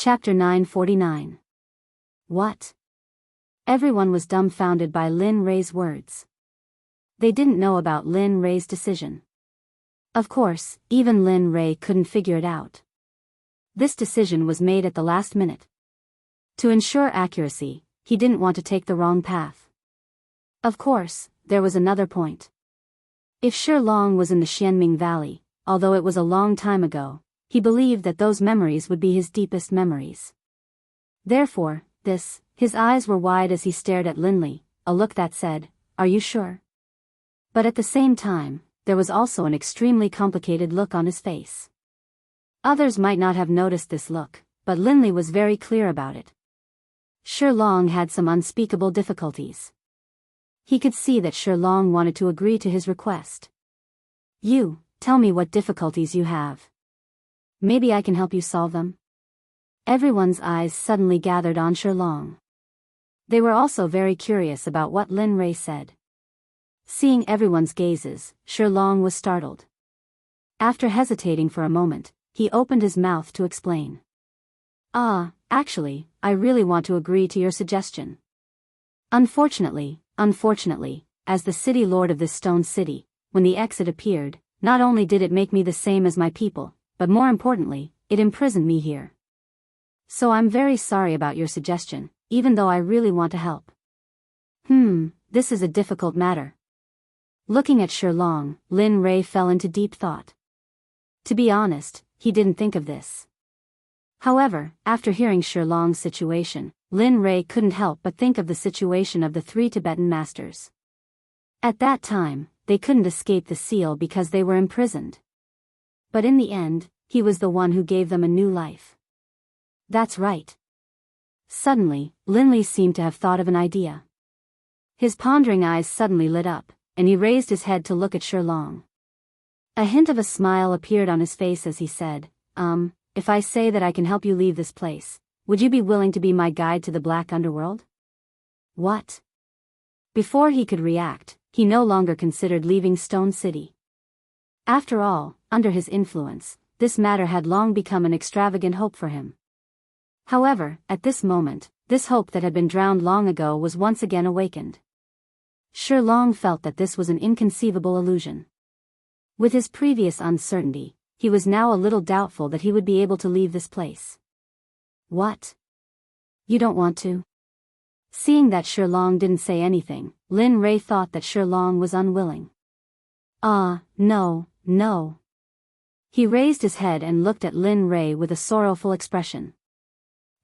Chapter 949. What? Everyone was dumbfounded by Lin Rei's words. They didn't know about Lin Rei's decision. Of course, even Lin Rei couldn't figure it out. This decision was made at the last minute. To ensure accuracy, he didn't want to take the wrong path. Of course, there was another point. If Shi Long was in the Xianming Valley, although it was a long time ago, he believed that those memories would be his deepest memories. Therefore, his eyes were wide as he stared at Linley, a look that said, "Are you sure?" But at the same time, there was also an extremely complicated look on his face. Others might not have noticed this look, but Linley was very clear about it. Shi Long had some unspeakable difficulties. He could see that Shi Long wanted to agree to his request. "You, tell me what difficulties you have. Maybe I can help you solve them." Everyone's eyes suddenly gathered on Shi Long. They were also very curious about what Lin Rei said. Seeing everyone's gazes, Shi Long was startled. After hesitating for a moment, he opened his mouth to explain. Actually, I really want to agree to your suggestion. Unfortunately, as the city lord of this stone city, when the exit appeared, not only did it make me the same as my people, but more importantly, it imprisoned me here. So I'm very sorry about your suggestion, even though I really want to help. This is a difficult matter. Looking at Shi Long, Lin Rei fell into deep thought. To be honest, he didn't think of this. However, after hearing Shi Long's situation, Lin Rei couldn't help but think of the situation of the 3 Tibetan masters. At that time, they couldn't escape the seal because they were imprisoned. But in the end, he was the one who gave them a new life. That's right. Suddenly, Linley seemed to have thought of an idea. His pondering eyes suddenly lit up, and he raised his head to look at Shi Long. A hint of a smile appeared on his face as he said, if I say that I can help you leave this place, would you be willing to be my guide to the Black Underworld? What? Before he could react, he no longer considered leaving Stone City. After all, under his influence, this matter had long become an extravagant hope for him. However, at this moment, this hope that had been drowned long ago was once again awakened. Shi Long felt that this was an inconceivable illusion. With his previous uncertainty, he was now a little doubtful that he would be able to leave this place. What? You don't want to? Seeing that Shi Long didn't say anything, Lin Rei thought that Shi Long was unwilling. No. He raised his head and looked at Lin Rei with a sorrowful expression.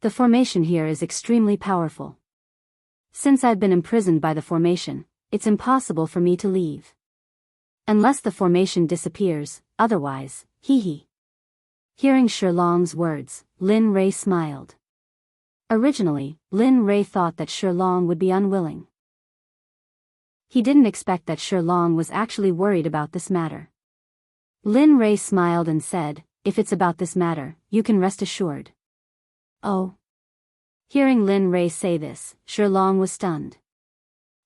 The formation here is extremely powerful. Since I've been imprisoned by the formation, it's impossible for me to leave. Unless the formation disappears, otherwise, Hearing Shi Long's words, Lin Rei smiled. Originally, Lin Rei thought that Shi Long would be unwilling. He didn't expect that Shi Long was actually worried about this matter. Lin Rei smiled and said, "If it's about this matter, you can rest assured." Oh. Hearing Lin Rei say this, Shi Long was stunned.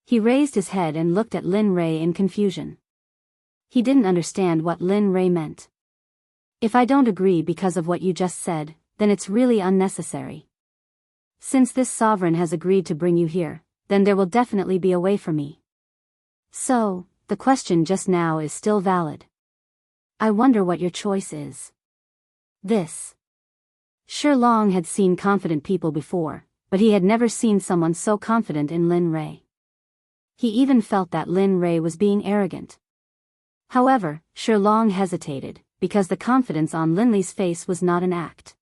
He raised his head and looked at Lin Rei in confusion. He didn't understand what Lin Rei meant. "If I don't agree because of what you just said, then it's really unnecessary. Since this sovereign has agreed to bring you here, then there will definitely be a way for me. So, the question just now is still valid. I wonder what your choice is." This. Shi Long had seen confident people before, but he had never seen someone so confident in Lin Rei. He even felt that Lin Rei was being arrogant. However, Shi Long hesitated, because the confidence on Linley's face was not an act.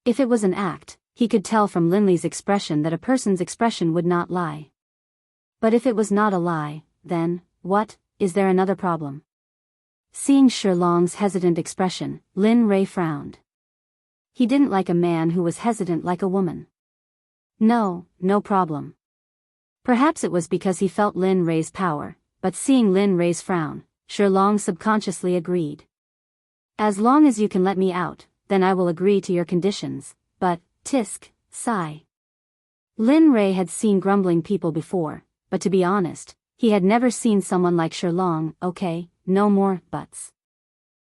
If it was an act, he could tell from Linley's expression that a person's expression would not lie. But if it was not a lie, then, is there another problem? Seeing Shi Long's hesitant expression, Lin Rei frowned. He didn't like a man who was hesitant like a woman. No problem. Perhaps it was because he felt Lin Rei's power, but seeing Lin Rei's frown, Shi Long subconsciously agreed. "As long as you can let me out, then I will agree to your conditions, but, sigh." Lin Rei had seen grumbling people before, but to be honest, he had never seen someone like Shi Long. "Okay, no more buts.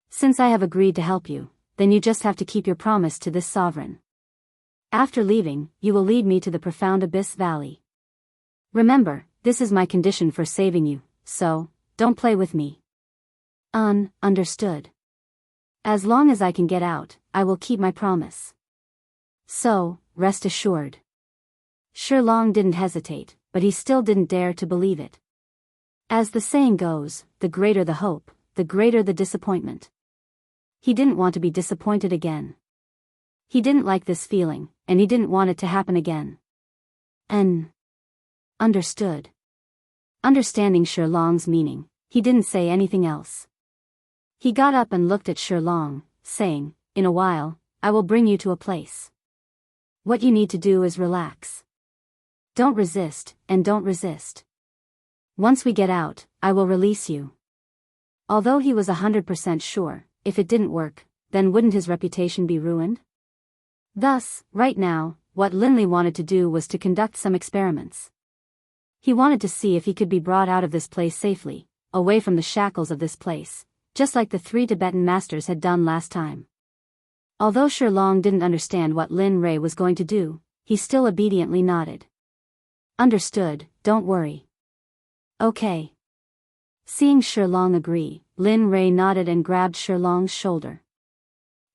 Since I have agreed to help you, then you just have to keep your promise to this sovereign." After leaving, you will lead me to the profound abyss valley. Remember, this is my condition for saving you, so, don't play with me. Understood. As long as I can get out, I will keep my promise. So, rest assured. Shilong didn't hesitate, but he still didn't dare to believe it. As the saying goes, the greater the hope, the greater the disappointment. He didn't want to be disappointed again. He didn't like this feeling, and he didn't want it to happen again. Understood. Understanding Shilong's meaning, he didn't say anything else. He got up and looked at Shilong, saying, "In a while, I will bring you to a place. What you need to do is relax. Don't resist, and don't resist. Once we get out, I will release you." Although he was 100% sure, if it didn't work, then wouldn't his reputation be ruined? Thus, right now, what Linley wanted to do was to conduct some experiments. He wanted to see if he could be brought out of this place safely, away from the shackles of this place, just like the 3 Tibetan masters had done last time. Although Shilong didn't understand what Lin Rei was going to do, he still obediently nodded. Understood, don't worry. Okay. Seeing Shilong agree, Lin Rei nodded and grabbed Shilong's shoulder.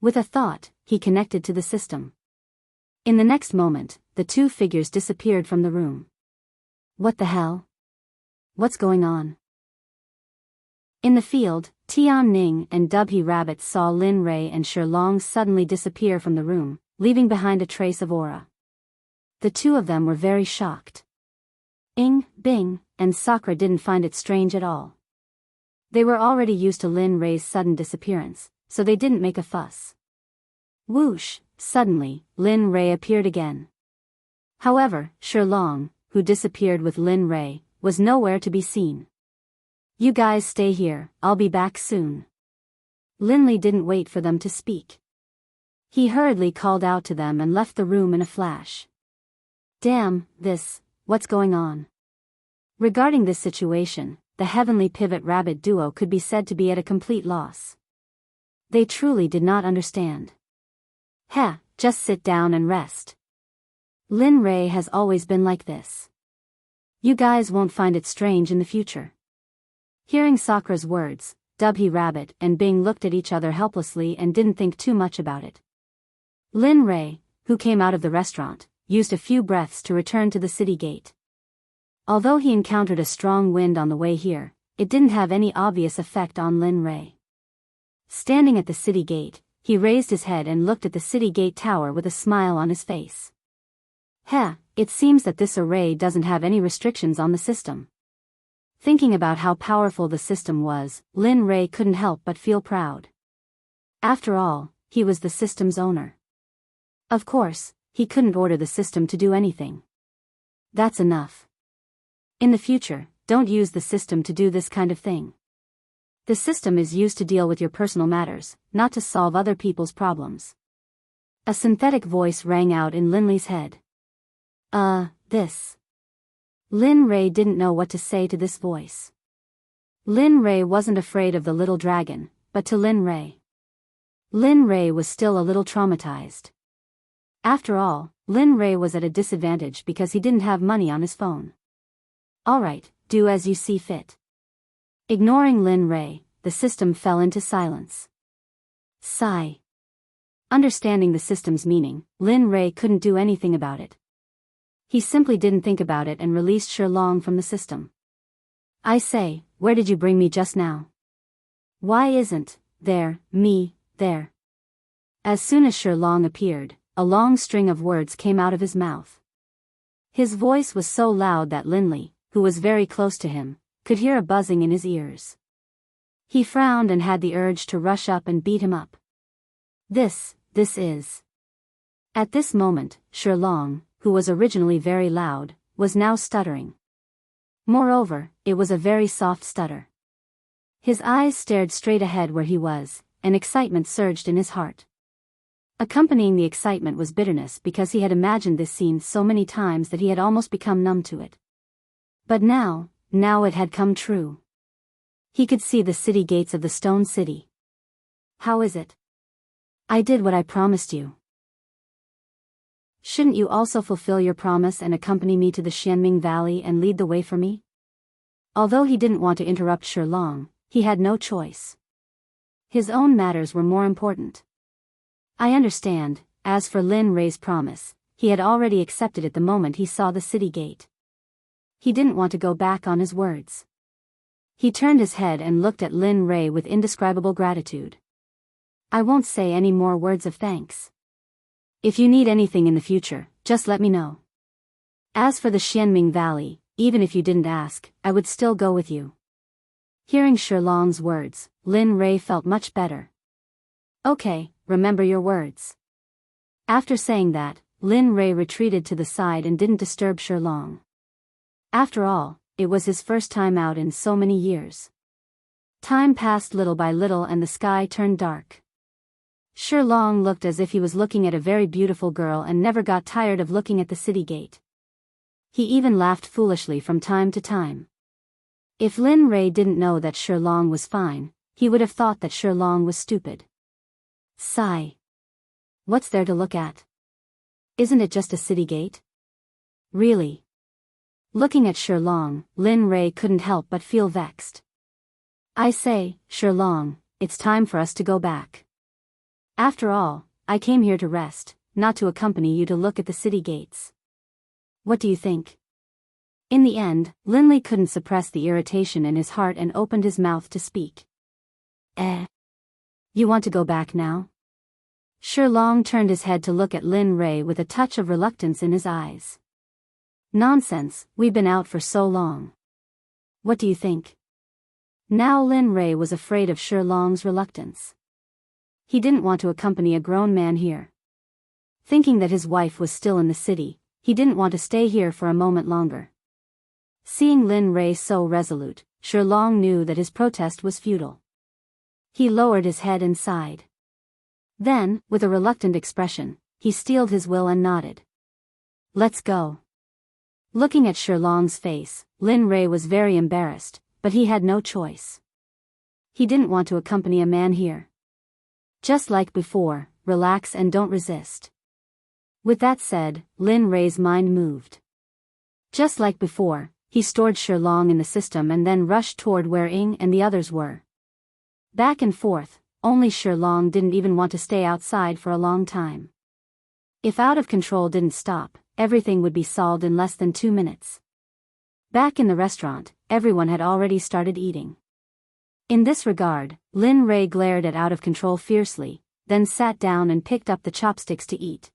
With a thought, he connected to the system. In the next moment, the 2 figures disappeared from the room. What the hell? What's going on? In the field, Tian Ning and Dubhe Rabbit saw Lin Rei and Shilong suddenly disappear from the room, leaving behind a trace of aura. The 2 of them were very shocked. Bing, and Sakura didn't find it strange at all. They were already used to Lin Rei's sudden disappearance, so they didn't make a fuss. Whoosh, suddenly, Lin Rei appeared again. However, Shilong, who disappeared with Lin Rei, was nowhere to be seen. You guys stay here, I'll be back soon. Linley didn't wait for them to speak. He hurriedly called out to them and left the room in a flash. Damn, what's going on? Regarding this situation, the Heavenly Pivot Rabbit duo could be said to be at a complete loss. They truly did not understand. Just sit down and rest. Lin Rei has always been like this. You guys won't find it strange in the future. Hearing Sakura's words, Dubhe Rabbit and Bing looked at each other helplessly and didn't think too much about it. Lin Rei, who came out of the restaurant, used a few breaths to return to the city gate. Although he encountered a strong wind on the way here, it didn't have any obvious effect on Lin Rei. Standing at the city gate, he raised his head and looked at the city gate tower with a smile on his face. It seems that this array doesn't have any restrictions on the system. Thinking about how powerful the system was, Lin Rei couldn't help but feel proud. After all, he was the system's owner. Of course, he couldn't order the system to do anything. That's enough. In the future, don't use the system to do this kind of thing. The system is used to deal with your personal matters, not to solve other people's problems. A synthetic voice rang out in Linley's head. This. Lin Rei didn't know what to say to this voice. Lin Rei wasn't afraid of the little dragon, but to Lin Rei was still a little traumatized. After all, Lin Rei was at a disadvantage because he didn't have money on his phone. Alright, do as you see fit. Ignoring Lin Rei, the system fell into silence. Sigh. Understanding the system's meaning, Lin Rei couldn't do anything about it. He simply didn't think about it and released Shilong from the system. I say, where did you bring me just now? Why isn't me there? As soon as Shilong appeared, a long string of words came out of his mouth. His voice was so loud that Linley, who was very close to him, could hear a buzzing in his ears. He frowned and had the urge to rush up and beat him up. This is. At this moment, Shilong, who was originally very loud, was now stuttering. Moreover, it was a very soft stutter. His eyes stared straight ahead where he was, and excitement surged in his heart. Accompanying the excitement was bitterness because he had imagined this scene so many times that he had almost become numb to it. But now it had come true. He could see the city gates of the stone city. How is it? I did what I promised you. Shouldn't you also fulfill your promise and accompany me to the Xianming Valley and lead the way for me? Although he didn't want to interrupt Shilong, he had no choice. His own matters were more important. I understand. As for Lin Rei's promise, he had already accepted it the moment he saw the city gate. He didn't want to go back on his words. He turned his head and looked at Lin Rei with indescribable gratitude. I won't say any more words of thanks. If you need anything in the future, just let me know. As for the Xianming Valley, even if you didn't ask, I would still go with you. Hearing Shilong's words, Lin Rei felt much better. Okay, remember your words. After saying that, Lin Rei retreated to the side and didn't disturb Shilong. After all, it was his first time out in so many years. Time passed little by little and the sky turned dark. Shilong looked as if he was looking at a very beautiful girl and never got tired of looking at the city gate. He even laughed foolishly from time to time. If Lin Rei didn't know that Shilong was fine, he would have thought that Shilong was stupid. Sigh. What's there to look at? Isn't it just a city gate? Really? Looking at Shilong, Lin Rei couldn't help but feel vexed. I say, Shilong, it's time for us to go back. After all, I came here to rest, not to accompany you to look at the city gates. What do you think? In the end, Linley couldn't suppress the irritation in his heart and opened his mouth to speak. You want to go back now? Shilong turned his head to look at Lin Rei with a touch of reluctance in his eyes. Nonsense, we've been out for so long. What do you think? Now Lin Rei was afraid of Shilong's reluctance. He didn't want to accompany a grown man here. Thinking that his wife was still in the city, he didn't want to stay here for a moment longer. Seeing Lin Rei so resolute, Shilong knew that his protest was futile. He lowered his head and sighed. Then, with a reluctant expression, he steeled his will and nodded. Let's go. Looking at Shilong's face, Lin Rei was very embarrassed, but he had no choice. He didn't want to accompany a man here. Just like before, relax and don't resist. With that said, Lin Rei's mind moved. Just like before, he stored Shilong in the system and then rushed toward where Ying and the others were. Back and forth, only Shilong didn't even want to stay outside for a long time. If out of control didn't stop, everything would be solved in less than 2 minutes. Back in the restaurant, everyone had already started eating. In this regard, Lin Rei glared at out of control fiercely, then sat down and picked up the chopsticks to eat.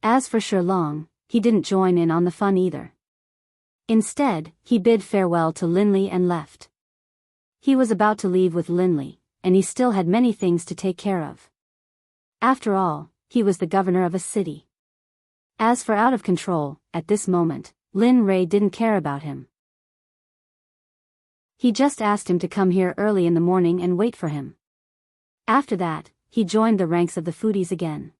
As for Shilong, he didn't join in on the fun either. Instead, he bid farewell to Linley and left. He was about to leave with Linley, and he still had many things to take care of. After all, he was the governor of a city. As for out of control, at this moment, Lin Rei didn't care about him. He just asked him to come here early in the morning and wait for him. After that, he joined the ranks of the foodies again.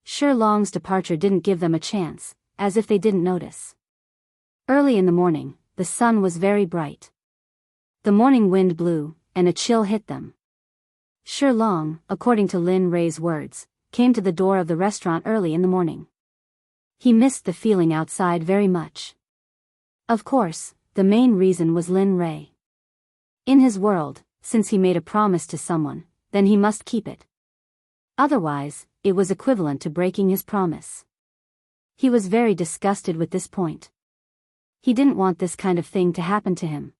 Shilong's departure didn't give them a chance, as if they didn't notice. Early in the morning, the sun was very bright. The morning wind blew, and a chill hit them. Shilong, according to Lin Rei's words, came to the door of the restaurant early in the morning. He missed the feeling outside very much. Of course, the main reason was Lin Rei. In his world, since he made a promise to someone, then he must keep it. Otherwise, it was equivalent to breaking his promise. He was very disgusted with this point. He didn't want this kind of thing to happen to him.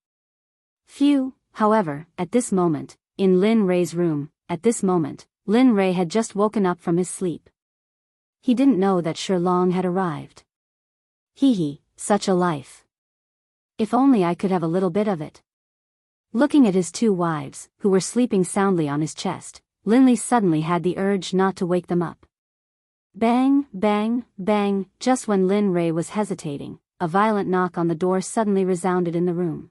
Few, however, at this moment, in Lin Rei's room, at this moment, Lin Rei had just woken up from his sleep. He didn't know that Shilong had arrived. Such a life. If only I could have a little bit of it. Looking at his 2 wives, who were sleeping soundly on his chest, Linley suddenly had the urge not to wake them up. Bang, bang, bang, just when Lin Rei was hesitating, a violent knock on the door suddenly resounded in the room.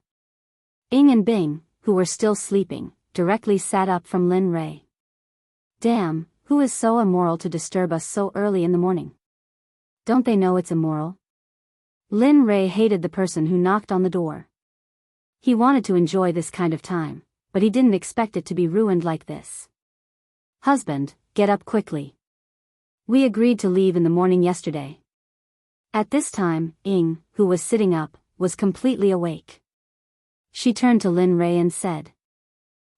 Ying and Bing, who were still sleeping, directly sat up from Lin Rei. Damn, who is so immoral to disturb us so early in the morning? Don't they know it's immoral? Lin Rei hated the person who knocked on the door. He wanted to enjoy this kind of time, but he didn't expect it to be ruined like this. Husband, get up quickly. We agreed to leave in the morning yesterday. At this time, Ying, who was sitting up, was completely awake. She turned to Lin Rei and said,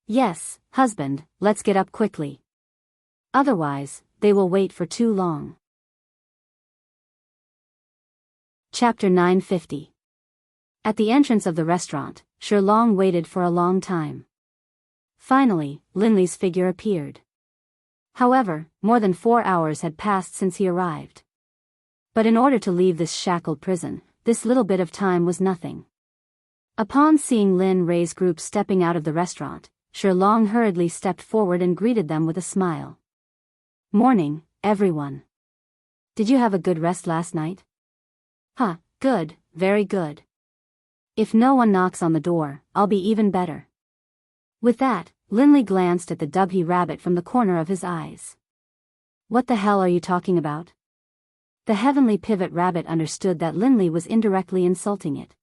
"Yes, husband, let's get up quickly. Otherwise, they will wait for too long." Chapter 950. At the entrance of the restaurant, Shilong waited for a long time. Finally, Lin Li's figure appeared. However, more than 4 hours had passed since he arrived. But in order to leave this shackled prison, this little bit of time was nothing. Upon seeing Lin Rei's group stepping out of the restaurant, Shilong hurriedly stepped forward and greeted them with a smile. "Morning, everyone. Did you have a good rest last night?" "Huh, good, very good. If no one knocks on the door, I'll be even better." With that, Lin Li glanced at the Dubhe rabbit from the corner of his eyes. "What the hell are you talking about?" The heavenly pivot rabbit understood that Lin Li was indirectly insulting it.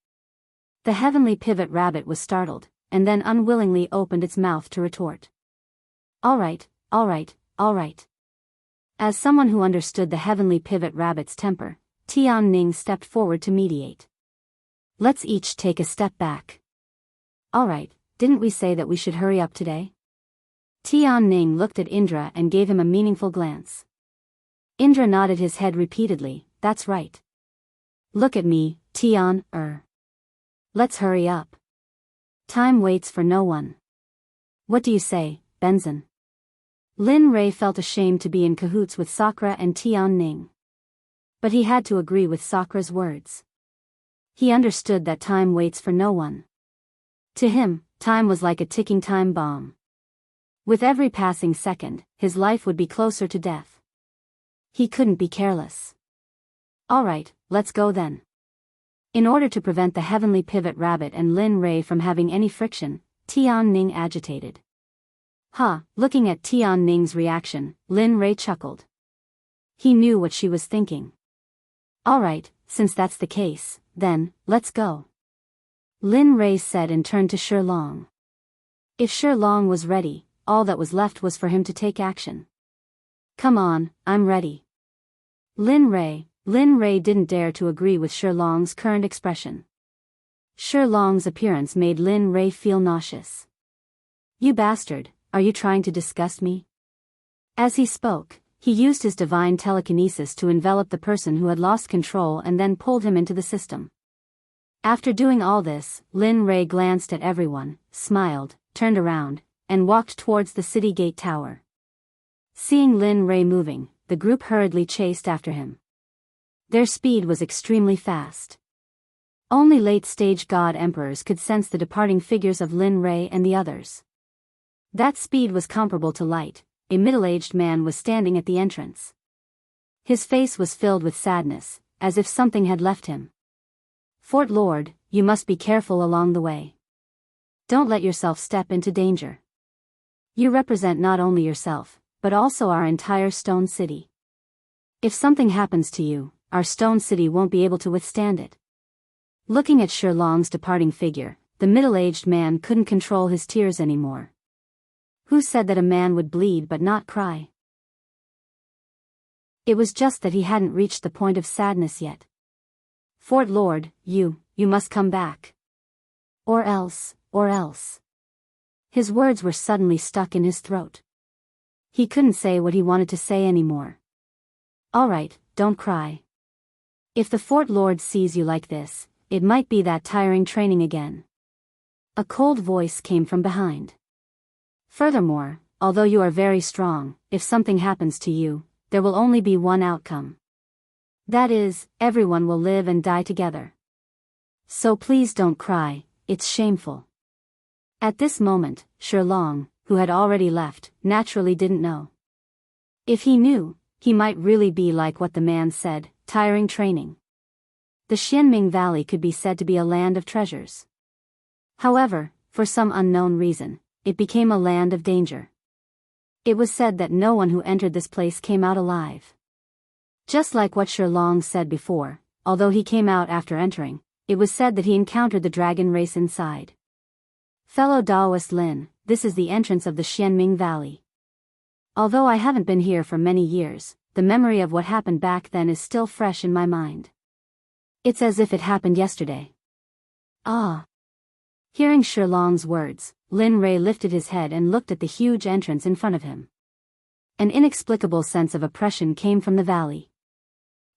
The heavenly pivot rabbit was startled, and then unwillingly opened its mouth to retort. All right. As someone who understood the heavenly pivot rabbit's temper, Tian Ning stepped forward to mediate. "Let's each take a step back." "All right, didn't we say that we should hurry up today?" Tian Ning looked at Indra and gave him a meaningful glance. Indra nodded his head repeatedly. "That's right. Look at me, Tian. Let's hurry up. Time waits for no one. What do you say, Benzin?" Lin Rei felt ashamed to be in cahoots with Sakura and Tian Ning. But he had to agree with Sakura's words. He understood that time waits for no one. To him, time was like a ticking time bomb. With every passing second, his life would be closer to death. He couldn't be careless. "All right, let's go then." In order to prevent the heavenly pivot rabbit and Lin Rei from having any friction, Tian Ning agitated. Looking at Tian Ning's reaction, Lin Rei chuckled. He knew what she was thinking. "All right, since that's the case, then, let's go," Lin Rei said and turned to Shilong. If Shilong was ready, all that was left was for him to take action. "Come on, I'm ready." Lin Rei didn't dare to agree with Shilong's current expression. Shilong's appearance made Lin Rei feel nauseous. "You bastard, are you trying to disgust me?" As he spoke, he used his divine telekinesis to envelop the person who had lost control and then pulled him into the system. After doing all this, Lin Rei glanced at everyone, smiled, turned around, and walked towards the city gate tower. Seeing Lin Rei moving, the group hurriedly chased after him. Their speed was extremely fast. Only late-stage god emperors could sense the departing figures of Lin Rei and the others. That speed was comparable to light. A middle-aged man was standing at the entrance. His face was filled with sadness, as if something had left him. "Fort Lord, you must be careful along the way. Don't let yourself step into danger. You represent not only yourself, but also our entire stone city. If something happens to you, our stone city won't be able to withstand it." Looking at Shilong's departing figure, the middle-aged man couldn't control his tears anymore. Who said that a man would bleed but not cry? It was just that he hadn't reached the point of sadness yet. "Fort Lord, you must come back. Or else. His words were suddenly stuck in his throat. He couldn't say what he wanted to say anymore. "All right, don't cry. If the Fort Lord sees you like this, it might be that tiring training again." A cold voice came from behind. "Furthermore, although you are very strong, if something happens to you, there will only be one outcome. That is, everyone will live and die together. So please don't cry, it's shameful." At this moment, Shilong, who had already left, naturally didn't know. If he knew, he might really be like what the man said, tiring training. The Xianming Valley could be said to be a land of treasures. However, for some unknown reason, it became a land of danger. It was said that no one who entered this place came out alive. Just like what Shilong said before, although he came out after entering, it was said that he encountered the dragon race inside. "Fellow Daoist Lin, this is the entrance of the Xianming Valley. Although I haven't been here for many years, the memory of what happened back then is still fresh in my mind. It's as if it happened yesterday. Ah. Hearing Shilong's words, Lin Rei lifted his head and looked at the huge entrance in front of him. An inexplicable sense of oppression came from the valley.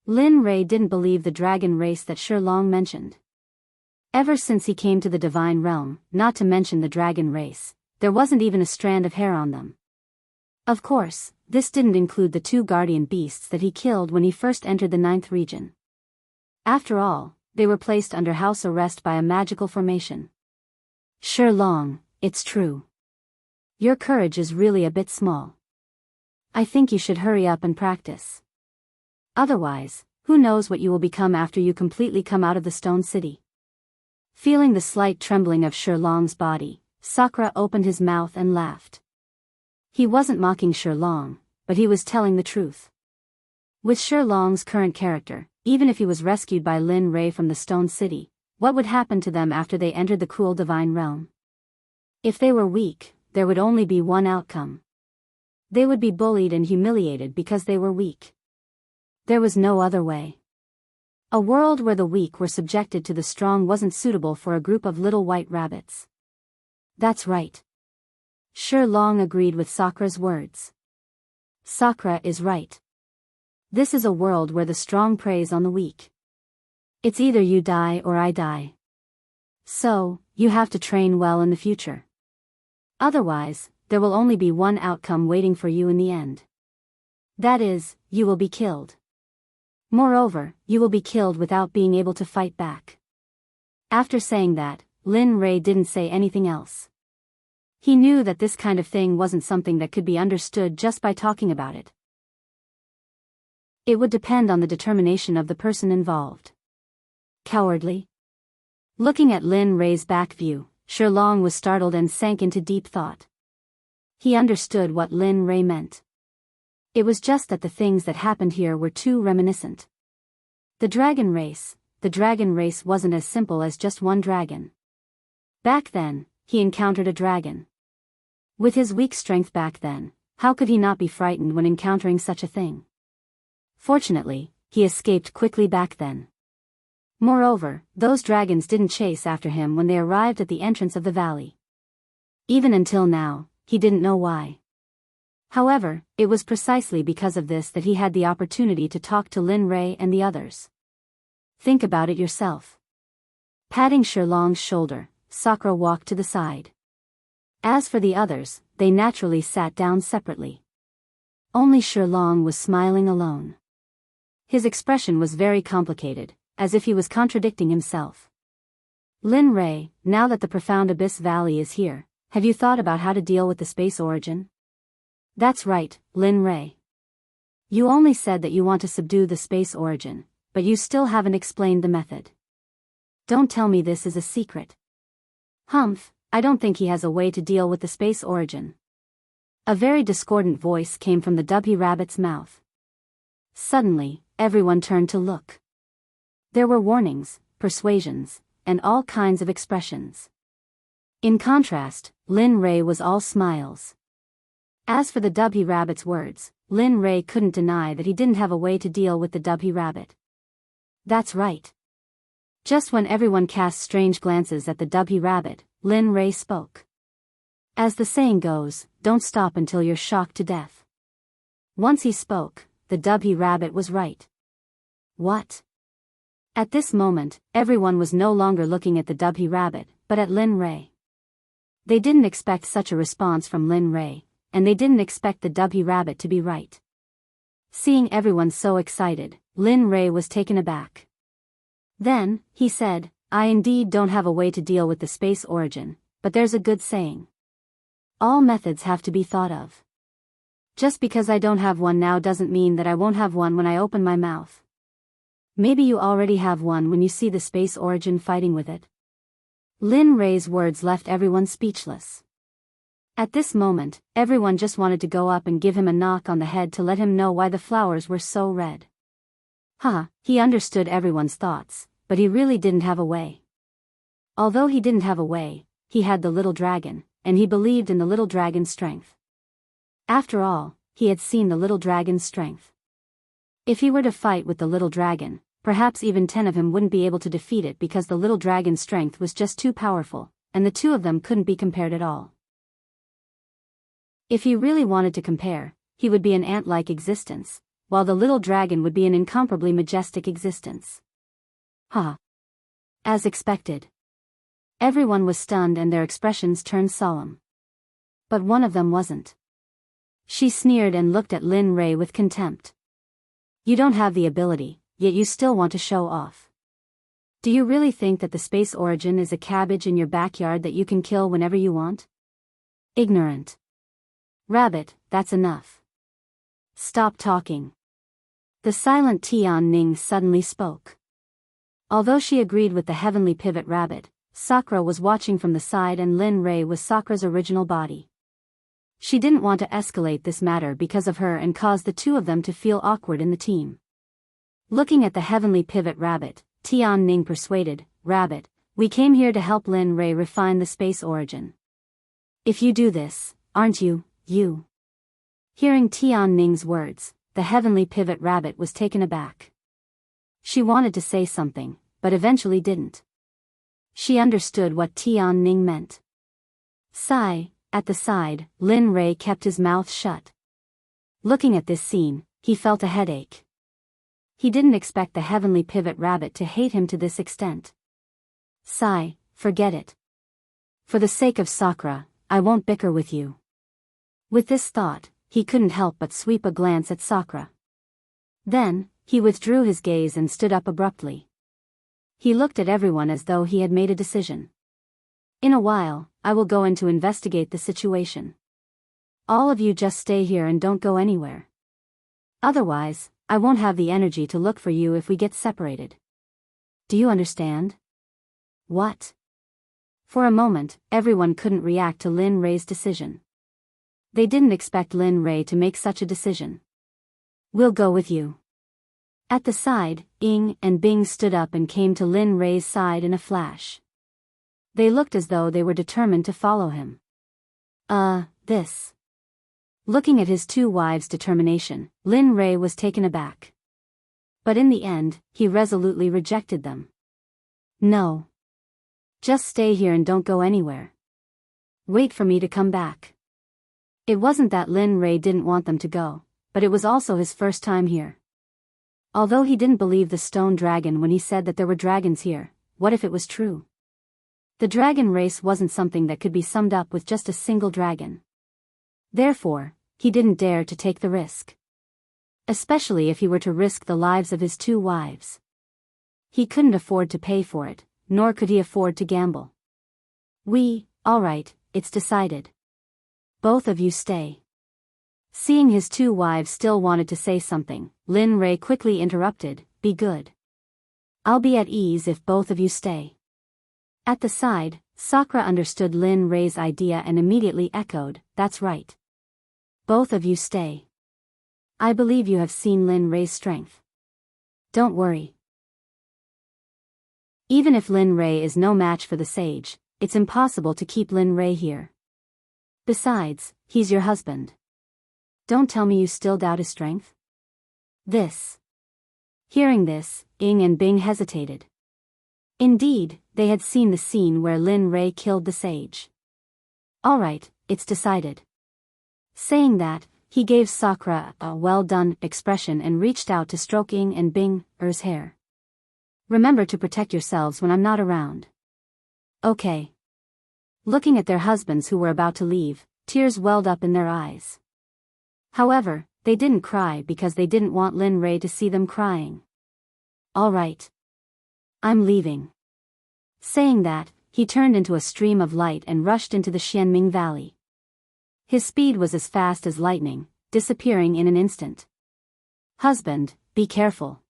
Lin Rei didn't believe the dragon race that Shilong mentioned. Ever since he came to the divine realm, not to mention the dragon race, there wasn't even a strand of hair on them. Of course, this didn't include the 2 guardian beasts that he killed when he first entered the 9th region. After all, they were placed under house arrest by a magical formation. Shilong, it's true. Your courage is really a bit small. I think you should hurry up and practice. Otherwise, who knows what you will become after you completely come out of the stone city. Feeling the slight trembling of Shilong's body, Sakura opened his mouth and laughed. He wasn't mocking Shilong, but he was telling the truth. With Shilong's current character, even if he was rescued by Lin Rei from the stone city, what would happen to them after they entered the cruel divine realm? If they were weak, there would only be one outcome. They would be bullied and humiliated because they were weak. There was no other way. A world where the weak were subjected to the strong wasn't suitable for a group of little white rabbits. That's right. Shilong agreed with Sakura's words. Sakura is right. This is a world where the strong preys on the weak. It's either you die or I die. So, you have to train well in the future. Otherwise, there will only be one outcome waiting for you in the end. That is, you will be killed. Moreover, you will be killed without being able to fight back. After saying that, Lin Rei didn't say anything else. He knew that this kind of thing wasn't something that could be understood just by talking about it. It would depend on the determination of the person involved. Cowardly? Looking at Lin Rei's back view, Shilong was startled and sank into deep thought. He understood what Lin Rei meant. It was just that the things that happened here were too reminiscent. The dragon race wasn't as simple as just one dragon. Back then, he encountered a dragon. With his weak strength back then, how could he not be frightened when encountering such a thing? Fortunately, he escaped quickly back then. Moreover, those dragons didn't chase after him when they arrived at the entrance of the valley. Even until now, he didn't know why. However, it was precisely because of this that he had the opportunity to talk to Lin Rei and the others. Think about it yourself. Patting Shilong's shoulder, Sakura walked to the side. As for the others, they naturally sat down separately. Only Shilong was smiling alone. His expression was very complicated, as if he was contradicting himself. Lin Rei, now that the profound Abyss Valley is here, have you thought about how to deal with the space origin? That's right, Lin Rei. You only said that you want to subdue the space origin, but you still haven't explained the method. Don't tell me this is a secret. Humph, I don't think he has a way to deal with the space origin. A very discordant voice came from the Dubhy Rabbit's mouth. Suddenly, everyone turned to look. There were warnings, persuasions, and all kinds of expressions. In contrast, Lin Rei was all smiles. As for the Dubhy Rabbit's words, Lin Rei couldn't deny that he didn't have a way to deal with the Dubhy Rabbit. That's right. Just when everyone cast strange glances at the Dubhy Rabbit, Lin Rei spoke. As the saying goes, don't stop until you're shocked to death. Once he spoke, the Dubhy Rabbit was right. What? At this moment, everyone was no longer looking at the Dubhy Rabbit, but at Lin Rei. They didn't expect such a response from Lin Rei, and they didn't expect the Dubhy Rabbit to be right. Seeing everyone so excited, Lin Rei was taken aback. Then, he said, I indeed don't have a way to deal with the space origin, but there's a good saying. All methods have to be thought of. Just because I don't have one now doesn't mean that I won't have one when I open my mouth. Maybe you already have one when you see the space origin fighting with it. Lin Rei's words left everyone speechless. At this moment, everyone just wanted to go up and give him a knock on the head to let him know why the flowers were so red. He understood everyone's thoughts, but he really didn't have a way. Although he didn't have a way, he had the little dragon, and he believed in the little dragon's strength. After all, he had seen the little dragon's strength. If he were to fight with the little dragon, perhaps even 10 of him wouldn't be able to defeat it because the little dragon's strength was just too powerful, and the two of them couldn't be compared at all. If he really wanted to compare, he would be an ant-like existence, while the little dragon would be an incomparably majestic existence. Ha! As expected. Everyone was stunned and their expressions turned solemn. But one of them wasn't. She sneered and looked at Lin Rei with contempt. You don't have the ability, yet you still want to show off. Do you really think that the space origin is a cabbage in your backyard that you can kill whenever you want? Ignorant. Rabbit, that's enough. Stop talking. The silent Tian Ning suddenly spoke. Although she agreed with the heavenly pivot rabbit, Sakura was watching from the side and Lin Rei was Sakura's original body. She didn't want to escalate this matter because of her and cause the two of them to feel awkward in the team. Looking at the heavenly pivot rabbit, Tian Ning persuaded, Rabbit, we came here to help Lin Rei refine the space origin. If you do this, aren't you? Hearing Tian Ning's words, the heavenly pivot rabbit was taken aback. She wanted to say something, but eventually didn't. She understood what Tian Ning meant. Sigh. At the side, Lin Rei kept his mouth shut. Looking at this scene, he felt a headache. He didn't expect the heavenly pivot rabbit to hate him to this extent. Sigh, forget it. For the sake of Sakura, I won't bicker with you. With this thought, he couldn't help but sweep a glance at Sakura. Then, he withdrew his gaze and stood up abruptly. He looked at everyone as though he had made a decision. In a while, I will go in to investigate the situation. All of you just stay here and don't go anywhere. Otherwise, I won't have the energy to look for you if we get separated. Do you understand? What? For a moment, everyone couldn't react to Lin Rei's decision. They didn't expect Lin Rei to make such a decision. We'll go with you. At the side, Ying and Bing stood up and came to Lin Rei's side in a flash. They looked as though they were determined to follow him. This. Looking at his two wives' determination, Lin Rei was taken aback. But in the end, he resolutely rejected them. No. Just stay here and don't go anywhere. Wait for me to come back. It wasn't that Lin Rei didn't want them to go, but it was also his first time here. Although he didn't believe the stone dragon when he said that there were dragons here, what if it was true? The dragon race wasn't something that could be summed up with just a single dragon. Therefore, he didn't dare to take the risk. Especially if he were to risk the lives of his two wives. He couldn't afford to pay for it, nor could he afford to gamble. All right, it's decided. Both of you stay. Seeing his two wives still wanted to say something, Lin Rei quickly interrupted, be good. I'll be at ease if both of you stay. At the side, Sakura understood Lin Rei's idea and immediately echoed, that's right. Both of you stay. I believe you have seen Lin Rei's strength. Don't worry. Even if Lin Rei is no match for the sage, it's impossible to keep Lin Rei here. Besides, he's your husband. Don't tell me you still doubt his strength? Hearing this, Ying and Bing hesitated. Indeed, they had seen the scene where Lin Rei killed the sage. All right, it's decided. Saying that, he gave Sakura a well-done expression and reached out to stroke Ying and Bing's hair. Remember to protect yourselves when I'm not around. Okay. Looking at their husbands who were about to leave, tears welled up in their eyes. However, they didn't cry because they didn't want Lin Rei to see them crying. All right. I'm leaving. Saying that, he turned into a stream of light and rushed into the Xianming Valley. His speed was as fast as lightning, disappearing in an instant. Husband, be careful.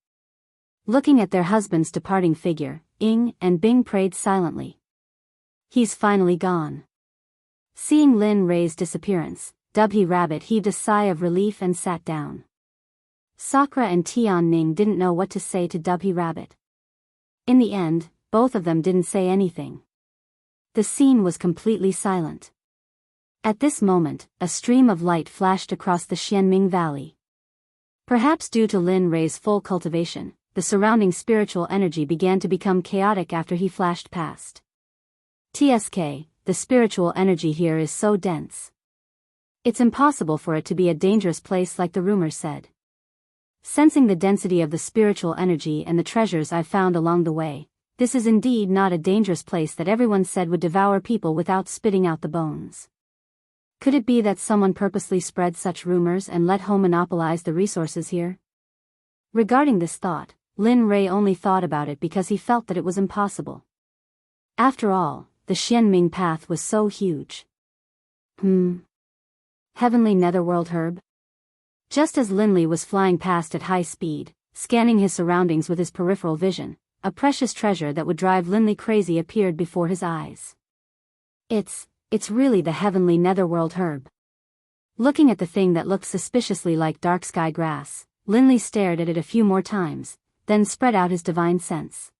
Looking at their husband's departing figure, Ying and Bing prayed silently. He's finally gone. Seeing Lin Rei's disappearance, Dubhy Rabbit heaved a sigh of relief and sat down. Sakura and Tian Ning didn't know what to say to Dubhy Rabbit. In the end, both of them didn't say anything. The scene was completely silent. At this moment, a stream of light flashed across the Xianming Valley. Perhaps due to Lin Rei's full cultivation, the surrounding spiritual energy began to become chaotic after he flashed past. TSK, the spiritual energy here is so dense. It's impossible for it to be a dangerous place like the rumors said. Sensing the density of the spiritual energy and the treasures I've found along the way, this is indeed not a dangerous place that everyone said would devour people without spitting out the bones. Could it be that someone purposely spread such rumors and let home monopolize the resources here? Regarding this thought, Lin Rei only thought about it because he felt that it was impossible. After all, the Xianming path was so huge. Heavenly Netherworld herb? Just as Linley was flying past at high speed, scanning his surroundings with his peripheral vision, a precious treasure that would drive Linley crazy appeared before his eyes. It's really the Heavenly Netherworld herb. Looking at the thing that looked suspiciously like dark sky grass, Linley stared at it a few more times, then spread out his divine sense.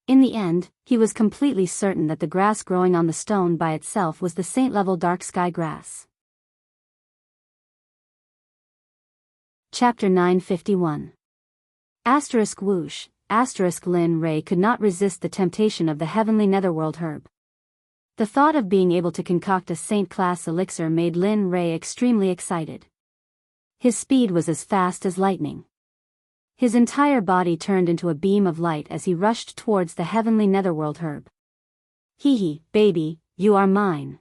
In the end, he was completely certain that the grass growing on the stone by itself was the saint-level dark sky grass. Chapter 951. Asterisk whoosh, asterisk Lin Rei could not resist the temptation of the Heavenly Netherworld herb. The thought of being able to concoct a saint-class elixir made Lin Rei extremely excited. His speed was as fast as lightning. His entire body turned into a beam of light as he rushed towards the Heavenly Netherworld herb. Hee, baby, you are mine.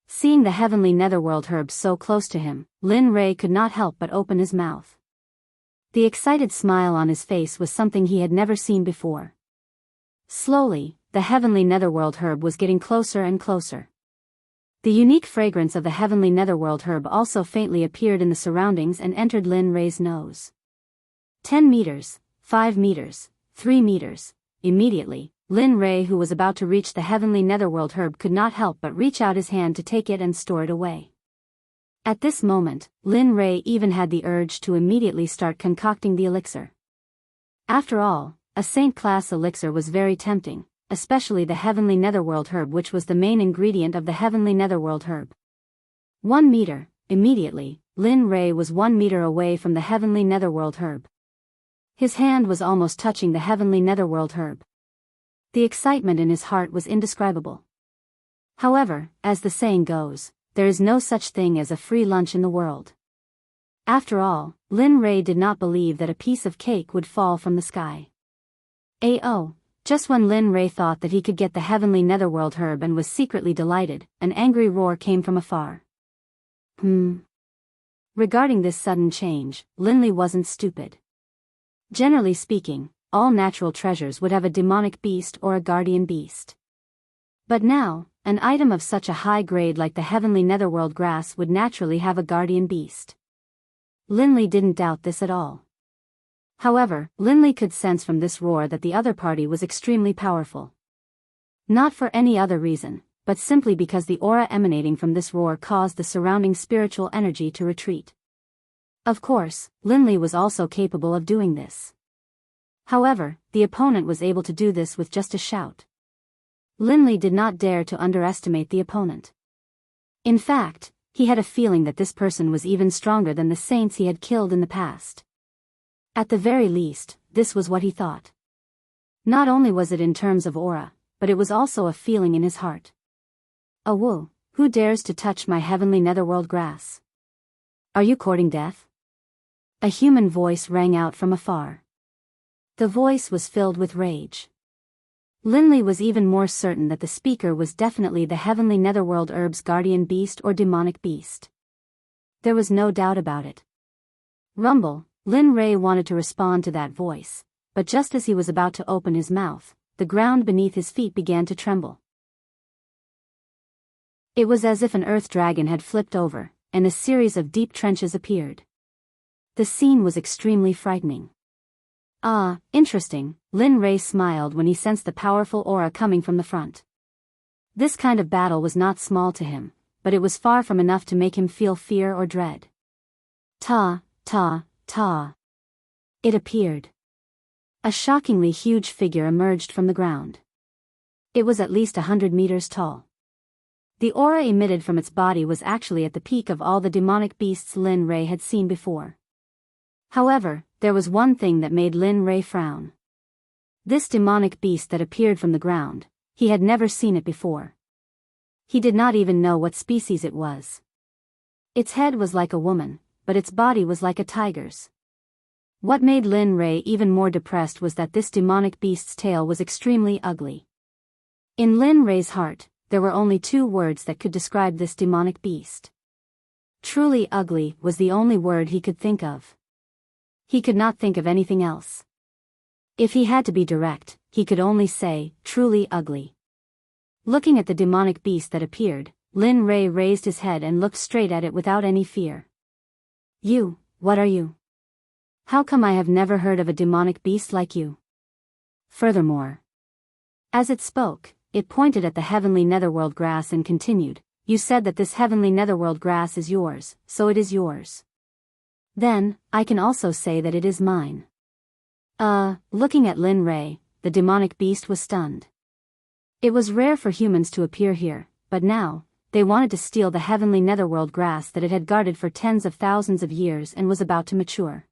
Seeing the Heavenly Netherworld herb so close to him, Lin Rei could not help but open his mouth. The excited smile on his face was something he had never seen before. Slowly, the Heavenly Netherworld herb was getting closer and closer. The unique fragrance of the Heavenly Netherworld herb also faintly appeared in the surroundings and entered Lin Rei's nose. 10 meters, 5 meters, 3 meters. Immediately, Lin Rei, who was about to reach the Heavenly Netherworld herb, could not help but reach out his hand to take it and store it away. At this moment, Lin Rei even had the urge to immediately start concocting the elixir. After all, a saint-class elixir was very tempting, especially the Heavenly Netherworld herb, which was the main ingredient of the Heavenly Netherworld herb. 1 meter, immediately, Lin Rei was 1 meter away from the Heavenly Netherworld herb. His hand was almost touching the Heavenly Netherworld herb. The excitement in his heart was indescribable. However, as the saying goes, there is no such thing as a free lunch in the world. After all, Lin Rei did not believe that a piece of cake would fall from the sky. Just when Lin Rei thought that he could get the Heavenly Netherworld herb and was secretly delighted, an angry roar came from afar. Regarding this sudden change, Linley wasn't stupid. Generally speaking, all natural treasures would have a demonic beast or a guardian beast. But now, an item of such a high grade like the Heavenly Netherworld grass would naturally have a guardian beast. Linley didn't doubt this at all. However, Linley could sense from this roar that the other party was extremely powerful. Not for any other reason, but simply because the aura emanating from this roar caused the surrounding spiritual energy to retreat. Of course, Linley was also capable of doing this. However, the opponent was able to do this with just a shout. Linley did not dare to underestimate the opponent. In fact, he had a feeling that this person was even stronger than the saints he had killed in the past. At the very least, this was what he thought. Not only was it in terms of aura, but it was also a feeling in his heart. Who dares to touch my Heavenly Netherworld grass? Are you courting death? A human voice rang out from afar. The voice was filled with rage. Linley was even more certain that the speaker was definitely the Heavenly Netherworld herb's guardian beast or demonic beast. There was no doubt about it. Rumble, Lin Rei wanted to respond to that voice, but just as he was about to open his mouth, the ground beneath his feet began to tremble. It was as if an earth dragon had flipped over, and a series of deep trenches appeared. The scene was extremely frightening. Interesting, Lin Rei smiled when he sensed the powerful aura coming from the front. This kind of battle was not small to him, but it was far from enough to make him feel fear or dread. Ta. It appeared. A shockingly huge figure emerged from the ground. It was at least 100 meters tall. The aura emitted from its body was actually at the peak of all the demonic beasts Lin Rei had seen before. However, there was one thing that made Lin Rei frown. This demonic beast that appeared from the ground, he had never seen it before. He did not even know what species it was. Its head was like a woman, but its body was like a tiger's. What made Lin Rei even more depressed was that this demonic beast's tail was extremely ugly. In Lin Rei's heart, there were only two words that could describe this demonic beast. Truly ugly was the only word he could think of. He could not think of anything else. If he had to be direct, he could only say, truly ugly. Looking at the demonic beast that appeared, Lin Rei raised his head and looked straight at it without any fear. You, what are you? How come I have never heard of a demonic beast like you? Furthermore, as it spoke, it pointed at the heavenly netherworld grass and continued, you said that this heavenly netherworld grass is yours, so it is yours. Then, I can also say that it is mine. Looking at Lin Rei, the demonic beast was stunned. It was rare for humans to appear here, but now, they wanted to steal the heavenly netherworld grass that it had guarded for tens of thousands of years and was about to mature.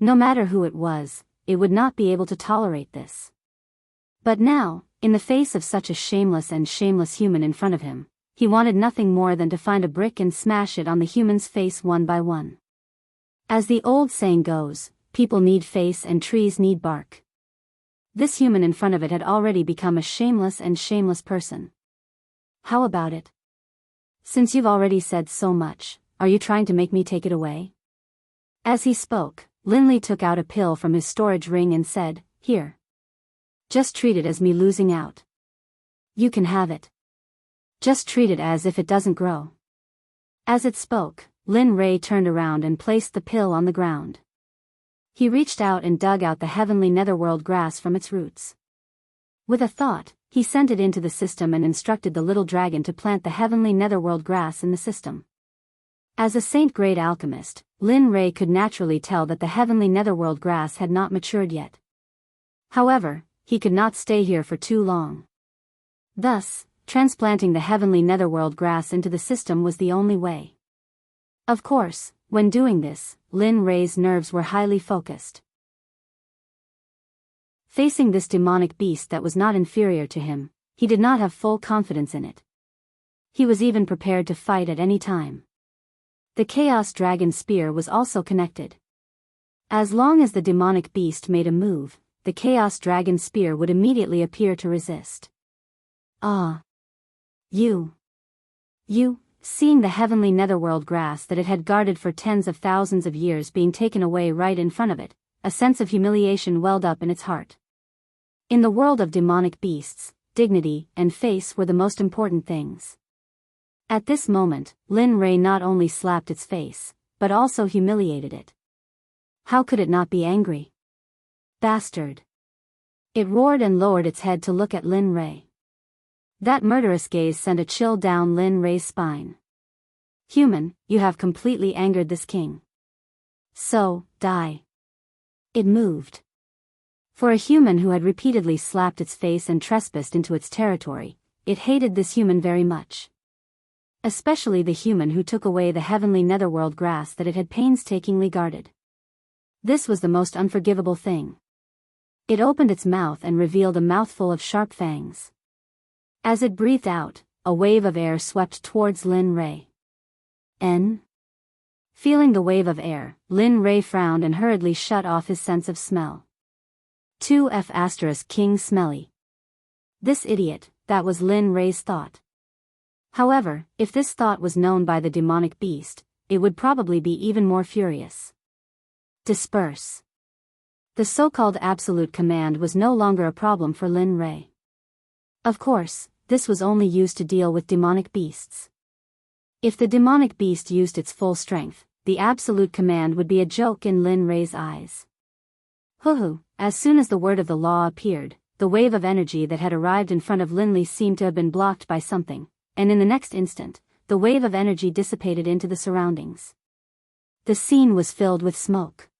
No matter who it was, it would not be able to tolerate this. But now, in the face of such a shameless human in front of him, he wanted nothing more than to find a brick and smash it on the human's face one by one. As the old saying goes, people need face and trees need bark. This human in front of it had already become a shameless person. How about it? Since you've already said so much, are you trying to make me take it away? As he spoke, Lin Li took out a pill from his storage ring and said, here. Just treat it as me losing out. You can have it. Just treat it as if it doesn't grow. As it spoke, Lin Rei turned around and placed the pill on the ground. He reached out and dug out the heavenly netherworld grass from its roots. With a thought, he sent it into the system and instructed the little dragon to plant the heavenly netherworld grass in the system. As a saint-grade alchemist, Lin Rei could naturally tell that the heavenly netherworld grass had not matured yet. However, he could not stay here for too long. Thus, transplanting the heavenly netherworld grass into the system was the only way. Of course, when doing this, Lin Rei's nerves were highly focused. Facing this demonic beast that was not inferior to him, he did not have full confidence in it. He was even prepared to fight at any time. The Chaos Dragon Spear was also connected. As long as the demonic beast made a move, the Chaos Dragon Spear would immediately appear to resist. Ah! You! Seeing the heavenly netherworld grass that it had guarded for tens of thousands of years being taken away right in front of it, a sense of humiliation welled up in its heart. In the world of demonic beasts, dignity and face were the most important things. At this moment, Lin Rei not only slapped its face, but also humiliated it. How could it not be angry? Bastard! It roared and lowered its head to look at Lin Rei. That murderous gaze sent a chill down Lin Rei's spine. Human, you have completely angered this king. So, die. It moved. For a human who had repeatedly slapped its face and trespassed into its territory, it hated this human very much. Especially the human who took away the heavenly netherworld grass that it had painstakingly guarded. This was the most unforgivable thing. It opened its mouth and revealed a mouthful of sharp fangs. As it breathed out, a wave of air swept towards Lin Rei. Feeling the wave of air, Lin Rei frowned and hurriedly shut off his sense of smell. 2F** King Smelly. This idiot, that was Lin Rei's thought. However, if this thought was known by the demonic beast, it would probably be even more furious. Disperse. The so-called absolute command was no longer a problem for Lin Rei. Of course, this was only used to deal with demonic beasts. If the demonic beast used its full strength, the absolute command would be a joke in Lin Rei's eyes. As soon as the word of the law appeared, the wave of energy that had arrived in front of Lin Li seemed to have been blocked by something, and in the next instant, the wave of energy dissipated into the surroundings. The scene was filled with smoke.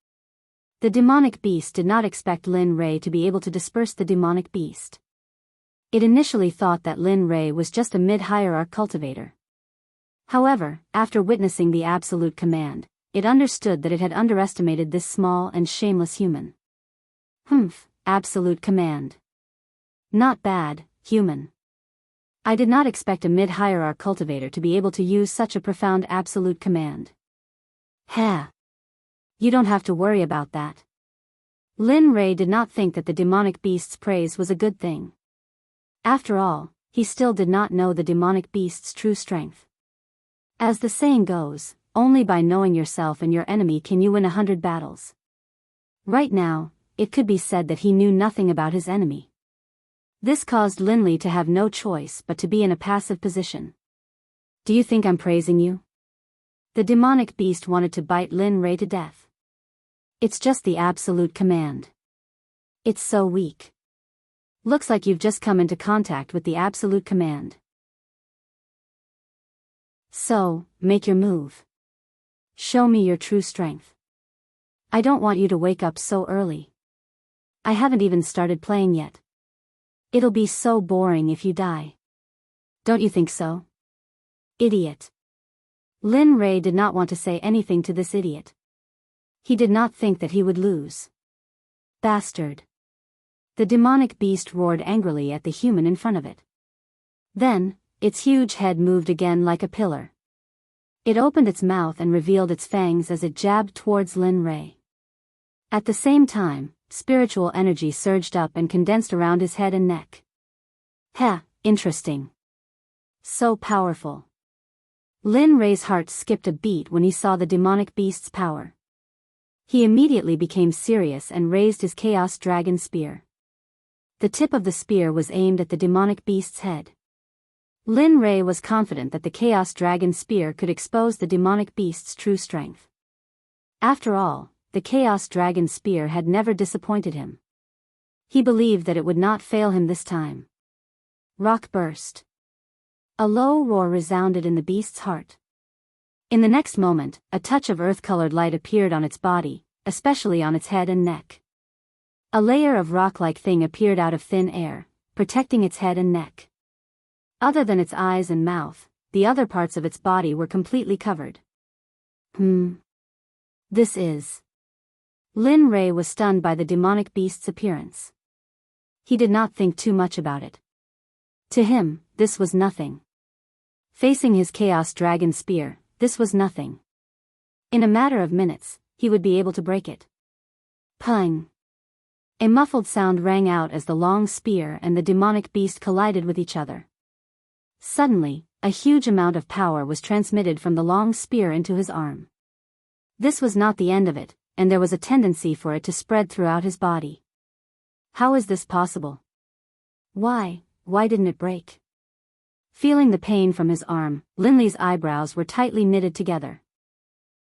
The demonic beast did not expect Lin Rei to be able to disperse the demonic beast. It initially thought that Lin Rei was just a mid-hierarch cultivator. However, after witnessing the absolute command, it understood that it had underestimated this small and shameless human. Humph, absolute command. Not bad, human. I did not expect a mid-hierarch cultivator to be able to use such a profound absolute command. Heh. You don't have to worry about that. Lin Rei did not think that the demonic beast's praise was a good thing. After all, he still did not know the demonic beast's true strength. As the saying goes, only by knowing yourself and your enemy can you win 100 battles. Right now, it could be said that he knew nothing about his enemy. This caused Lin Li to have no choice but to be in a passive position. Do you think I'm praising you? The demonic beast wanted to bite Lin Rei to death. It's just the absolute command. It's so weak. Looks like you've just come into contact with the absolute command. So, make your move. Show me your true strength. I don't want you to wake up so early. I haven't even started playing yet. It'll be so boring if you die. Don't you think so? Idiot. Lin Rei did not want to say anything to this idiot. He did not think that he would lose. Bastard. The demonic beast roared angrily at the human in front of it. Then, its huge head moved again like a pillar. It opened its mouth and revealed its fangs as it jabbed towards Lin Rei. At the same time, spiritual energy surged up and condensed around his head and neck. Heh, interesting. So powerful. Lin Rei's heart skipped a beat when he saw the demonic beast's power. He immediately became serious and raised his Chaos Dragon Spear. The tip of the spear was aimed at the demonic beast's head. Lin Rei was confident that the Chaos Dragon Spear could expose the demonic beast's true strength. After all, the Chaos Dragon Spear had never disappointed him. He believed that it would not fail him this time. Rock burst. A low roar resounded in the beast's heart. In the next moment, a touch of earth-colored light appeared on its body, especially on its head and neck. A layer of rock-like thing appeared out of thin air, protecting its head and neck. Other than its eyes and mouth, the other parts of its body were completely covered. This is... Lin Rei was stunned by the demonic beast's appearance. He did not think too much about it. To him, this was nothing. Facing his Chaos Dragon Spear, this was nothing. In a matter of minutes, he would be able to break it. Pung! A muffled sound rang out as the long spear and the demonic beast collided with each other. Suddenly, a huge amount of power was transmitted from the long spear into his arm. This was not the end of it, and there was a tendency for it to spread throughout his body. How is this possible? Why didn't it break? Feeling the pain from his arm, Lin Li's eyebrows were tightly knitted together.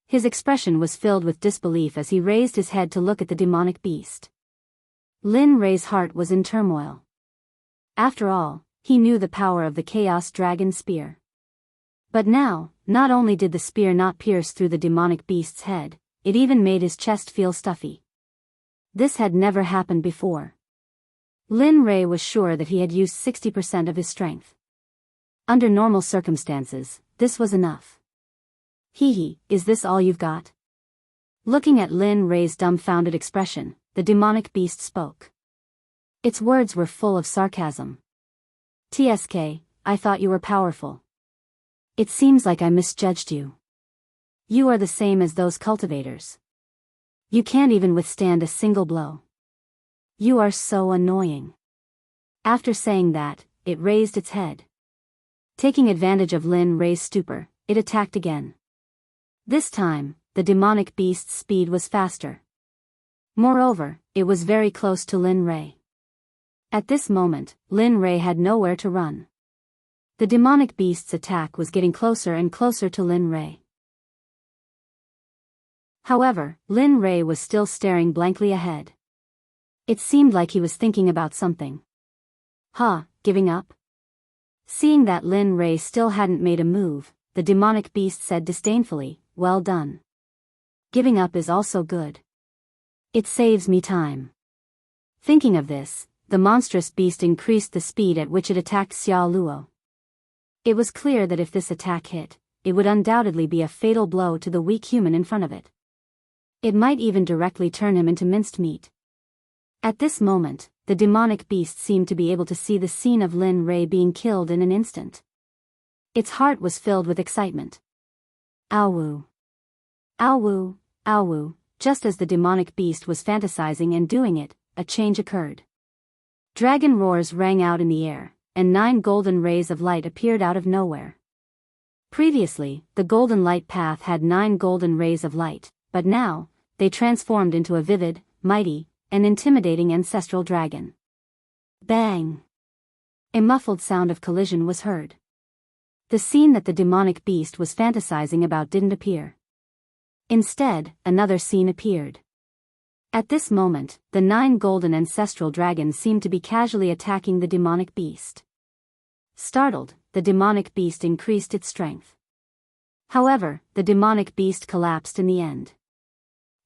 His expression was filled with disbelief as he raised his head to look at the demonic beast. Lin Rei's heart was in turmoil. After all, he knew the power of the Chaos Dragon Spear. But now, not only did the spear not pierce through the demonic beast's head, it even made his chest feel stuffy. This had never happened before. Lin Rei was sure that he had used 60% of his strength. Under normal circumstances, this was enough. Is this all you've got? Looking at Lin Rei's dumbfounded expression, the demonic beast spoke. Its words were full of sarcasm. TSK, I thought you were powerful. It seems like I misjudged you. You are the same as those cultivators. You can't even withstand a single blow. You are so annoying. After saying that, it raised its head. Taking advantage of Lin Rei's stupor, it attacked again. This time, the demonic beast's speed was faster. Moreover, it was very close to Lin Rei. At this moment, Lin Rei had nowhere to run. The demonic beast's attack was getting closer and closer to Lin Rei. However, Lin Rei was still staring blankly ahead. It seemed like he was thinking about something. Giving up? Seeing that Lin Rei still hadn't made a move, the demonic beast said disdainfully, "Well done. Giving up is also good. It saves me time." Thinking of this, the monstrous beast increased the speed at which it attacked Xiao Luo. It was clear that if this attack hit, it would undoubtedly be a fatal blow to the weak human in front of it. It might even directly turn him into minced meat. At this moment, the demonic beast seemed to be able to see the scene of Lin Rei being killed in an instant. Its heart was filled with excitement. Ow-woo. Ow-woo, ow-woo. Just as the demonic beast was fantasizing and doing it, a change occurred. Dragon roars rang out in the air, and 9 golden rays of light appeared out of nowhere. Previously, the golden light path had 9 golden rays of light, but now, they transformed into a vivid, mighty, and intimidating ancestral dragon. Bang! A muffled sound of collision was heard. The scene that the demonic beast was fantasizing about didn't appear. Instead, another scene appeared. At this moment, the 9 golden ancestral dragons seemed to be casually attacking the demonic beast. Startled, the demonic beast increased its strength. However, the demonic beast collapsed in the end.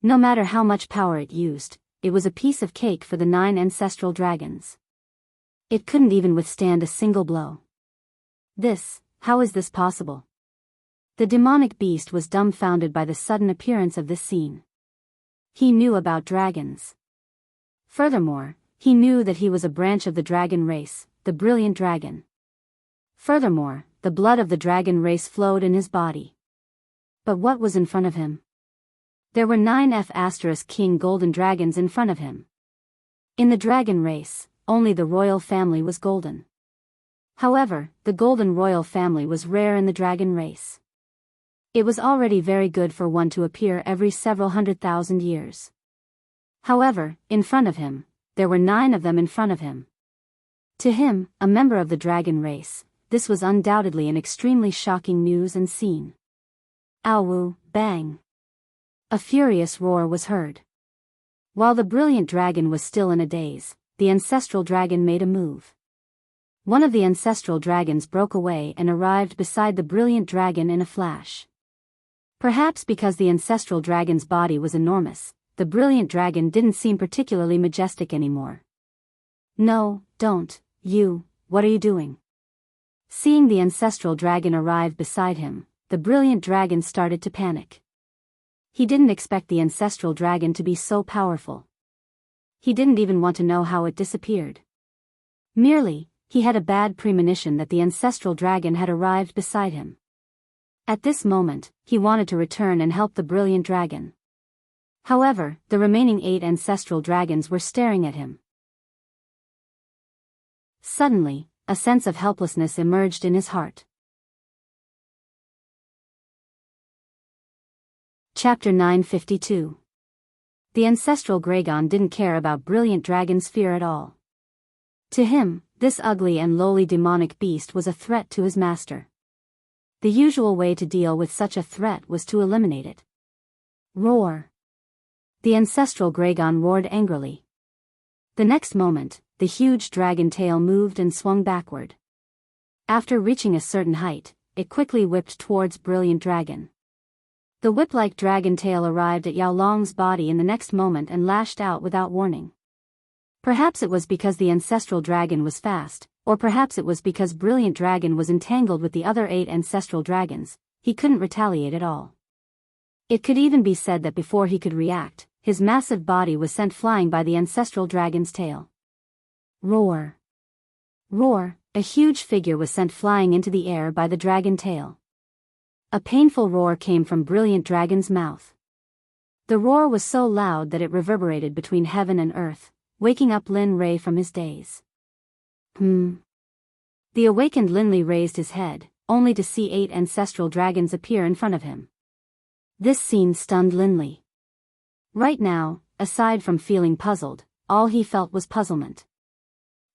No matter how much power it used, it was a piece of cake for the 9 ancestral dragons. It couldn't even withstand a single blow. How is this possible? The demonic beast was dumbfounded by the sudden appearance of this scene. He knew about dragons. Furthermore, he knew that he was a branch of the dragon race, the brilliant dragon. Furthermore, the blood of the dragon race flowed in his body. But what was in front of him? There were 9 King golden dragons in front of him. In the dragon race, only the royal family was golden. However, the golden royal family was rare in the dragon race. It was already very good for one to appear every several 100,000 years. However, in front of him, there were 9 of them in front of him. To him, a member of the dragon race, this was undoubtedly an extremely shocking news and scene. Ow-woo, bang! A furious roar was heard. While the brilliant dragon was still in a daze, the ancestral dragon made a move. One of the ancestral dragons broke away and arrived beside the brilliant dragon in a flash. Perhaps because the ancestral dragon's body was enormous, the brilliant dragon didn't seem particularly majestic anymore. No, don't, what are you doing? Seeing the ancestral dragon arrive beside him, the brilliant dragon started to panic. He didn't expect the ancestral dragon to be so powerful. He didn't even want to know how it disappeared. Merely, he had a bad premonition that the ancestral dragon had arrived beside him. At this moment, he wanted to return and help the brilliant dragon. However, the remaining 8 ancestral dragons were staring at him. Suddenly, a sense of helplessness emerged in his heart. Chapter 952. The ancestral Dragon didn't care about brilliant dragon's fear at all. To him, this ugly and lowly demonic beast was a threat to his master. The usual way to deal with such a threat was to eliminate it. Roar! The ancestral Dragon roared angrily. The next moment, the huge dragon tail moved and swung backward. After reaching a certain height, it quickly whipped towards brilliant dragon. The whip-like dragon tail arrived at Yao Long's body in the next moment and lashed out without warning. Perhaps it was because the ancestral dragon was fast, or perhaps it was because brilliant dragon was entangled with the other 8 ancestral dragons, he couldn't retaliate at all. It could even be said that before he could react, his massive body was sent flying by the ancestral dragon's tail. Roar! Roar! A huge figure was sent flying into the air by the dragon tail. A painful roar came from brilliant dragon's mouth. The roar was so loud that it reverberated between heaven and earth, waking up Lin Rei from his daze. The awakened Lin Li raised his head, only to see 8 ancestral dragons appear in front of him. This scene stunned Lin Li. Right now, aside from feeling puzzled, all he felt was puzzlement.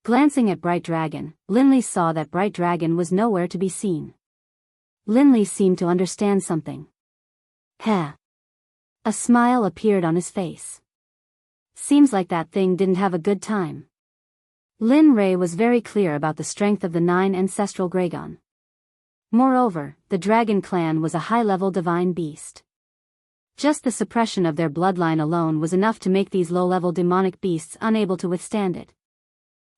Glancing at Bright Dragon, Lin Li saw that Bright Dragon was nowhere to be seen. Lin Li seemed to understand something. Heh! A smile appeared on his face. Seems like that thing didn't have a good time. Lin Rei was very clear about the strength of the 9 ancestral Dragon. Moreover, the Dragon Clan was a high-level divine beast. Just the suppression of their bloodline alone was enough to make these low-level demonic beasts unable to withstand it.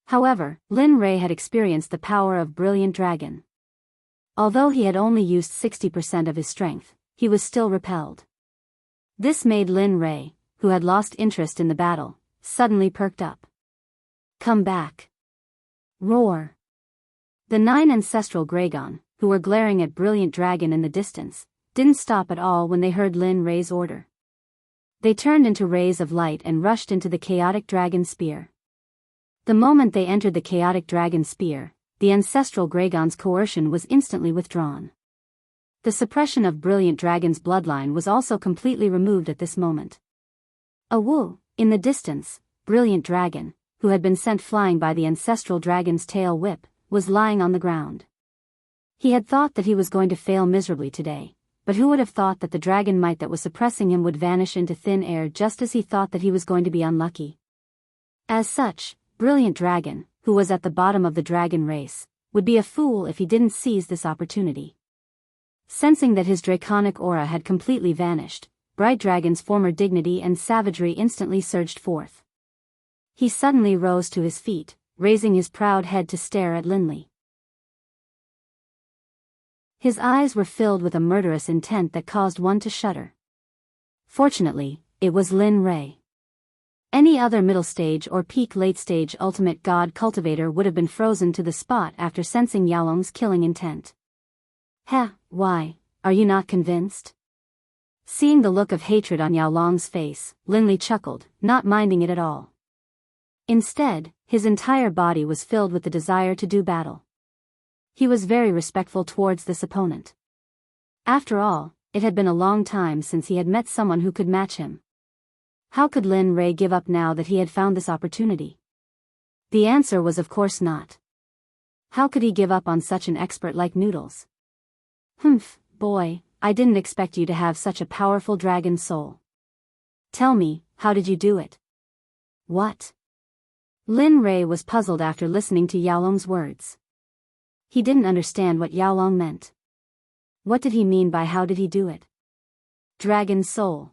However, Lin Rei had experienced the power of Brilliant Dragon. Although he had only used 60% of his strength, he was still repelled. This made Lin Rei, who had lost interest in the battle, suddenly perked up. Come back. Roar. The 9 ancestral Dragon, who were glaring at Brilliant Dragon in the distance, didn't stop at all when they heard Lin Rei's order. They turned into rays of light and rushed into the chaotic dragon spear. The moment they entered the chaotic dragon spear, the ancestral Dragon's coercion was instantly withdrawn. The suppression of Brilliant Dragon's bloodline was also completely removed at this moment. In the distance, Brilliant Dragon, who had been sent flying by the ancestral dragon's tail whip, was lying on the ground. He had thought that he was going to fail miserably today, but who would have thought that the dragon might that was suppressing him would vanish into thin air just as he thought that he was going to be unlucky. As such, Brilliant Dragon, who was at the bottom of the dragon race, would be a fool if he didn't seize this opportunity. Sensing that his draconic aura had completely vanished, Bright Dragon's former dignity and savagery instantly surged forth. He suddenly rose to his feet, raising his proud head to stare at Linley. His eyes were filled with a murderous intent that caused one to shudder. Fortunately, it was Lin Rei. Any other middle stage or peak late stage ultimate god cultivator would have been frozen to the spot after sensing Yaolong's killing intent. Why, are you not convinced? Seeing the look of hatred on Yaolong's face, Linley chuckled, not minding it at all. Instead, his entire body was filled with the desire to do battle. He was very respectful towards this opponent. After all, it had been a long time since he had met someone who could match him. How could Lin Rei give up now that he had found this opportunity? The answer was of course not. How could he give up on such an expert like Noodles? Boy, I didn't expect you to have such a powerful dragon soul. Tell me, how did you do it? What? Lin Rei was puzzled after listening to Yaolong's words. He didn't understand what Yaolong meant. What did he mean by how did he do it? Dragon soul.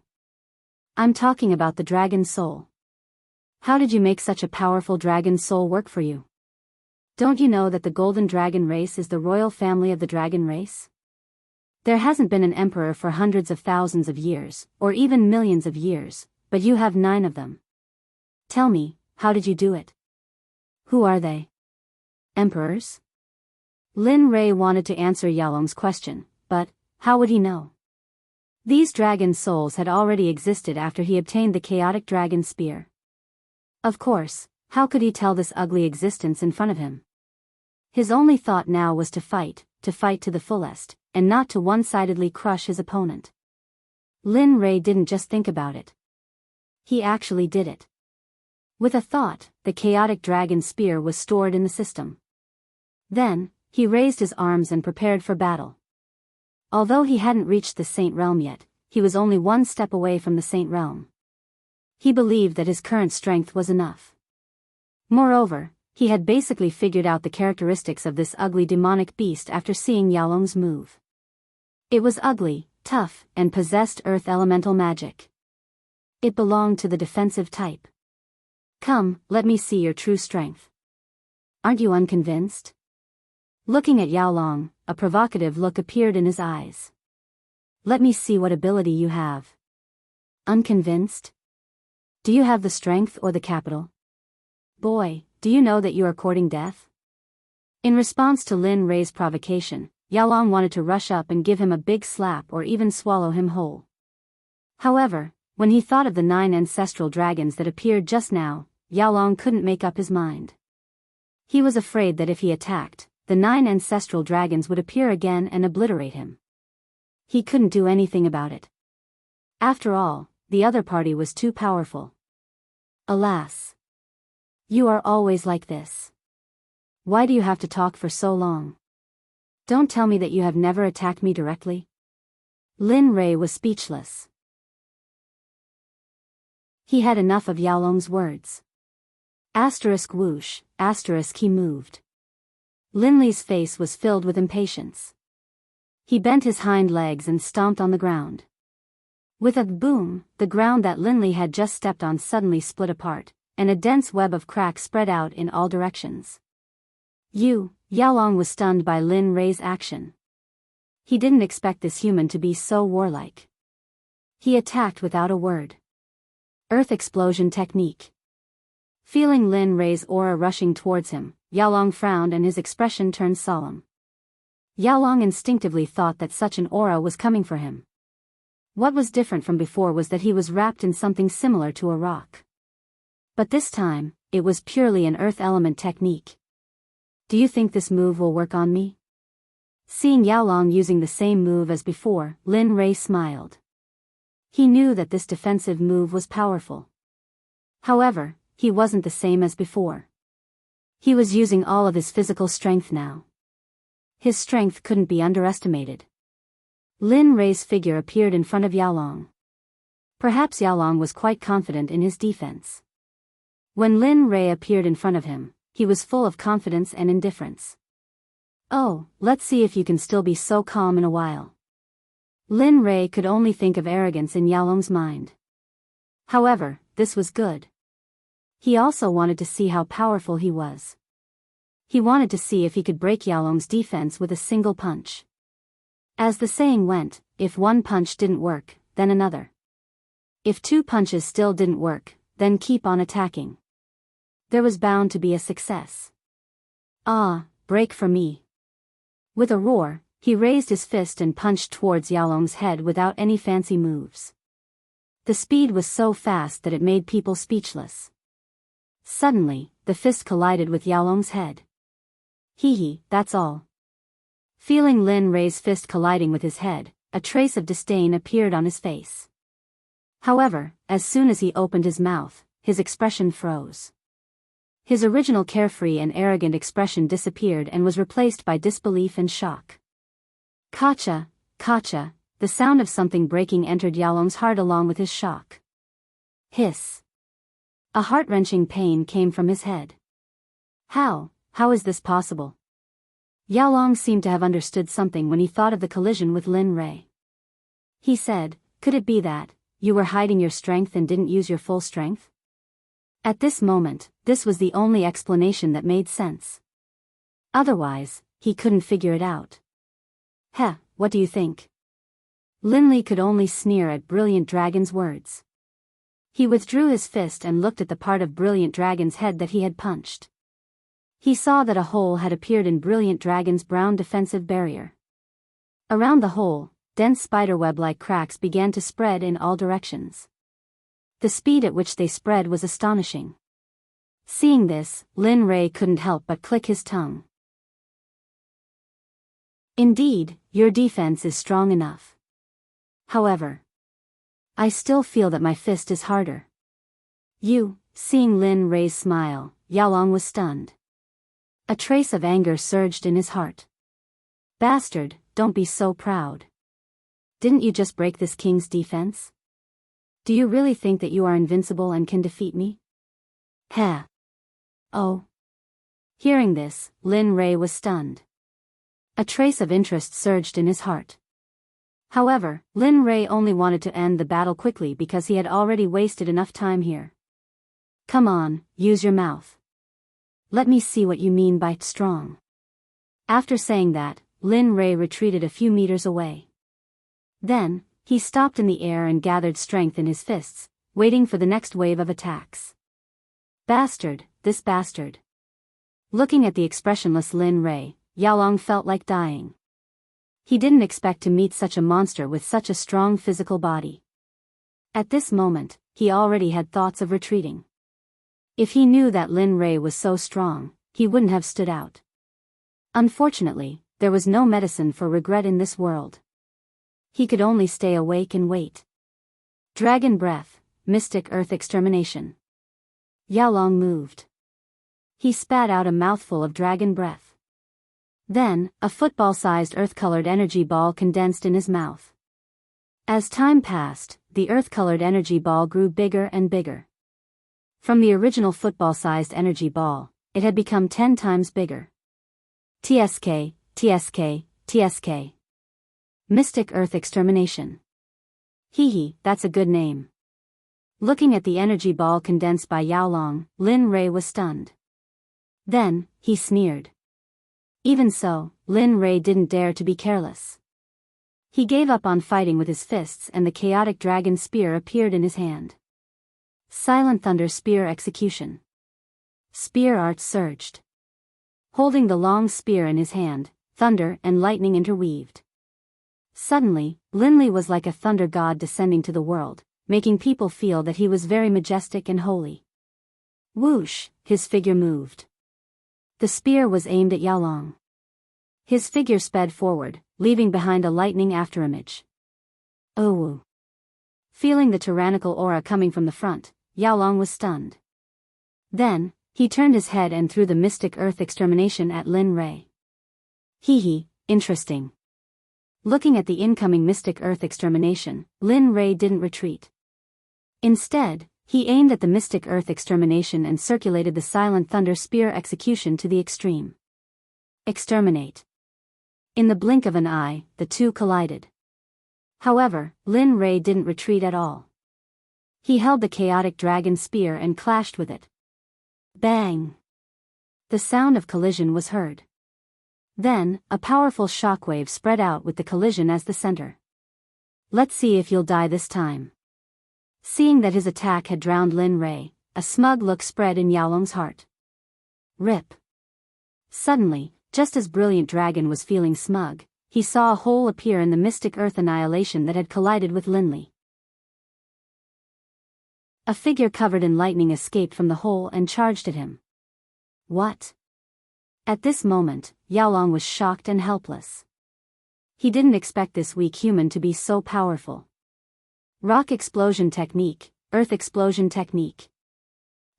I'm talking about the dragon soul. How did you make such a powerful dragon soul work for you? Don't you know that the golden dragon race is the royal family of the dragon race? There hasn't been an emperor for hundreds of thousands of years, or even millions of years, but you have 9 of them. Tell me, how did you do it? Who are they? Emperors? Lin Rei wanted to answer Yaolong's question, but how would he know? These dragon souls had already existed after he obtained the chaotic dragon spear. Of course, how could he tell this ugly existence in front of him? His only thought now was to fight to the fullest, and not to one-sidedly crush his opponent. Lin Rei didn't just think about it. He actually did it. With a thought, the chaotic dragon spear was stored in the system. Then, he raised his arms and prepared for battle. Although he hadn't reached the Saint Realm yet, he was only one step away from the Saint Realm. He believed that his current strength was enough. Moreover, he had basically figured out the characteristics of this ugly demonic beast after seeing Yaolong's move. It was ugly, tough, and possessed earth elemental magic. It belonged to the defensive type. Come, let me see your true strength. Aren't you unconvinced? Looking at Yaolong, a provocative look appeared in his eyes. Let me see what ability you have. Unconvinced? Do you have the strength or the capital? Boy, do you know that you are courting death? In response to Lin Rei's provocation, Yaolong wanted to rush up and give him a big slap or even swallow him whole. However, when he thought of the 9 ancestral dragons that appeared just now, Yaolong couldn't make up his mind. He was afraid that if he attacked, the 9 ancestral dragons would appear again and obliterate him. He couldn't do anything about it. After all, the other party was too powerful. Alas. You are always like this. Why do you have to talk for so long? Don't tell me that you have never attacked me directly. Lin Rei was speechless. He had enough of Yaolong's words. Whoosh, he moved. Linley's face was filled with impatience. He bent his hind legs and stomped on the ground. With a boom, the ground that Linley had just stepped on suddenly split apart, and a dense web of cracks spread out in all directions. Yaolong was stunned by Lin Rei's action. He didn't expect this human to be so warlike. He attacked without a word. Earth explosion technique. Feeling Lin Rei's aura rushing towards him, Yaolong frowned and his expression turned solemn. Yaolong instinctively thought that such an aura was coming for him. What was different from before was that he was wrapped in something similar to a rock. But this time, it was purely an earth element technique. Do you think this move will work on me? Seeing Yaolong using the same move as before, Lin Rei smiled. He knew that this defensive move was powerful. However, he wasn't the same as before. He was using all of his physical strength now. His strength couldn't be underestimated. Lin Rei's figure appeared in front of Yaolong. Perhaps Yaolong was quite confident in his defense. When Lin Rei appeared in front of him, he was full of confidence and indifference. Oh, let's see if you can still be so calm in a while. Lin Rei could only think of arrogance in Yaolong's mind. However, this was good. He also wanted to see how powerful he was. He wanted to see if he could break Yaolong's defense with a single punch. As the saying went, if one punch didn't work, then another. If two punches still didn't work, then keep on attacking. There was bound to be a success. Ah, break for me. With a roar, he raised his fist and punched towards Yaolong's head without any fancy moves. The speed was so fast that it made people speechless. Suddenly, the fist collided with Yaolong's head. Hee, that's all. Feeling Lin Rei's fist colliding with his head, a trace of disdain appeared on his face. However, as soon as he opened his mouth, his expression froze. His original carefree and arrogant expression disappeared and was replaced by disbelief and shock. Kacha, kacha, the sound of something breaking entered Yaolong's heart along with his shock. Hiss. A heart-wrenching pain came from his head. How is this possible? Yaolong seemed to have understood something when he thought of the collision with Lin Rei. He said, could it be that you were hiding your strength and didn't use your full strength? At this moment, this was the only explanation that made sense. Otherwise, he couldn't figure it out. Heh, what do you think? Lin Li could only sneer at Brilliant Dragon's words. He withdrew his fist and looked at the part of Brilliant Dragon's head that he had punched. He saw that a hole had appeared in Brilliant Dragon's brown defensive barrier. Around the hole, dense spiderweb-like cracks began to spread in all directions. The speed at which they spread was astonishing. Seeing this, Lin Rei couldn't help but click his tongue. Indeed, your defense is strong enough. However, I still feel that my fist is harder. Seeing Lin Rei's smile, Yaolong was stunned. A trace of anger surged in his heart. Bastard, don't be so proud. Didn't you just break this king's defense? Do you really think that you are invincible and can defeat me? Heh. Oh. Hearing this, Lin Rei was stunned. A trace of interest surged in his heart. However, Lin Rei only wanted to end the battle quickly because he had already wasted enough time here. Come on, use your mouth. Let me see what you mean by strong. After saying that, Lin Rei retreated a few meters away. Then, he stopped in the air and gathered strength in his fists, waiting for the next wave of attacks. Bastard, this bastard. Looking at the expressionless Lin Rei, Yaolong felt like dying. He didn't expect to meet such a monster with such a strong physical body. At this moment, he already had thoughts of retreating. If he knew that Lin Rei was so strong, he wouldn't have stood out. Unfortunately, there was no medicine for regret in this world. He could only stay awake and wait. Dragon Breath, Mystic Earth Extermination. Yaolong moved. He spat out a mouthful of dragon breath. Then, a football-sized earth-colored energy ball condensed in his mouth. As time passed, the earth-colored energy ball grew bigger and bigger. From the original football-sized energy ball, it had become 10 times bigger. TSK, TSK, TSK. Mystic Earth Extermination. Hee, that's a good name. Looking at the energy ball condensed by Yaolong, Lin Rei was stunned. Then, he sneered. Even so, Lin Rei didn't dare to be careless. He gave up on fighting with his fists and the chaotic dragon spear appeared in his hand. Silent Thunder Spear Execution. Spear art surged. Holding the long spear in his hand, thunder and lightning interweaved. Suddenly, Linley was like a thunder god descending to the world, making people feel that he was very majestic and holy. Whoosh, his figure moved. The spear was aimed at Yaolong. His figure sped forward, leaving behind a lightning afterimage. Oh! Feeling the tyrannical aura coming from the front, Yaolong was stunned. Then, he turned his head and threw the mystic earth extermination at Lin Rei. Hee, interesting. Looking at the incoming mystic earth extermination, Lin Rei didn't retreat. Instead, he aimed at the mystic earth extermination and circulated the silent thunder spear execution to the extreme. Exterminate. In the blink of an eye, the two collided. However, Lin Rei didn't retreat at all. He held the chaotic dragon spear and clashed with it. Bang! The sound of collision was heard. Then, a powerful shockwave spread out with the collision as the center. Let's see if you'll die this time. Seeing that his attack had drowned Lin Rei, a smug look spread in Yaolong's heart. Rip. Suddenly, just as Brilliant Dragon was feeling smug, he saw a hole appear in the mystic earth annihilation that had collided with Linley. A figure covered in lightning escaped from the hole and charged at him. What? At this moment, Yaolong was shocked and helpless. He didn't expect this weak human to be so powerful. Rock explosion technique, earth explosion technique.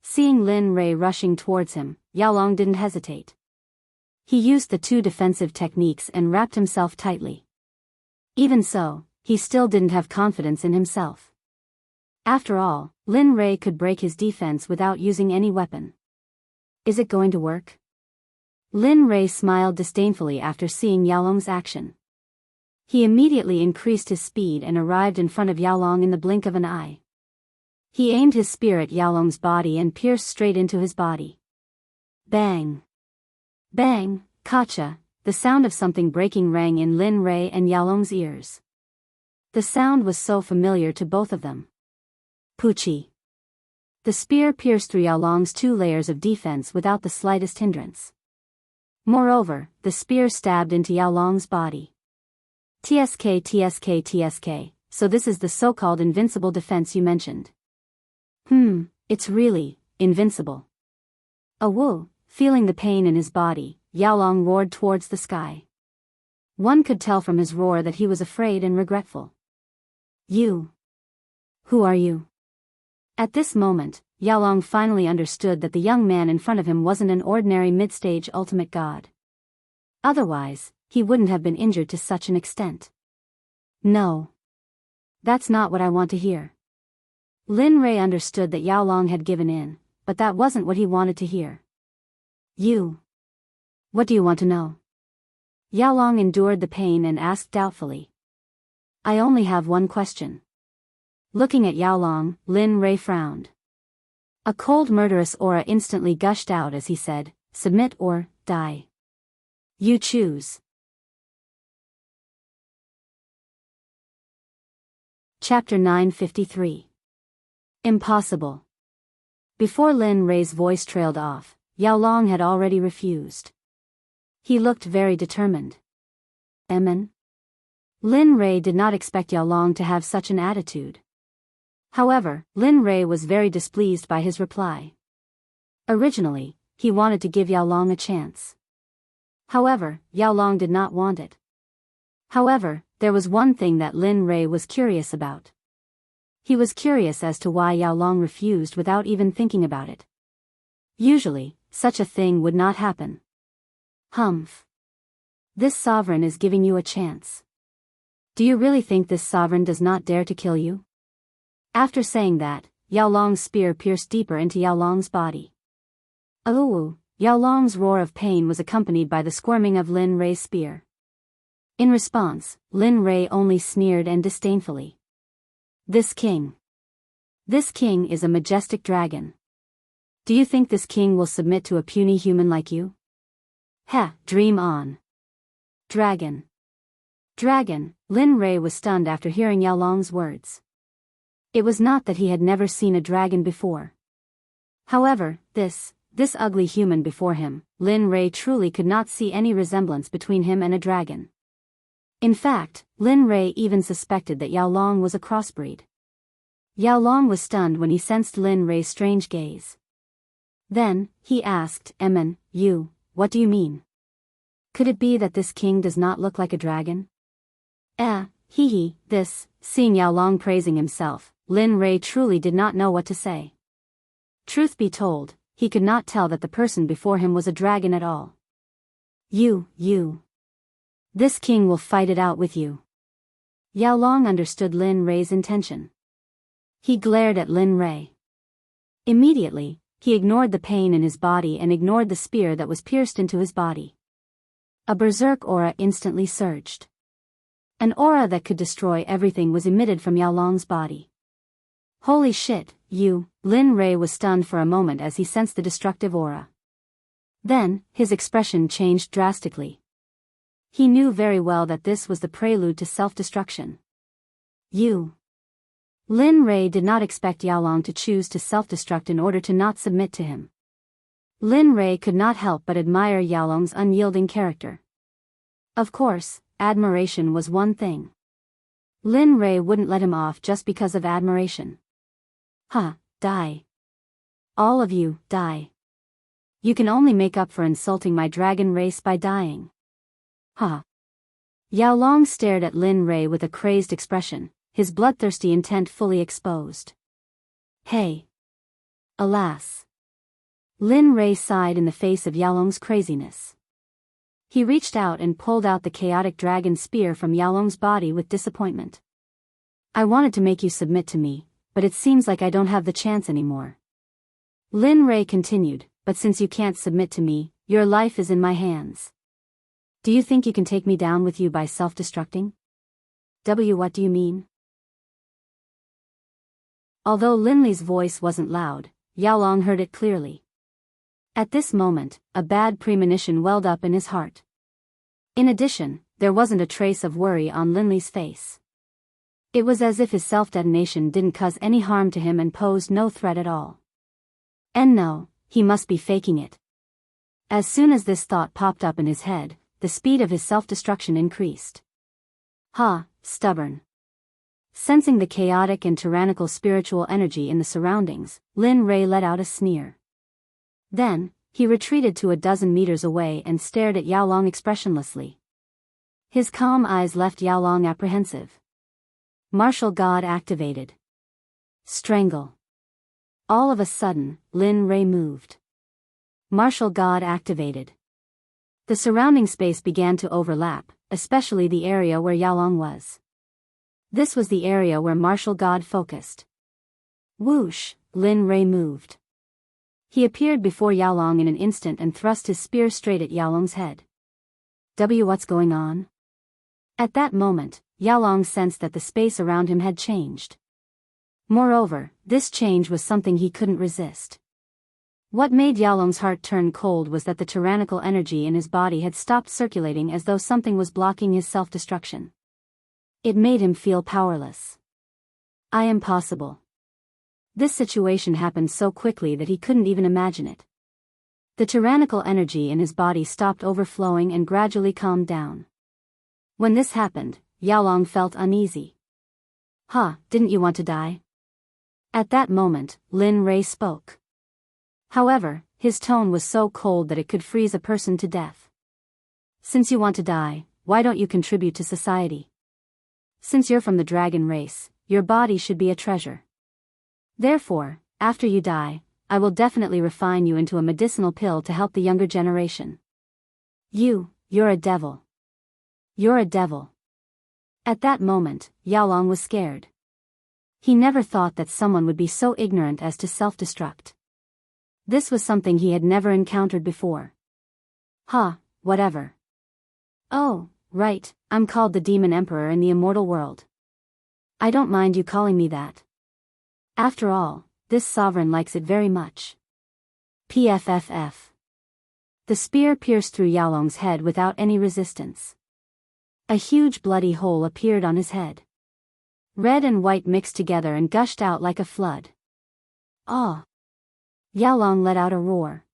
Seeing Lin Rei rushing towards him, Yaolong didn't hesitate. He used the two defensive techniques and wrapped himself tightly. Even so, he still didn't have confidence in himself. After all, Lin Rei could break his defense without using any weapon. Is it going to work? Lin Rei smiled disdainfully after seeing Yaolong's action. He immediately increased his speed and arrived in front of Yaolong in the blink of an eye. He aimed his spear at Yaolong's body and pierced straight into his body. Bang! Bang! Kacha! The sound of something breaking rang in Lin Rei and Yaolong's ears. The sound was so familiar to both of them. Poochie! The spear pierced through Yaolong's 2 layers of defense without the slightest hindrance. Moreover, the spear stabbed into Yaolong's body. TSK TSK TSK, so this is the so-called invincible defense you mentioned. It's really invincible. Woo! Feeling the pain in his body, Yaolong roared towards the sky. One could tell from his roar that he was afraid and regretful. You! Who are you? At this moment, Yaolong finally understood that the young man in front of him wasn't an ordinary mid-stage ultimate god. Otherwise, he wouldn't have been injured to such an extent. No. That's not what I want to hear. Lin Rei understood that Yaolong had given in, but that wasn't what he wanted to hear. You. What do you want to know? Yaolong endured the pain and asked doubtfully. I only have one question. Looking at Yaolong, Lin Rei frowned. A cold murderous aura instantly gushed out as he said, submit or die. You choose. Chapter 953. Impossible. Before Lin Rei's voice trailed off, Yaolong had already refused. He looked very determined. Emin? Lin Rei did not expect Yaolong to have such an attitude. However, Lin Rei was very displeased by his reply. Originally, he wanted to give Yaolong a chance. However, Yaolong did not want it. However, there was one thing that Lin Rei was curious about. He was curious as to why Yaolong refused without even thinking about it. Usually, such a thing would not happen. Humph. This sovereign is giving you a chance. Do you really think this sovereign does not dare to kill you? After saying that, Yaolong's spear pierced deeper into Yaolong's body. Ooh! Yaolong's roar of pain was accompanied by the squirming of Lin Rei's spear. In response, Lin Rei only sneered and disdainfully. This king is a majestic dragon. Do you think this king will submit to a puny human like you? Heh, dream on. Dragon. Dragon, Lin Rei was stunned after hearing Yao Long's words. It was not that he had never seen a dragon before. However, this ugly human before him, Lin Rei truly could not see any resemblance between him and a dragon. In fact, Lin Rei even suspected that Yao Long was a crossbreed. Yao Long was stunned when he sensed Lin Rei's strange gaze. Then, he asked, "Emin, what do you mean? Could it be that this king does not look like a dragon?" Seeing Yao Long praising himself, Lin Rei truly did not know what to say. Truth be told, he could not tell that the person before him was a dragon at all. This king will fight it out with you. Yao Long understood Lin Rei's intention. He glared at Lin Rei. Immediately, he ignored the pain in his body and ignored the spear that was pierced into his body. A berserk aura instantly surged. An aura that could destroy everything was emitted from Yao Long's body. Holy shit, Lin Rei was stunned for a moment as he sensed the destructive aura. Then, his expression changed drastically. He knew very well that this was the prelude to self-destruction. Lin Rei did not expect Yao Long to choose to self-destruct in order to not submit to him. Lin Rei could not help but admire Yao Long's unyielding character. Of course, admiration was one thing. Lin Rei wouldn't let him off just because of admiration. Die. All of you, die. You can only make up for insulting my dragon race by dying. Yao Long stared at Lin Rei with a crazed expression, his bloodthirsty intent fully exposed. Hey! Alas! Lin Rei sighed in the face of Yao Long's craziness. He reached out and pulled out the chaotic dragon spear from Yao Long's body with disappointment. I wanted to make you submit to me, but it seems like I don't have the chance anymore. Lin Rei continued, but since you can't submit to me, your life is in my hands. Do you think you can take me down with you by self-destructing? What do you mean? Although Lin Li's voice wasn't loud, Yao Long heard it clearly. At this moment, a bad premonition welled up in his heart. In addition, there wasn't a trace of worry on Lin Li's face. It was as if his self-detonation didn't cause any harm to him and posed no threat at all. And no, he must be faking it. As soon as this thought popped up in his head, the speed of his self-destruction increased. Stubborn. Sensing the chaotic and tyrannical spiritual energy in the surroundings, Lin Rei let out a sneer. Then, he retreated to 12 meters away and stared at Yao Long expressionlessly. His calm eyes left Yao Long apprehensive. Martial God activated. Strangle. All of a sudden, Lin Rei moved. Martial God activated. The surrounding space began to overlap, especially the area where Yao Long was. This was the area where Martial God focused. Whoosh, Lin Rei moved. He appeared before Yao Long in an instant and thrust his spear straight at Yao Long's head. What's going on? At that moment, Yao Long sensed that the space around him had changed. Moreover, this change was something he couldn't resist. What made Yao Long's heart turn cold was that the tyrannical energy in his body had stopped circulating as though something was blocking his self-destruction. It made him feel powerless. I am possible. This situation happened so quickly that he couldn't even imagine it. The tyrannical energy in his body stopped overflowing and gradually calmed down. When this happened, Yao Long felt uneasy. Didn't you want to die? At that moment, Lin Rei spoke. However, his tone was so cold that it could freeze a person to death. Since you want to die, why don't you contribute to society? Since you're from the dragon race, your body should be a treasure. Therefore, after you die, I will definitely refine you into a medicinal pill to help the younger generation. You're a devil. You're a devil. At that moment, Yao Long was scared. He never thought that someone would be so ignorant as to self-destruct. This was something he had never encountered before. Whatever. Oh, right, I'm called the Demon Emperor in the immortal world. I don't mind you calling me that. After all, this sovereign likes it very much. PFFF. The spear pierced through Yao Long's head without any resistance. A huge bloody hole appeared on his head. Red and white mixed together and gushed out like a flood. Ah! Yaolong let out a roar.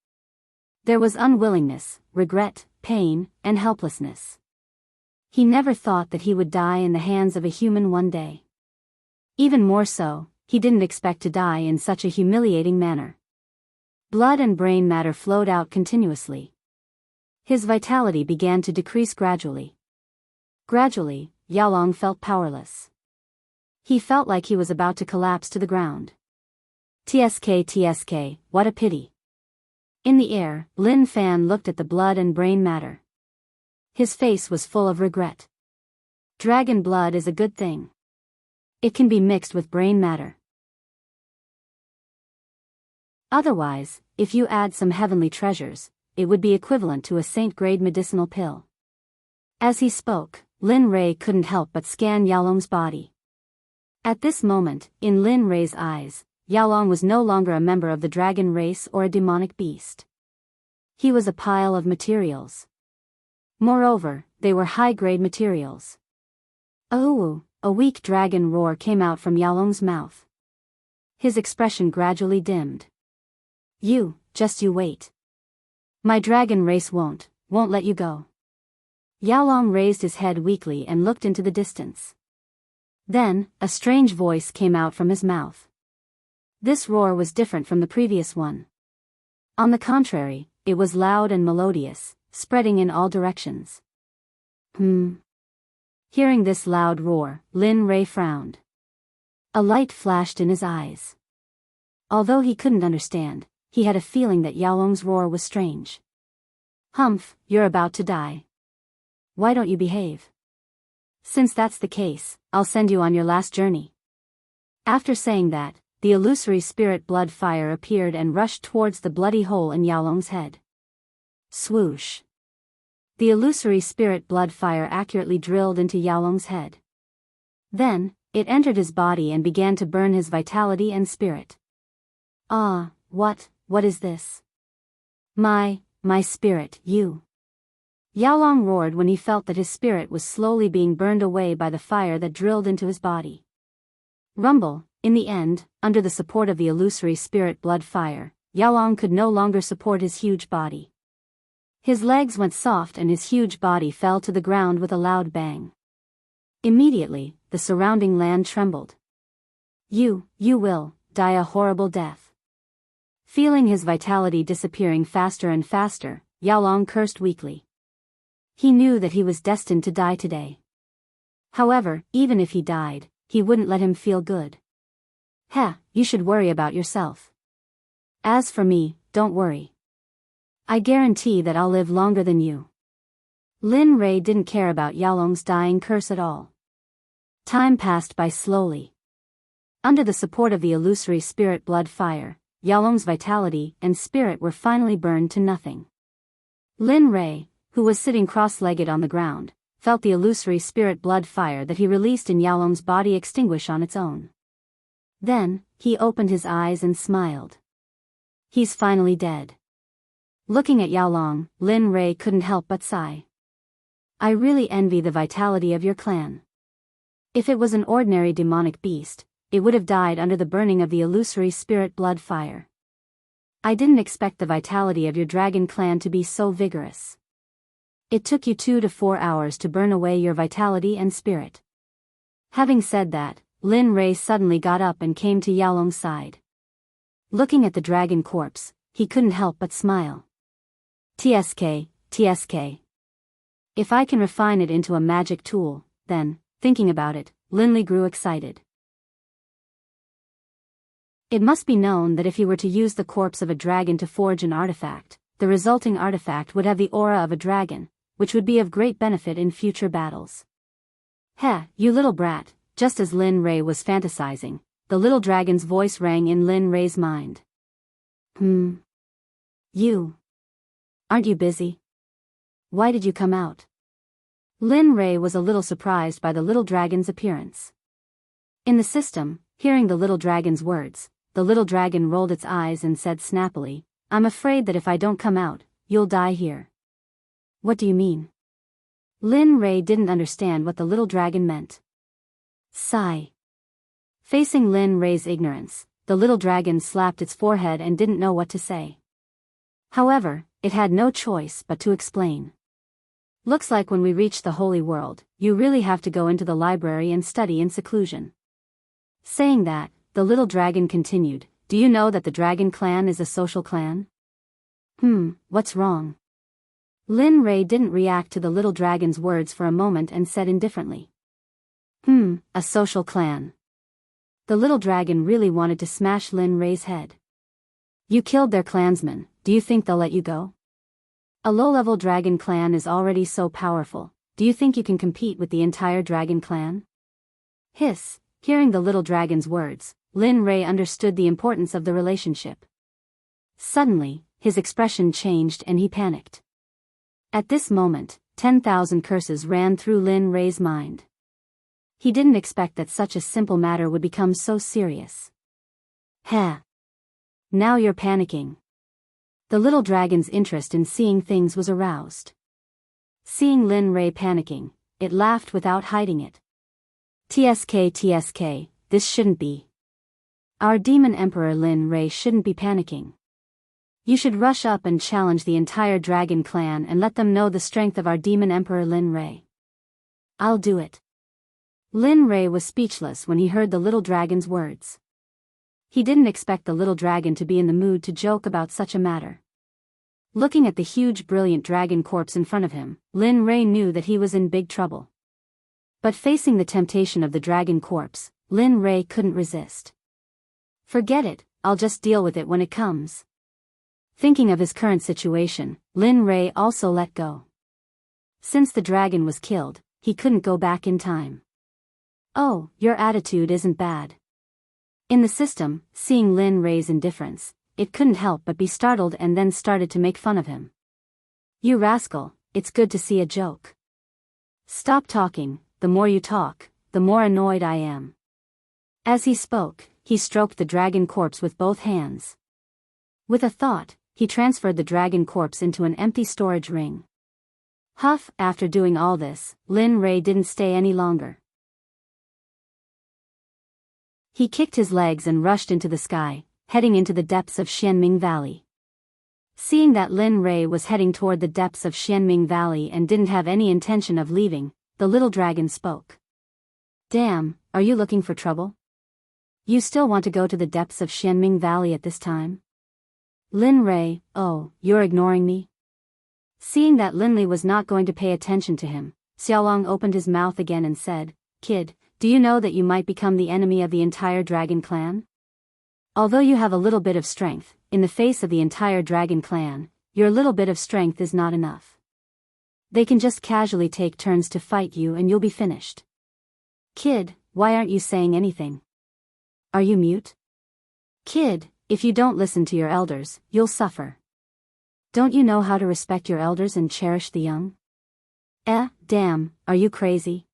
There was unwillingness, regret, pain, and helplessness. He never thought that he would die in the hands of a human one day. Even more so, he didn't expect to die in such a humiliating manner. Blood and brain matter flowed out continuously. His vitality began to decrease gradually. Gradually, Yaolong felt powerless. He felt like he was about to collapse to the ground. TSK, what a pity. In the air, Lin Fan looked at the blood and brain matter. His face was full of regret. Dragon blood is a good thing. It can be mixed with brain matter. Otherwise, if you add some heavenly treasures, it would be equivalent to a saint-grade medicinal pill. As he spoke, Lin Rei couldn't help but scan Yaolong's body. At this moment, in Lin Rei's eyes, Yaolong was no longer a member of the dragon race or a demonic beast. He was a pile of materials. Moreover, they were high-grade materials. Oh! A weak dragon roar came out from Yaolong's mouth. His expression gradually dimmed. Just you wait. My dragon race won't let you go. Yaolong raised his head weakly and looked into the distance. Then, a strange voice came out from his mouth. This roar was different from the previous one. On the contrary, it was loud and melodious, spreading in all directions. Hearing this loud roar, Lin Rei frowned. A light flashed in his eyes. Although he couldn't understand, he had a feeling that Yaolong's roar was strange. Humph, you're about to die. Why don't you behave? Since that's the case, I'll send you on your last journey. After saying that, the illusory spirit blood fire appeared and rushed towards the bloody hole in Yaolong's head. Swoosh. The illusory spirit blood fire accurately drilled into Yaolong's head. Then, it entered his body and began to burn his vitality and spirit. Ah, what is this? My spirit, you. Yaolong roared when he felt that his spirit was slowly being burned away by the fire that drilled into his body. Rumble, in the end, under the support of the illusory spirit blood fire, Yaolong could no longer support his huge body. His legs went soft and his huge body fell to the ground with a loud bang. Immediately, the surrounding land trembled. You will die a horrible death. Feeling his vitality disappearing faster and faster, Yaolong cursed weakly. He knew that he was destined to die today. However, even if he died, he wouldn't let him feel good. You should worry about yourself. As for me, don't worry. I guarantee that I'll live longer than you. Lin Rei didn't care about Yaolong's dying curse at all. Time passed by slowly. Under the support of the illusory spirit blood fire, Yaolong's vitality and spirit were finally burned to nothing. Lin Rei, who was sitting cross-legged on the ground, felt the illusory spirit blood fire that he released in Yaolong's body extinguish on its own. Then, he opened his eyes and smiled. He's finally dead. Looking at Yaolong, Lin Rei couldn't help but sigh. I really envy the vitality of your clan. If it was an ordinary demonic beast, it would have died under the burning of the illusory spirit blood fire. I didn't expect the vitality of your dragon clan to be so vigorous. It took you 2 to 4 hours to burn away your vitality and spirit. Having said that, Lin Rei suddenly got up and came to Yaolong's side. Looking at the dragon corpse, he couldn't help but smile. TSK. If I can refine it into a magic tool, then, thinking about it, Lin Li grew excited. It must be known that if he were to use the corpse of a dragon to forge an artifact, the resulting artifact would have the aura of a dragon, which would be of great benefit in future battles. You little brat, just as Lin Rei was fantasizing, the little dragon's voice rang in Lin Rei's mind. You. Aren't you busy? Why did you come out? Lin Rei was a little surprised by the little dragon's appearance. In the system, hearing the little dragon's words, the little dragon rolled its eyes and said snappily, I'm afraid that if I don't come out, you'll die here. What do you mean? Lin Rei didn't understand what the little dragon meant. Sigh. Facing Lin Rei's ignorance, the little dragon slapped its forehead and didn't know what to say. However, it had no choice but to explain. Looks like when we reach the holy world, you really have to go into the library and study in seclusion. Saying that, the little dragon continued, do you know that the dragon clan is a social clan? What's wrong? Lin Rei didn't react to the little dragon's words for a moment and said indifferently. A social clan. The little dragon really wanted to smash Lin Rei's head. You killed their clansmen, do you think they'll let you go? A low-level dragon clan is already so powerful, do you think you can compete with the entire dragon clan? Hiss, hearing the little dragon's words, Lin Rei understood the importance of the relationship. Suddenly, his expression changed and he panicked. At this moment, 10,000 curses ran through Lin Rei's mind. He didn't expect that such a simple matter would become so serious. Heh. Now you're panicking. The little dragon's interest in seeing things was aroused. Seeing Lin Rei panicking, it laughed without hiding it. TSK, this shouldn't be. Our demon emperor Lin Rei shouldn't be panicking. You should rush up and challenge the entire dragon clan and let them know the strength of our demon emperor Lin Rei. I'll do it. Lin Rei was speechless when he heard the little dragon's words. He didn't expect the little dragon to be in the mood to joke about such a matter. Looking at the huge brilliant dragon corpse in front of him, Lin Rei knew that he was in big trouble. But facing the temptation of the dragon corpse, Lin Rei couldn't resist. Forget it, I'll just deal with it when it comes. Thinking of his current situation, Lin Rei also let go. Since the dragon was killed, he couldn't go back in time. Oh, your attitude isn't bad. In the system, seeing Lin Rei's indifference, it couldn't help but be startled and then started to make fun of him. You rascal, it's good to see a joke. Stop talking, the more you talk, the more annoyed I am. As he spoke, he stroked the dragon corpse with both hands. With a thought, he transferred the dragon corpse into an empty storage ring. Huff, after doing all this, Lin Rei didn't stay any longer. He kicked his legs and rushed into the sky, heading into the depths of Xianming Valley. Seeing that Lin Rei was heading toward the depths of Xianming Valley and didn't have any intention of leaving, the little dragon spoke. Damn, are you looking for trouble? You still want to go to the depths of Xianming Valley at this time? Lin Rei, oh, you're ignoring me? Seeing that Lin Li was not going to pay attention to him, Xiaolong opened his mouth again and said, Kid, do you know that you might become the enemy of the entire dragon clan? Although you have a little bit of strength, in the face of the entire dragon clan, your little bit of strength is not enough. They can just casually take turns to fight you and you'll be finished. Kid, why aren't you saying anything? Are you mute? Kid, if you don't listen to your elders, you'll suffer. Don't you know how to respect your elders and cherish the young? Damn, are you crazy?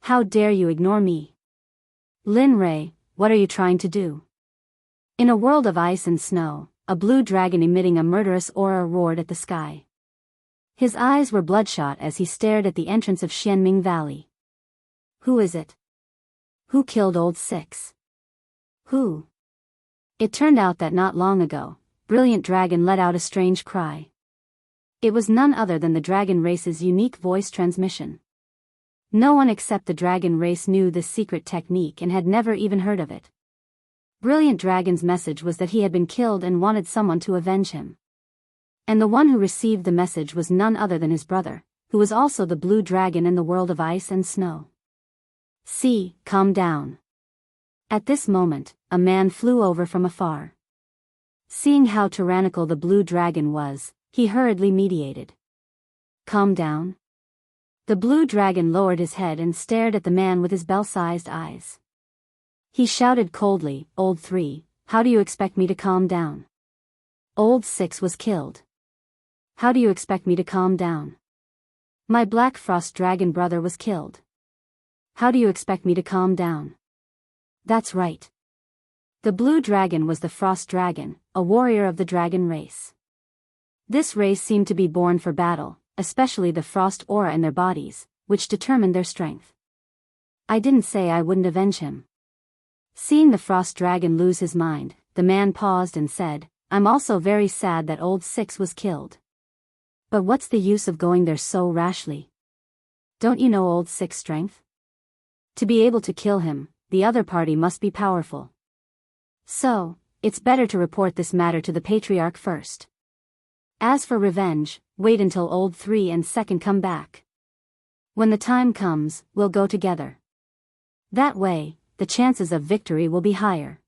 How dare you ignore me? Lin Rei, what are you trying to do? In a world of ice and snow, a blue dragon emitting a murderous aura roared at the sky. His eyes were bloodshot as he stared at the entrance of Xianming Valley. Who is it? Who killed old Six? Who? It turned out that not long ago, Brilliant Dragon let out a strange cry. It was none other than the dragon race's unique voice transmission. No one except the dragon race knew this secret technique and had never even heard of it. Brilliant Dragon's message was that he had been killed and wanted someone to avenge him. And the one who received the message was none other than his brother, who was also the blue dragon in the world of ice and snow. See, calm down. At this moment, a man flew over from afar. Seeing how tyrannical the blue dragon was, he hurriedly mediated. Calm down. The blue dragon lowered his head and stared at the man with his bell-sized eyes. He shouted coldly, Old 3, how do you expect me to calm down? Old 6 was killed. How do you expect me to calm down? My Black Frost dragon brother was killed. How do you expect me to calm down? That's right. The blue dragon was the frost dragon, a warrior of the dragon race. This race seemed to be born for battle, especially the frost aura in their bodies, which determined their strength. I didn't say I wouldn't avenge him. Seeing the frost dragon lose his mind, the man paused and said, I'm also very sad that old Six was killed. But what's the use of going there so rashly? Don't you know old Six's strength? To be able to kill him, the other party must be powerful. So, it's better to report this matter to the Patriarch first. As for revenge, wait until old 3 and Second come back. When the time comes, we'll go together. That way, the chances of victory will be higher.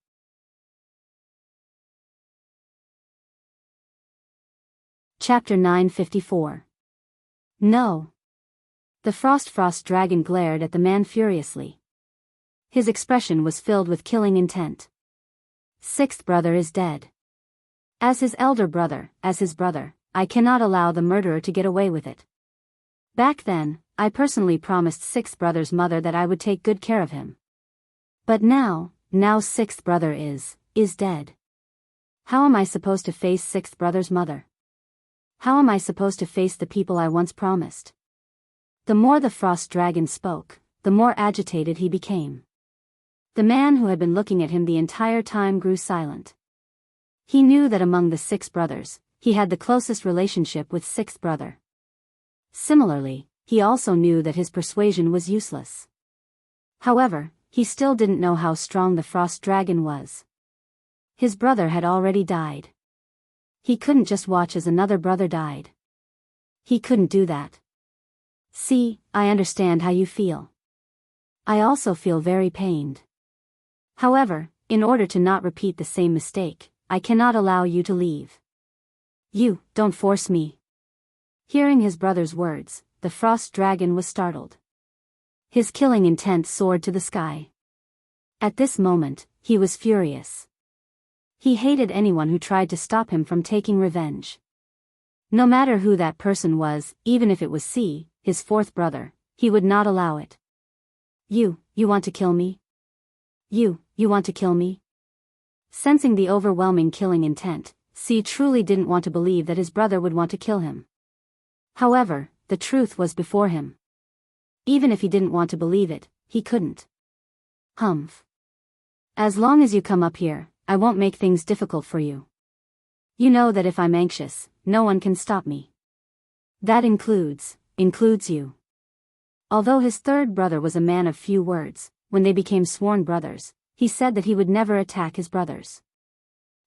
Chapter 954. No. The frost dragon glared at the man furiously. His expression was filled with killing intent. Sixth brother is dead. As his elder brother, as his brother, I cannot allow the murderer to get away with it. Back then, I personally promised sixth brother's mother that I would take good care of him. But now sixth brother is dead. How am I supposed to face sixth brother's mother? How am I supposed to face the people I once promised? The more the frost dragon spoke, the more agitated he became. The man who had been looking at him the entire time grew silent. He knew that among the 6 brothers, he had the closest relationship with sixth brother. Similarly, he also knew that his persuasion was useless. However, he still didn't know how strong the frost dragon was. His brother had already died. He couldn't just watch as another brother died. He couldn't do that. See, I understand how you feel. I also feel very pained. However, in order to not repeat the same mistake, I cannot allow you to leave. You, don't force me. Hearing his brother's words, the frost dragon was startled. His killing intent soared to the sky. At this moment, he was furious. He hated anyone who tried to stop him from taking revenge. No matter who that person was, even if it was C, his 4th brother, he would not allow it. You want to kill me? You want to kill me? Sensing the overwhelming killing intent, C truly didn't want to believe that his brother would want to kill him. However, the truth was before him. Even if he didn't want to believe it, he couldn't. Humph. As long as you come up here, I won't make things difficult for you. You know that if I'm anxious, no one can stop me. That includes you. Although his 3rd brother was a man of few words, when they became sworn brothers, he said that he would never attack his brothers.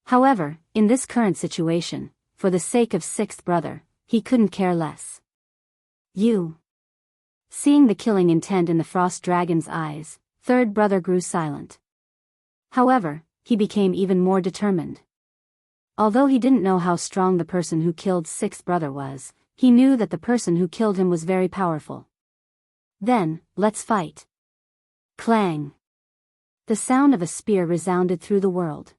However, in this current situation, for the sake of 6th brother, he couldn't care less. You. Seeing the killing intent in the frost dragon's eyes, 3rd brother grew silent. However, he became even more determined. Although he didn't know how strong the person who killed 6th brother was, he knew that the person who killed him was very powerful. Then, let's fight. Clang. The sound of a spear resounded through the world.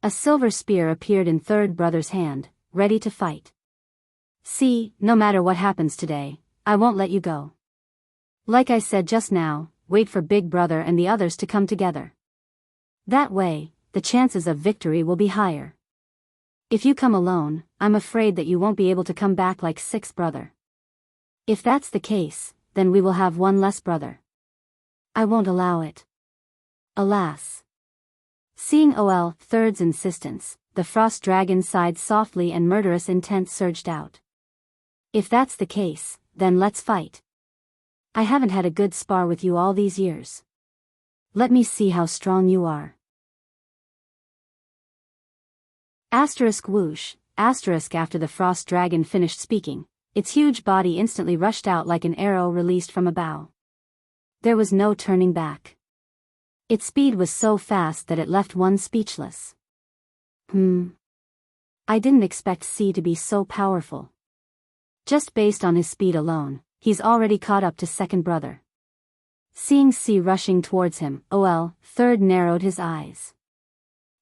A silver spear appeared in 3rd brother's hand, ready to fight. See, no matter what happens today, I won't let you go. Like I said just now, wait for big brother and the others to come together. That way, the chances of victory will be higher. If you come alone, I'm afraid that you won't be able to come back like 6th brother. If that's the case, then we will have one less brother. I won't allow it. Alas. Seeing OL 3rd's insistence, the frost dragon sighed softly and murderous intent surged out. If that's the case, then let's fight. I haven't had a good spar with you all these years. Let me see how strong you are. Asterisk whoosh, asterisk after the frost dragon finished speaking, its huge body instantly rushed out like an arrow released from a bow. There was no turning back. Its speed was so fast that it left one speechless. I didn't expect C to be so powerful. Just based on his speed alone, he's already caught up to 2nd brother. Seeing C rushing towards him, OL 3rd narrowed his eyes.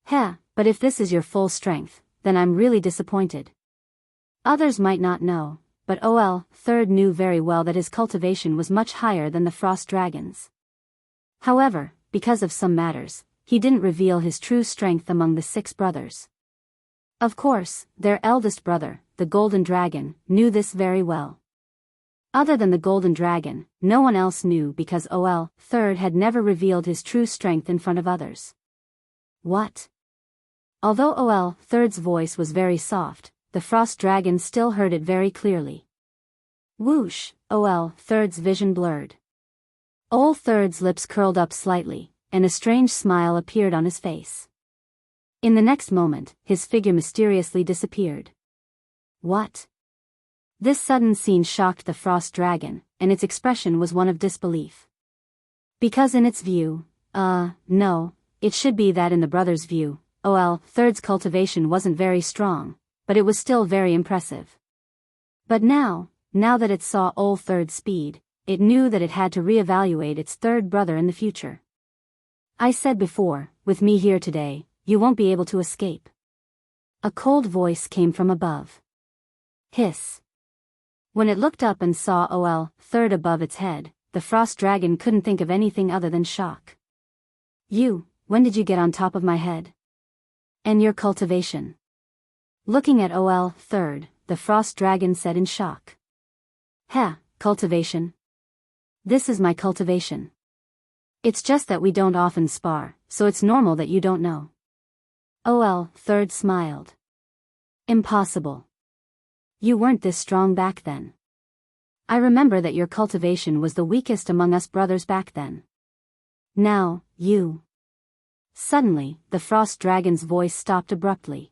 Heh, but if this is your full strength, then I'm really disappointed. Others might not know, but OL 3rd knew very well that his cultivation was much higher than the frost dragon's. However, because of some matters, he didn't reveal his true strength among the 6 brothers. Of course, their eldest brother, the Golden Dragon, knew this very well. Other than the Golden Dragon, no one else knew because OL Third had never revealed his true strength in front of others. What? Although OL Third's voice was very soft, the Frost Dragon still heard it very clearly. Whoosh, OL Third's vision blurred. OL Third's lips curled up slightly, and a strange smile appeared on his face. In the next moment, his figure mysteriously disappeared. What? This sudden scene shocked the Frost Dragon, and its expression was one of disbelief. Because in its view, no, it should be that in the brother's view, OL Third's cultivation wasn't very strong, but it was still very impressive. But now that it saw OL Third's speed, it knew that it had to reevaluate its third brother in the future. I said before, with me here today, you won't be able to escape. A cold voice came from above. Hiss. When it looked up and saw OL Third above its head, the Frost Dragon couldn't think of anything other than shock. When did you get on top of my head? And your cultivation? Looking at OL Third, the Frost Dragon said in shock. Cultivation? This is my cultivation. It's just that we don't often spar, so it's normal that you don't know. OL Third smiled. Impossible. You weren't this strong back then. I remember that your cultivation was the weakest among us brothers back then. Now, you. Suddenly, the Frost Dragon's voice stopped abruptly.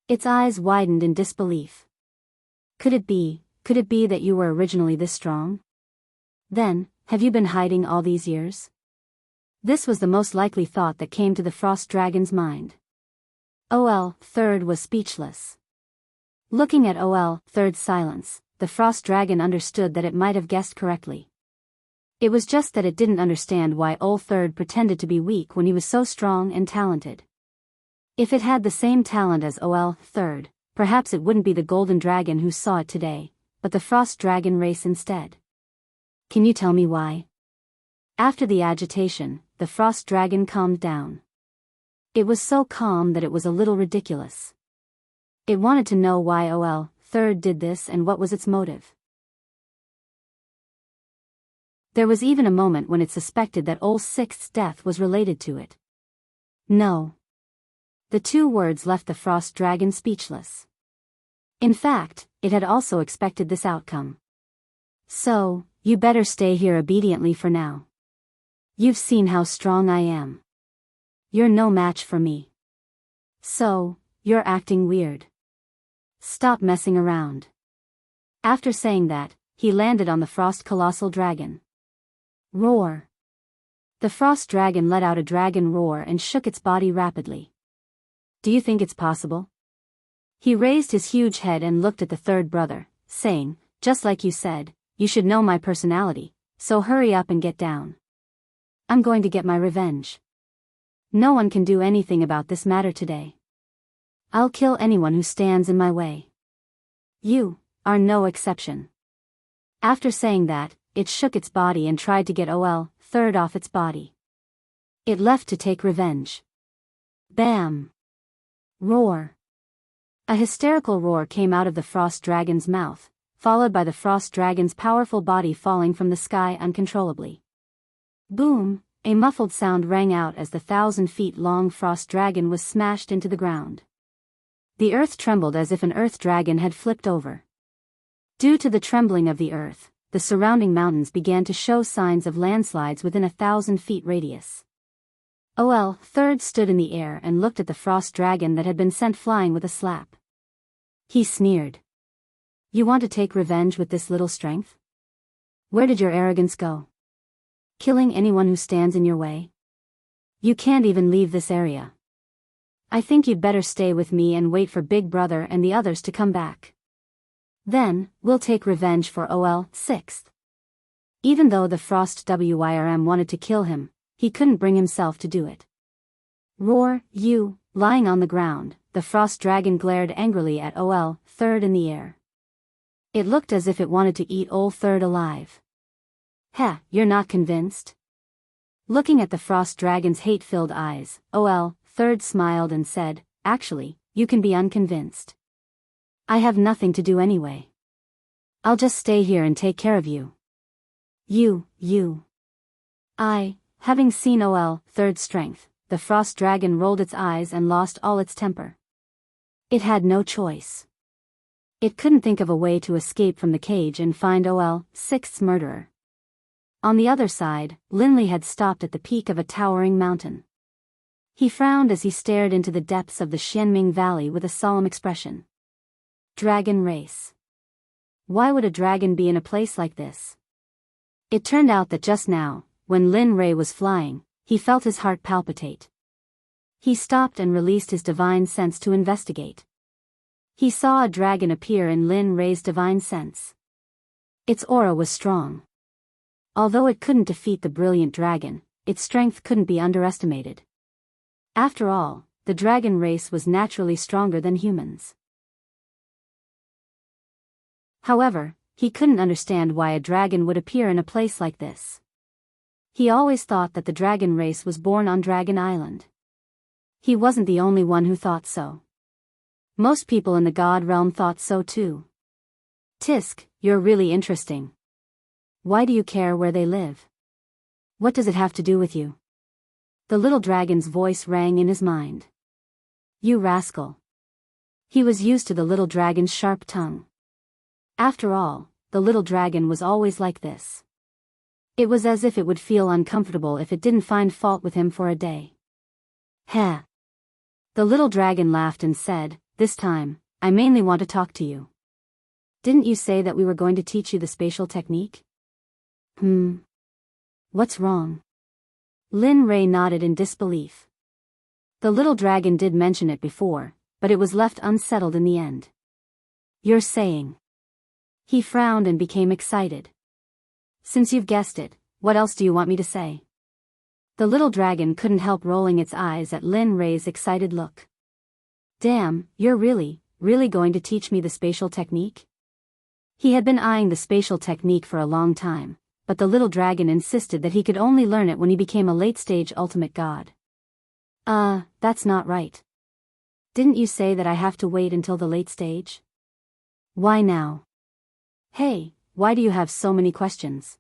Its eyes widened in disbelief. Could it be that you were originally this strong? Then, have you been hiding all these years? This was the most likely thought that came to the Frost Dragon's mind. OL Third was speechless. Looking at OL Third's silence, the Frost Dragon understood that it might have guessed correctly. It was just that it didn't understand why OL Third pretended to be weak when he was so strong and talented. If it had the same talent as OL Third, perhaps it wouldn't be the Golden Dragon who saw it today, but the Frost Dragon race instead. Can you tell me why? After the agitation, the Frost Dragon calmed down. It was so calm that it was a little ridiculous. It wanted to know why OL Third did this and what was its motive. There was even a moment when it suspected that OL Sixth's death was related to it. No. The two words left the Frost Dragon speechless. In fact, it had also expected this outcome. So, you better stay here obediently for now. You've seen how strong I am. You're no match for me. So, you're acting weird. Stop messing around. After saying that, he landed on the Frost Colossal Dragon. Roar. The Frost Dragon let out a dragon roar and shook its body rapidly. Do you think it's possible? He raised his huge head and looked at the third brother, saying, just like you said, you should know my personality, so hurry up and get down. I'm going to get my revenge. No one can do anything about this matter today. I'll kill anyone who stands in my way. You are no exception. After saying that, it shook its body and tried to get OL Third off its body. It left to take revenge. Bam! Roar. A hysterical roar came out of the Frost Dragon's mouth, followed by the Frost Dragon's powerful body falling from the sky uncontrollably. Boom! A muffled sound rang out as the 1,000-feet-long Frost Dragon was smashed into the ground. The earth trembled as if an earth dragon had flipped over. Due to the trembling of the earth, the surrounding mountains began to show signs of landslides within a 1,000-feet radius. OL Third stood in the air and looked at the Frost Dragon that had been sent flying with a slap. He sneered. You want to take revenge with this little strength? Where did your arrogance go? Killing anyone who stands in your way? You can't even leave this area. I think you'd better stay with me and wait for Big Brother and the others to come back. Then, we'll take revenge for OL Sixth. Even though the Frost Wyrm wanted to kill him, he couldn't bring himself to do it. Roar, you! Lying on the ground, the Frost Dragon glared angrily at OL Third in the air. It looked as if it wanted to eat OL Third alive. You're not convinced? Looking at the Frost Dragon's hate-filled eyes, OL Third smiled and said, actually, you can be unconvinced. I have nothing to do anyway. I'll just stay here and take care of you. Having seen third strength, the frost dragon rolled its eyes and lost all its temper. It had no choice. It couldn't think of a way to escape from the cage and find sixth's murderer. On the other side, Linley had stopped at the peak of a towering mountain. He frowned as he stared into the depths of the Xianming Valley with a solemn expression. Dragon race. Why would a dragon be in a place like this? It turned out that just now, when Lin Rei was flying, he felt his heart palpitate. He stopped and released his divine sense to investigate. He saw a dragon appear in Lin Rei's divine sense. Its aura was strong. Although it couldn't defeat the brilliant dragon, its strength couldn't be underestimated. After all, the dragon race was naturally stronger than humans. However, he couldn't understand why a dragon would appear in a place like this. He always thought that the dragon race was born on Dragon Island. He wasn't the only one who thought so. Most people in the god realm thought so too. Tisk, you're really interesting. Why do you care where they live? What does it have to do with you? The little dragon's voice rang in his mind. You rascal. He was used to the little dragon's sharp tongue. After all, the little dragon was always like this. It was as if it would feel uncomfortable if it didn't find fault with him for a day. Heh. The little dragon laughed and said, this time, I mainly want to talk to you. Didn't you say that we were going to teach you the spatial technique? What's wrong? Lin Rei nodded in disbelief. The little dragon did mention it before, but it was left unsettled in the end. You're saying. He frowned and became excited. Since you've guessed it, what else do you want me to say? The little dragon couldn't help rolling its eyes at Lin Rei's excited look. Damn, you're really going to teach me the spatial technique? He had been eyeing the spatial technique for a long time, but the little dragon insisted that he could only learn it when he became a late-stage ultimate god. That's not right. Didn't you say that I have to wait until the late stage? Why now? Hey, why do you have so many questions?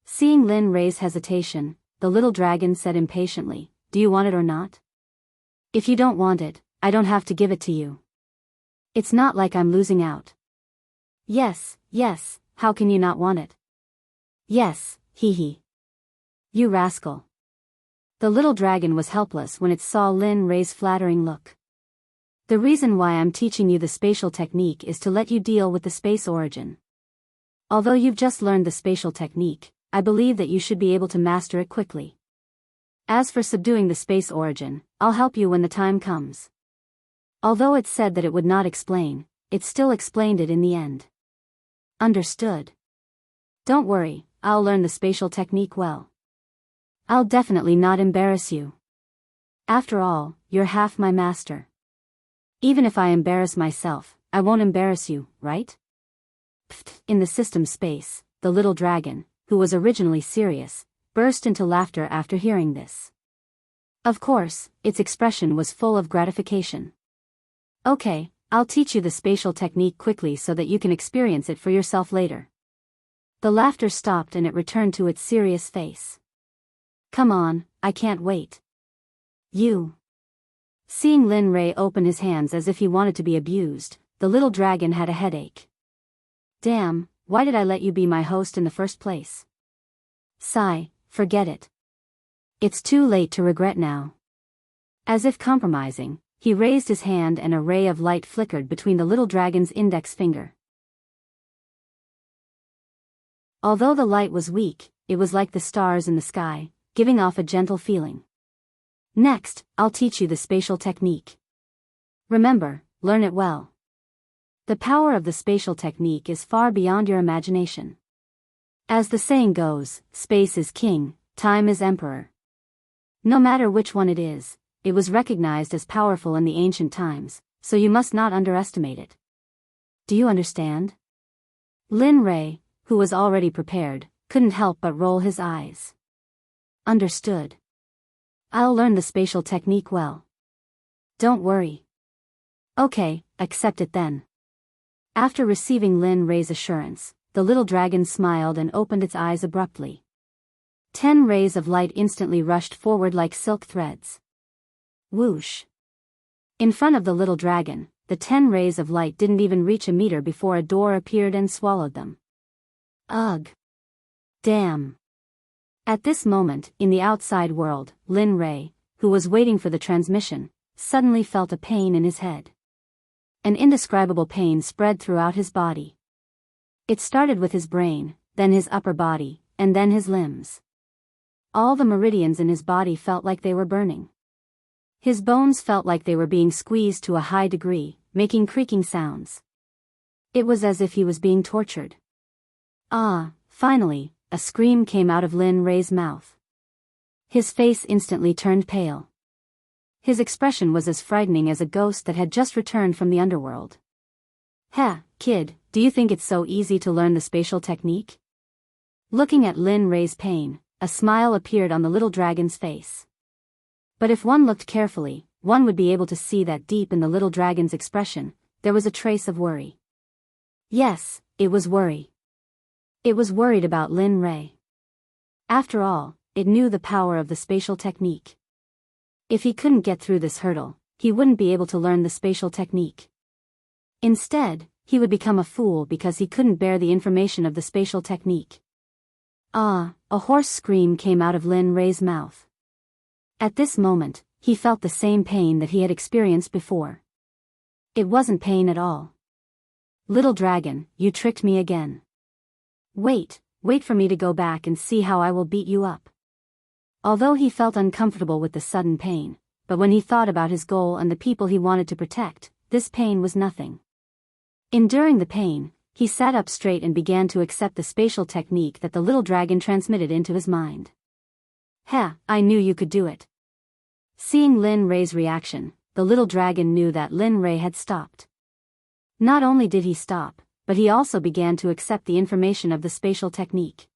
Seeing Lin Rei's hesitation, the little dragon said impatiently, do you want it or not? If you don't want it, I don't have to give it to you. It's not like I'm losing out. Yes, how can you not want it? Yes, hee. You rascal. The little dragon was helpless when it saw Lin Rei's flattering look. The reason why I'm teaching you the spatial technique is to let you deal with the space origin. Although you've just learned the spatial technique, I believe that you should be able to master it quickly. As for subduing the space origin, I'll help you when the time comes. Although it said that it would not explain, it still explained it in the end. Understood. Don't worry, I'll learn the spatial technique well. I'll definitely not embarrass you. After all, you're half my master. Even if I embarrass myself, I won't embarrass you, right? In the system space, the little dragon, who was originally serious, burst into laughter after hearing this. Of course, its expression was full of gratification. Okay, I'll teach you the spatial technique quickly so that you can experience it for yourself later. The laughter stopped and it returned to its serious face. Come on, I can't wait. You. Seeing Lin Rei open his hands as if he wanted to be abused, the little dragon had a headache. Damn, why did I let you be my host in the first place? Sigh, forget it. It's too late to regret now. As if compromising, he raised his hand and a ray of light flickered between the little dragon's index finger. Although the light was weak, it was like the stars in the sky, giving off a gentle feeling. Next, I'll teach you the spatial technique. Remember, learn it well. The power of the spatial technique is far beyond your imagination. As the saying goes, space is king, time is emperor. No matter which one it is, it was recognized as powerful in the ancient times, so you must not underestimate it. Do you understand? Lin Rei, who was already prepared, couldn't help but roll his eyes. Understood. I'll learn the spatial technique well. Don't worry. Okay, accept it then. After receiving Lin Rei's assurance, the little dragon smiled and opened its eyes abruptly. 10 rays of light instantly rushed forward like silk threads. Whoosh! In front of the little dragon, the 10 rays of light didn't even reach a meter before a door appeared and swallowed them. Ugh! Damn! At this moment, in the outside world, Lin Rei, who was waiting for the transmission, suddenly felt a pain in his head. An indescribable pain spread throughout his body. It started with his brain, then his upper body, and then his limbs. All the meridians in his body felt like they were burning. His bones felt like they were being squeezed to a high degree, making creaking sounds. It was as if he was being tortured. Ah, finally, a scream came out of Lin Rei's mouth. His face instantly turned pale. His expression was as frightening as a ghost that had just returned from the underworld. Heh, kid, do you think it's so easy to learn the spatial technique? Looking at Lin Rei's pain, a smile appeared on the little dragon's face. But if one looked carefully, one would be able to see that deep in the little dragon's expression, there was a trace of worry. Yes, it was worry. It was worried about Lin Rei. After all, it knew the power of the spatial technique. If he couldn't get through this hurdle, he wouldn't be able to learn the spatial technique. Instead, he would become a fool because he couldn't bear the information of the spatial technique. Ah, a hoarse scream came out of Lin Rei's mouth. At this moment, he felt the same pain that he had experienced before. It wasn't pain at all. Little dragon, you tricked me again. Wait for me to go back and see how I will beat you up. Although he felt uncomfortable with the sudden pain, but when he thought about his goal and the people he wanted to protect, this pain was nothing. Enduring the pain, he sat up straight and began to accept the spatial technique that the little dragon transmitted into his mind. Heh, I knew you could do it. Seeing Lin Rei's reaction, the little dragon knew that Lin Rei had stopped. Not only did he stop, but he also began to accept the information of the spatial technique.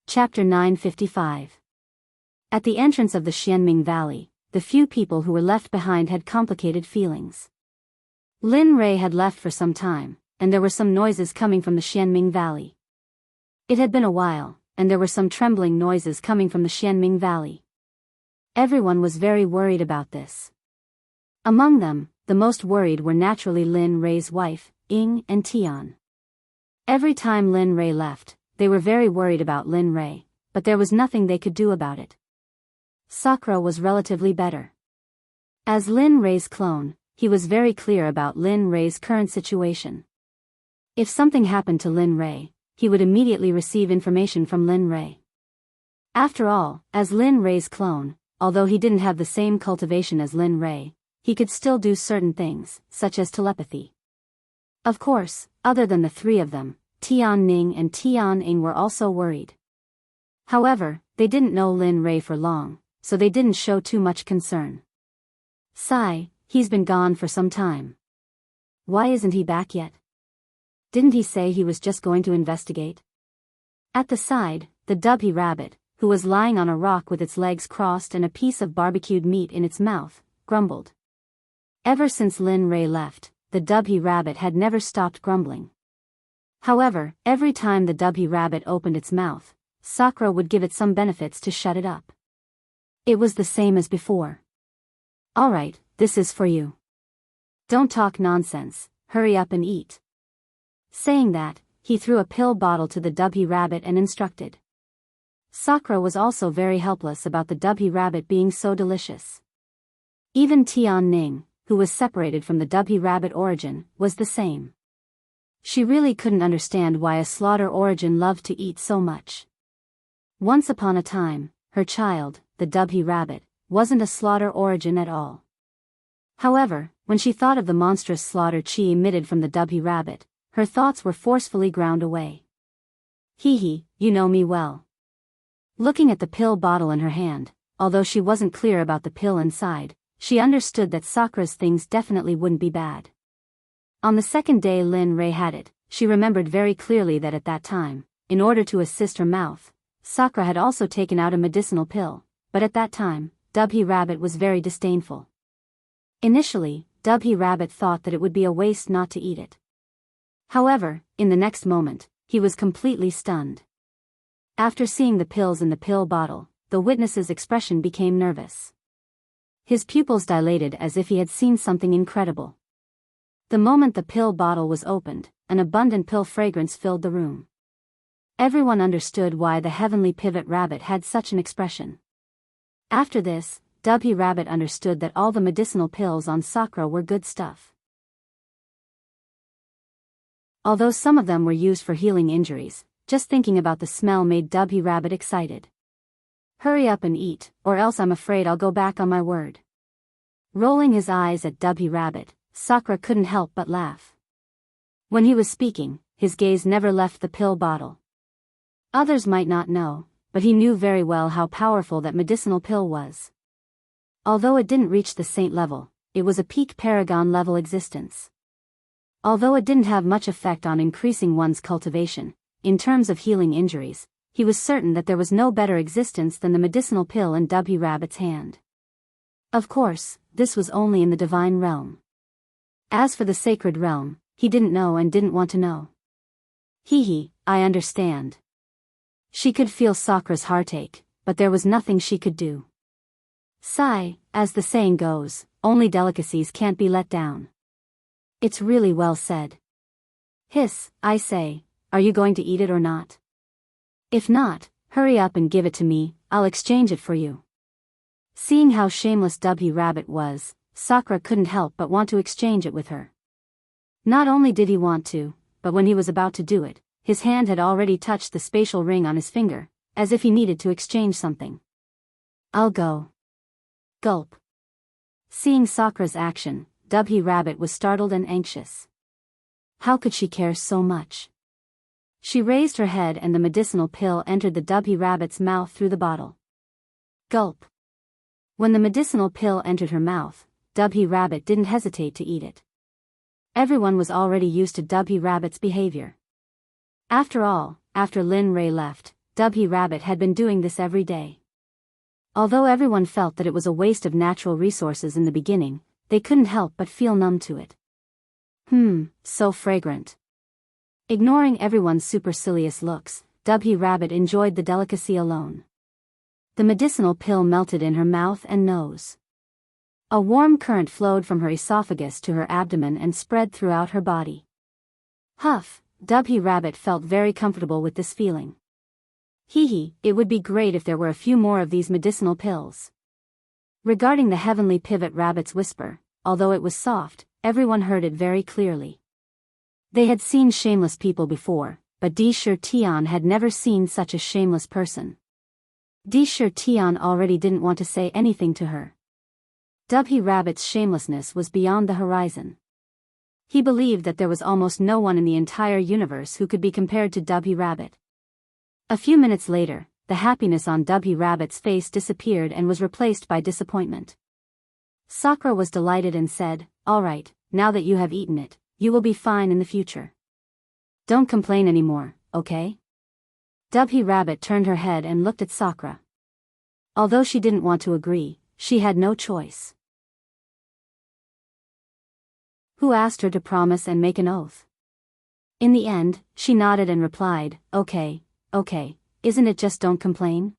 Chapter 955. At the entrance of the Xianming Valley, the few people who were left behind had complicated feelings. Lin Rei had left for some time, and there were some noises coming from the Xianming Valley. It had been a while, and there were some trembling noises coming from the Xianming Valley. Everyone was very worried about this. Among them, the most worried were naturally Lin Rei's wife, Ying and Tian. Every time Lin Rei left, they were very worried about Lin Rei, but there was nothing they could do about it. Sakura was relatively better. As Lin Rei's clone, he was very clear about Lin Rei's current situation. If something happened to Lin Rei, he would immediately receive information from Lin Rei. After all, as Lin Rei's clone, although he didn't have the same cultivation as Lin Rei, he could still do certain things, such as telepathy. Of course, other than the three of them, Tian Ning and Tian Ying were also worried. However, they didn't know Lin Rei for long, so they didn't show too much concern. Sigh, he's been gone for some time. Why isn't he back yet? Didn't he say he was just going to investigate? At the side, the dubhy rabbit, who was lying on a rock with its legs crossed and a piece of barbecued meat in its mouth, grumbled. Ever since Lin Rei left, the dubhy rabbit had never stopped grumbling. However, every time the dubhy rabbit opened its mouth, Sakura would give it some benefits to shut it up. It was the same as before. Alright, this is for you. Don't talk nonsense, hurry up and eat. Saying that, he threw a pill bottle to the dubhy rabbit and instructed. Sakura was also very helpless about the dubhy rabbit being so delicious. Even Tian Ning, who was separated from the dubhy rabbit origin, was the same. She really couldn't understand why a slaughter origin loved to eat so much. Once upon a time, her child, the dubhy rabbit, wasn't a slaughter origin at all. However, when she thought of the monstrous slaughter chi emitted from the dubhy rabbit, her thoughts were forcefully ground away. Hee, you know me well. Looking at the pill bottle in her hand, although she wasn't clear about the pill inside, she understood that Sakura's things definitely wouldn't be bad. On the second day Lin Rei had it, she remembered very clearly that at that time, in order to assist her mouth, Sakura had also taken out a medicinal pill, but at that time, W Rabbit was very disdainful. Initially, W Rabbit thought that it would be a waste not to eat it. However, in the next moment, he was completely stunned. After seeing the pills in the pill bottle, the witness's expression became nervous. His pupils dilated as if he had seen something incredible. The moment the pill bottle was opened, an abundant pill fragrance filled the room. Everyone understood why the heavenly pivot rabbit had such an expression. After this, W Rabbit understood that all the medicinal pills on Sakura were good stuff. Although some of them were used for healing injuries, just thinking about the smell made W Rabbit excited. Hurry up and eat, or else I'm afraid I'll go back on my word. Rolling his eyes at W Rabbit, Sakura couldn't help but laugh. When he was speaking, his gaze never left the pill bottle. Others might not know, but he knew very well how powerful that medicinal pill was. Although it didn't reach the saint level, it was a peak paragon level existence. Although it didn't have much effect on increasing one's cultivation, in terms of healing injuries, he was certain that there was no better existence than the medicinal pill in W Rabbit's hand. Of course, this was only in the divine realm. As for the sacred realm, he didn't know and didn't want to know. I understand. She could feel Sakura's heartache, but there was nothing she could do. Sigh, as the saying goes, only delicacies can't be let down. It's really well said. Hiss, I say, are you going to eat it or not? If not, hurry up and give it to me, I'll exchange it for you. Seeing how shameless W Rabbit was, Sakura couldn't help but want to exchange it with her. Not only did he want to, but when he was about to do it, his hand had already touched the spatial ring on his finger, as if he needed to exchange something. I'll go. Gulp. Seeing Sakura's action, W Rabbit was startled and anxious. How could she care so much? She raised her head and the medicinal pill entered the W Rabbit's mouth through the bottle. Gulp. When the medicinal pill entered her mouth, W Rabbit didn't hesitate to eat it. Everyone was already used to W Rabbit's behavior. After all, after Lin Ray left, W Rabbit had been doing this every day. Although everyone felt that it was a waste of natural resources in the beginning, they couldn't help but feel numb to it. So fragrant. Ignoring everyone's supercilious looks, W Rabbit enjoyed the delicacy alone. The medicinal pill melted in her mouth and nose. A warm current flowed from her esophagus to her abdomen and spread throughout her body. Huff, W Rabbit felt very comfortable with this feeling. It would be great if there were a few more of these medicinal pills. Regarding the heavenly pivot rabbit's whisper, although it was soft, everyone heard it very clearly. They had seen shameless people before, but Di Shi Tian had never seen such a shameless person. Di Shi Tian already didn't want to say anything to her. W Rabbit's shamelessness was beyond the horizon. He believed that there was almost no one in the entire universe who could be compared to W Rabbit. A few minutes later, the happiness on W Rabbit's face disappeared and was replaced by disappointment. Sakura was delighted and said, "All right, now that you have eaten it, you will be fine in the future. Don't complain anymore, okay?" W Rabbit turned her head and looked at Sakura. Although she didn't want to agree, she had no choice. Who asked her to promise and make an oath? In the end, she nodded and replied, Okay, isn't it just don't complain?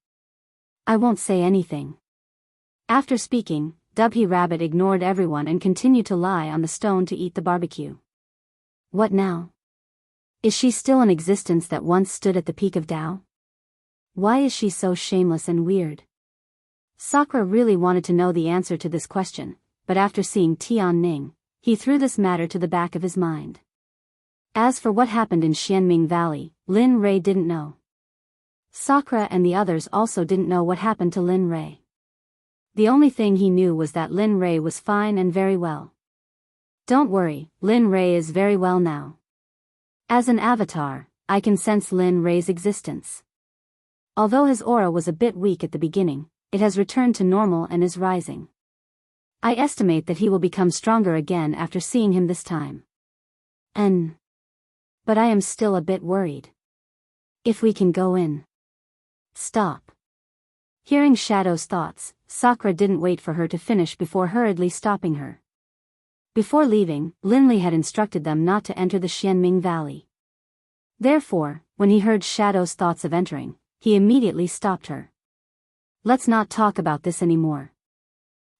I won't say anything." After speaking, W Rabbit ignored everyone and continued to lie on the stone to eat the barbecue. What now? Is she still an existence that once stood at the peak of Tao? Why is she so shameless and weird? Sakura really wanted to know the answer to this question, but after seeing Tian Ning, he threw this matter to the back of his mind. As for what happened in Xianming Valley, Lin Ray didn't know. Sakura and the others also didn't know what happened to Lin Ray. The only thing he knew was that Lin Ray was fine and very well. Don't worry, Lin Ray is very well now. As an avatar, I can sense Lin Ray's existence. Although his aura was a bit weak at the beginning, it has returned to normal and is rising. I estimate that he will become stronger again after seeing him this time. But I am still a bit worried. If we can go in. Stop. Hearing Shadow's thoughts, Sakura didn't wait for her to finish before hurriedly stopping her. Before leaving, Linley had instructed them not to enter the Xianming Valley. Therefore, when he heard Shadow's thoughts of entering, he immediately stopped her. Let's not talk about this anymore.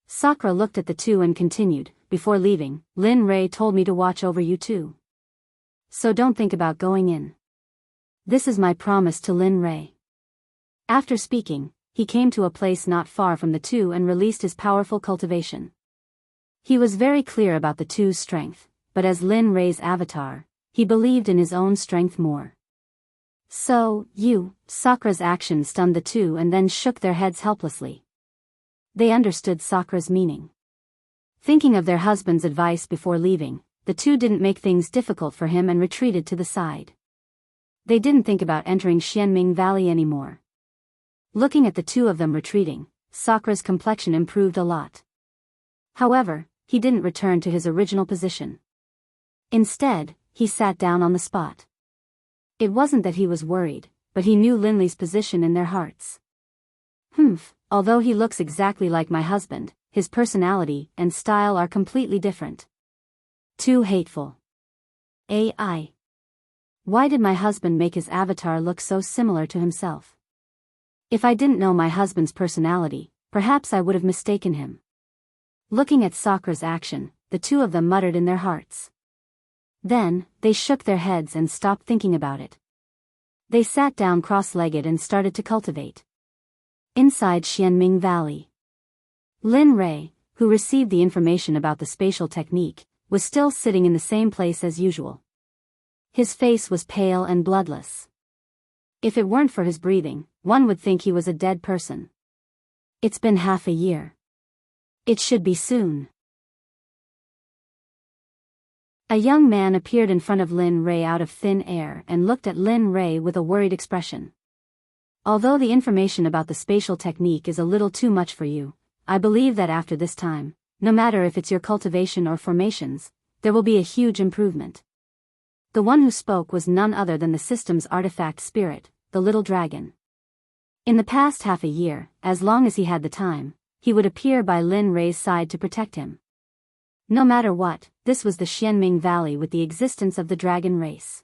Sakura looked at the two and continued, before leaving, Lin Rei told me to watch over you too. So don't think about going in. This is my promise to Lin Rei. After speaking, he came to a place not far from the two and released his powerful cultivation. He was very clear about the two's strength, but as Lin Rei's avatar, he believed in his own strength more. So, Sakura's action stunned the two and then shook their heads helplessly. They understood Sakura's meaning. Thinking of their husband's advice before leaving, the two didn't make things difficult for him and retreated to the side. They didn't think about entering Xianming Valley anymore. Looking at the two of them retreating, Sakura's complexion improved a lot. However, he didn't return to his original position. Instead, he sat down on the spot. It wasn't that he was worried, but he knew Linley's position in their hearts. Although he looks exactly like my husband, his personality and style are completely different. Too hateful. AI. Why did my husband make his avatar look so similar to himself? If I didn't know my husband's personality, perhaps I would have mistaken him. Looking at Sakura's action, the two of them muttered in their hearts. Then, they shook their heads and stopped thinking about it. They sat down cross-legged and started to cultivate. Inside Xianming Valley, Lin Rei, who received the information about the spatial technique, was still sitting in the same place as usual. His face was pale and bloodless. If it weren't for his breathing, one would think he was a dead person. It's been half a year. It should be soon. A young man appeared in front of Lin Rei out of thin air and looked at Lin Rei with a worried expression. Although the information about the spatial technique is a little too much for you, I believe that after this time, no matter if it's your cultivation or formations, there will be a huge improvement. The one who spoke was none other than the system's artifact spirit, the little dragon. In the past half a year, as long as he had the time, he would appear by Lin Rei's side to protect him. No matter what, this was the Xianming Valley with the existence of the dragon race.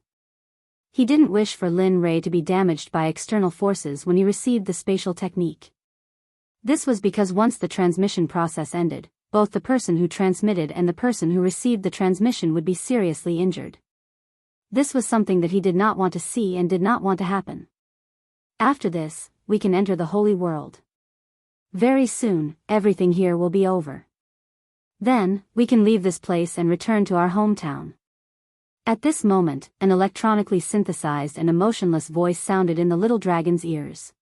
He didn't wish for Lin Rei to be damaged by external forces when he received the spatial technique. This was because once the transmission process ended, both the person who transmitted and the person who received the transmission would be seriously injured. This was something that he did not want to see and did not want to happen. After this, we can enter the holy world. Very soon, everything here will be over. Then, we can leave this place and return to our hometown. At this moment, an electronically synthesized and emotionless voice sounded in the little dragon's ears.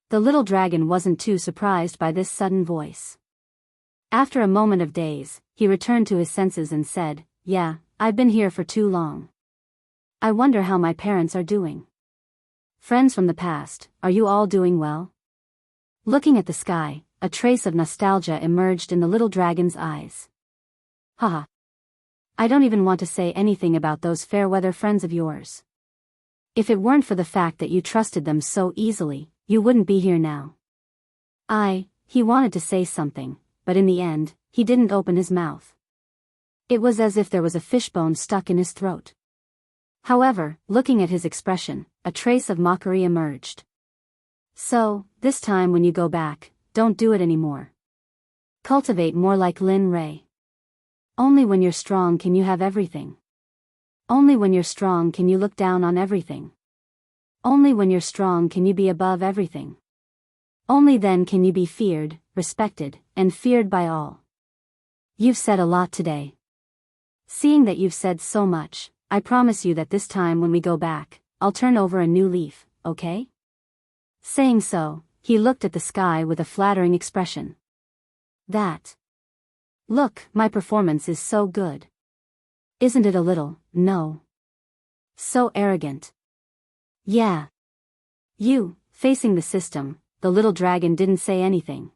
The little dragon wasn't too surprised by this sudden voice. After a moment of daze, he returned to his senses and said, "Yeah, I've been here for too long. I wonder how my parents are doing. Friends from the past, are you all doing well?" Looking at the sky, a trace of nostalgia emerged in the little dragon's eyes. Haha. I don't even want to say anything about those fair-weather friends of yours. If it weren't for the fact that you trusted them so easily, you wouldn't be here now. He wanted to say something, but in the end, he didn't open his mouth. It was as if there was a fishbone stuck in his throat. However, looking at his expression, a trace of mockery emerged. So, this time when you go back, don't do it anymore. Cultivate more like Lin Rei. Only when you're strong can you have everything. Only when you're strong can you look down on everything. Only when you're strong can you be above everything. Only then can you be feared, respected, and feared by all. You've said a lot today. Seeing that you've said so much, I promise you that this time when we go back, I'll turn over a new leaf, okay? Saying so, he looked at the sky with a flattering expression. Look, my performance is so good. Isn't it a little, no? So arrogant. Yeah. Facing the system, the little dragon didn't say anything.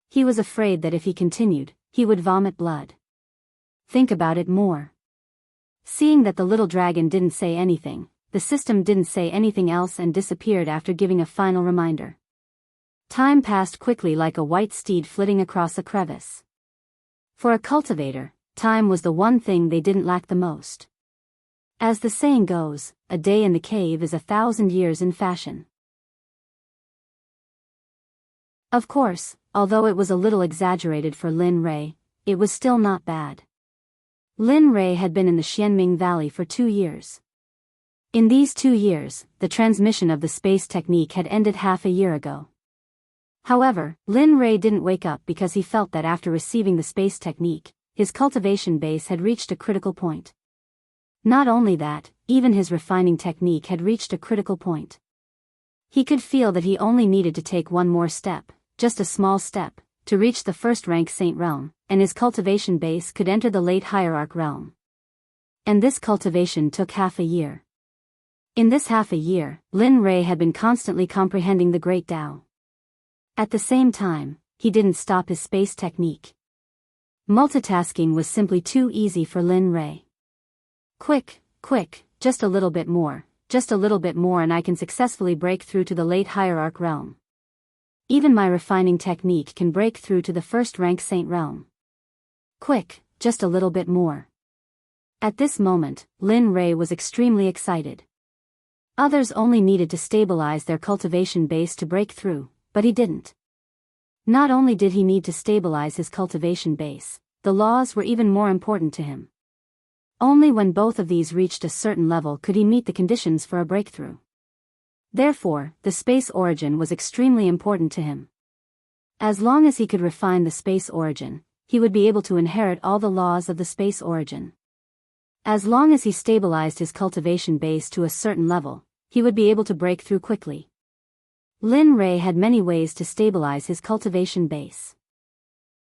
He was afraid that if he continued, he would vomit blood. Think about it more. Seeing that the little dragon didn't say anything, the system didn't say anything else and disappeared after giving a final reminder. Time passed quickly like a white steed flitting across a crevice. For a cultivator, time was the one thing they didn't lack the most. As the saying goes, a day in the cave is 1,000 years in fashion. Of course, although it was a little exaggerated for Lin Rei, it was still not bad. Lin Rei had been in the Xianming Valley for 2 years. In these 2 years, the transmission of the space technique had ended half a year ago. However, Lin Rei didn't wake up because he felt that after receiving the space technique, his cultivation base had reached a critical point. Not only that, even his refining technique had reached a critical point. He could feel that he only needed to take one more step, just a small step, to reach the first-rank Saint realm, and his cultivation base could enter the late Hierarch realm. And this cultivation took half a year. In this half a year, Lin Rei had been constantly comprehending the Great Tao. At the same time, he didn't stop his space technique. Multitasking was simply too easy for Lin Rei. Quick, just a little bit more and I can successfully break through to the late Hierarch realm. Even my refining technique can break through to the first-rank Saint realm. Quick, just a little bit more. At this moment, Lin Rei was extremely excited. Others only needed to stabilize their cultivation base to break through, but he didn't. Not only did he need to stabilize his cultivation base, the laws were even more important to him. Only when both of these reached a certain level could he meet the conditions for a breakthrough. Therefore, the space origin was extremely important to him. As long as he could refine the space origin, he would be able to inherit all the laws of the space origin. As long as he stabilized his cultivation base to a certain level, he would be able to break through quickly. Lin Rei had many ways to stabilize his cultivation base.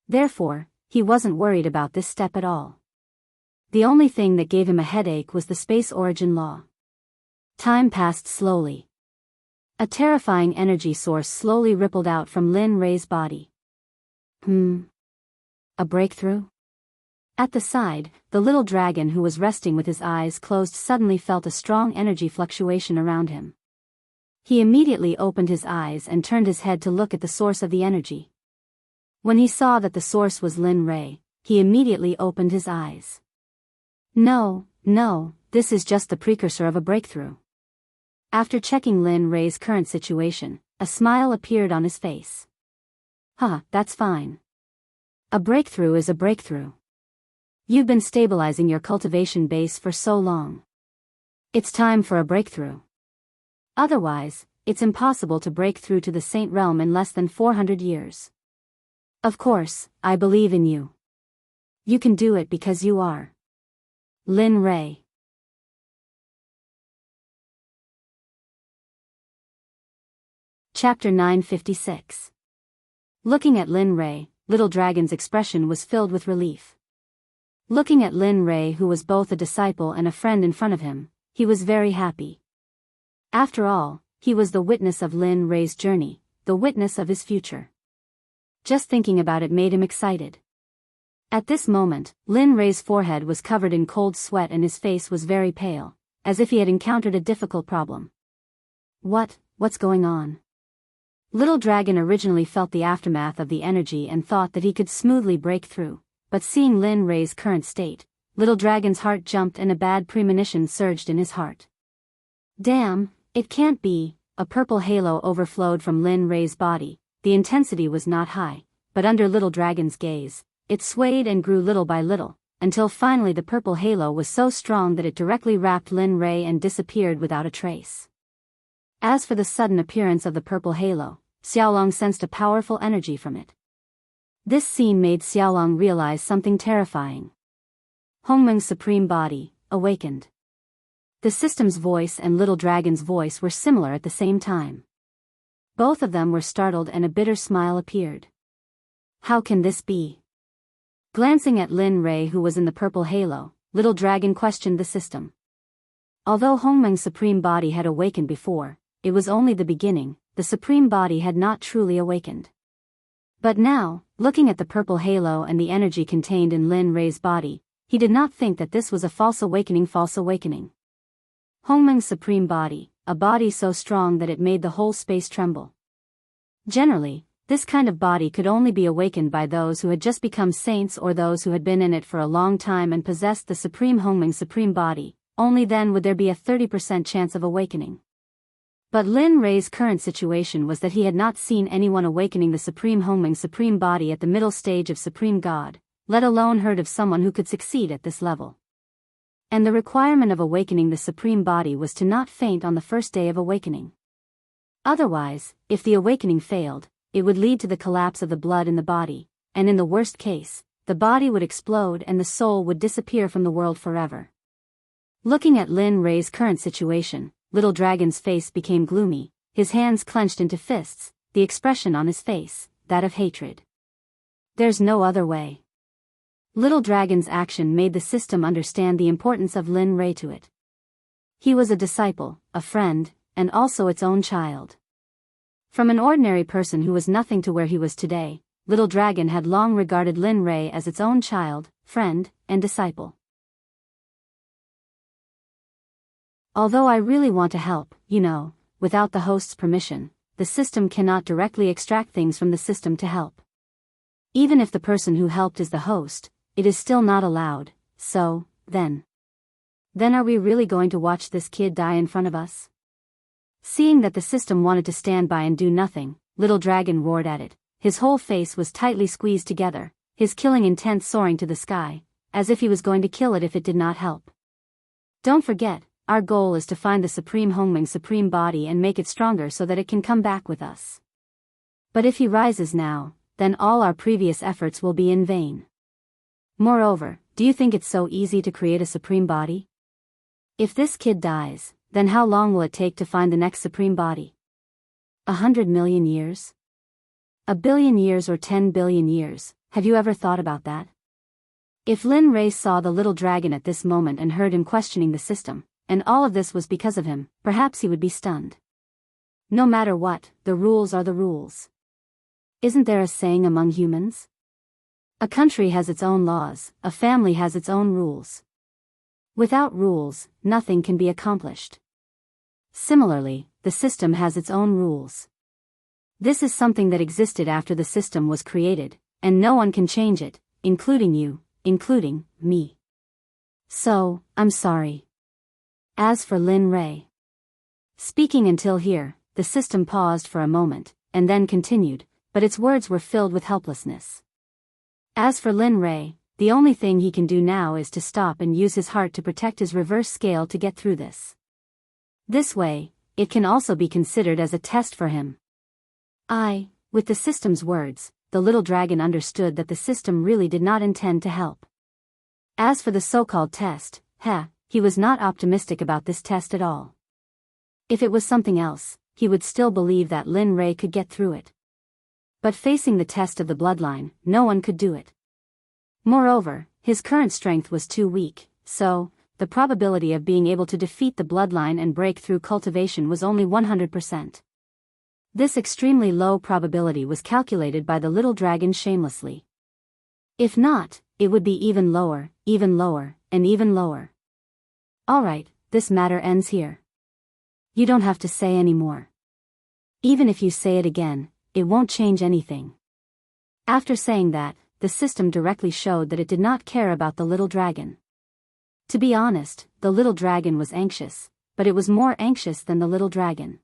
Therefore, he wasn't worried about this step at all. The only thing that gave him a headache was the space origin law. Time passed slowly. A terrifying energy source slowly rippled out from Lin Rei's body. A breakthrough? At the side, the little dragon who was resting with his eyes closed suddenly felt a strong energy fluctuation around him. He immediately opened his eyes and turned his head to look at the source of the energy. When he saw that the source was Lin Rei, he immediately opened his eyes. No, this is just the precursor of a breakthrough. After checking Lin Rei's current situation, a smile appeared on his face. That's fine. A breakthrough is a breakthrough. You've been stabilizing your cultivation base for so long. It's time for a breakthrough. Otherwise, it's impossible to break through to the Saint realm in less than 400 years. Of course, I believe in you. You can do it because you are Lin Rei. Chapter 956. Looking at Lin Rei, Little Dragon's expression was filled with relief. Looking at Lin Rei, who was both a disciple and a friend in front of him, he was very happy. After all, he was the witness of Lin Rei's journey, the witness of his future. Just thinking about it made him excited. At this moment, Lin Rei's forehead was covered in cold sweat and his face was very pale, as if he had encountered a difficult problem. What's going on? Little Dragon originally felt the aftermath of the energy and thought that he could smoothly break through, but seeing Lin Rei's current state, Little Dragon's heart jumped and a bad premonition surged in his heart. Damn, it can't be. A purple halo overflowed from Lin Rei's body. The intensity was not high, but under Little Dragon's gaze, it swayed and grew little by little, until finally the purple halo was so strong that it directly wrapped Lin Rei and disappeared without a trace. As for the sudden appearance of the purple halo, Xiaolong sensed a powerful energy from it. This scene made Xiaolong realize something terrifying. Hongmeng's supreme body awakened. The system's voice and Little Dragon's voice were similar at the same time. Both of them were startled and a bitter smile appeared. How can this be? Glancing at Lin Rei, who was in the purple halo, Little Dragon questioned the system. Although Hongmeng's supreme body had awakened before, it was only the beginning. The supreme body had not truly awakened. But now, looking at the purple halo and the energy contained in Lin Rei's body, he did not think that this was a false awakening. Hongmeng's supreme body, a body so strong that it made the whole space tremble. Generally, this kind of body could only be awakened by those who had just become saints or those who had been in it for a long time and possessed the Supreme Hongming Supreme Body. Only then would there be a 30% chance of awakening. But Lin Rei's current situation was that he had not seen anyone awakening the Supreme Hongming Supreme Body at the middle stage of Supreme God, let alone heard of someone who could succeed at this level. And the requirement of awakening the Supreme Body was to not faint on the first day of awakening. Otherwise, if the awakening failed, it would lead to the collapse of the blood in the body, and in the worst case, the body would explode and the soul would disappear from the world forever. Looking at Lin Rei's current situation, Little Dragon's face became gloomy, his hands clenched into fists, the expression on his face, that of hatred. There's no other way. Little Dragon's action made the system understand the importance of Lin Rei to it. He was a disciple, a friend, and also its own child. From an ordinary person who was nothing to where he was today, Little Dragon had long regarded Lin Rei as its own child, friend, and disciple. Although I really want to help, without the host's permission, the system cannot directly extract things from the system to help. Even if the person who helped is the host, it is still not allowed, so, then are we really going to watch this kid die in front of us? Seeing that the system wanted to stand by and do nothing, Little Dragon roared at it. His whole face was tightly squeezed together, his killing intent soaring to the sky, as if he was going to kill it if it did not help. Don't forget, our goal is to find the Supreme Hongming Supreme Body and make it stronger so that it can come back with us. But if he rises now, then all our previous efforts will be in vain. Moreover, do you think it's so easy to create a Supreme Body? If this kid dies, then how long will it take to find the next Supreme Body? 100 million years? 1 billion years or 10 billion years, have you ever thought about that? If Lin Rei saw the Little Dragon at this moment and heard him questioning the system, and all of this was because of him, perhaps he would be stunned. No matter what, the rules are the rules. Isn't there a saying among humans? A country has its own laws, a family has its own rules. Without rules, nothing can be accomplished. Similarly, the system has its own rules. This is something that existed after the system was created, and no one can change it, including you, including me. So, I'm sorry. As for Lin Rei. Speaking until here, the system paused for a moment, and then continued, but its words were filled with helplessness. As for Lin Rei, the only thing he can do now is to stop and use his heart to protect his reverse scale to get through this. This way, it can also be considered as a test for him. With the system's words, the Little Dragon understood that the system really did not intend to help. As for the so-called test, he was not optimistic about this test at all. If it was something else, he would still believe that Lin Rei could get through it. But facing the test of the bloodline, no one could do it. Moreover, his current strength was too weak, so, the probability of being able to defeat the bloodline and break through cultivation was only 100%. This extremely low probability was calculated by the Little Dragon shamelessly. If not, it would be even lower, and even lower. Alright, this matter ends here. You don't have to say any more. Even if you say it again, it won't change anything. After saying that, the system directly showed that it did not care about the Little Dragon. To be honest, the Little Dragon was anxious, but it was more anxious than the Little Dragon.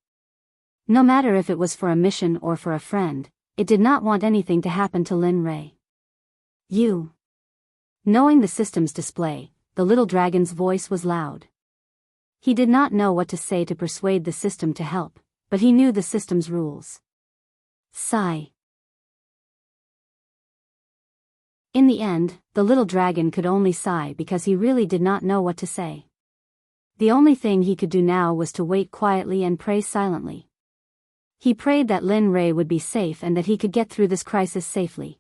No matter if it was for a mission or for a friend, it did not want anything to happen to Lin Rei. Knowing the system's display, the Little Dragon's voice was loud. He did not know what to say to persuade the system to help, but he knew the system's rules. Sigh. In the end, the Little Dragon could only sigh because he really did not know what to say. The only thing he could do now was to wait quietly and pray silently. He prayed that Lin Rei would be safe and that he could get through this crisis safely.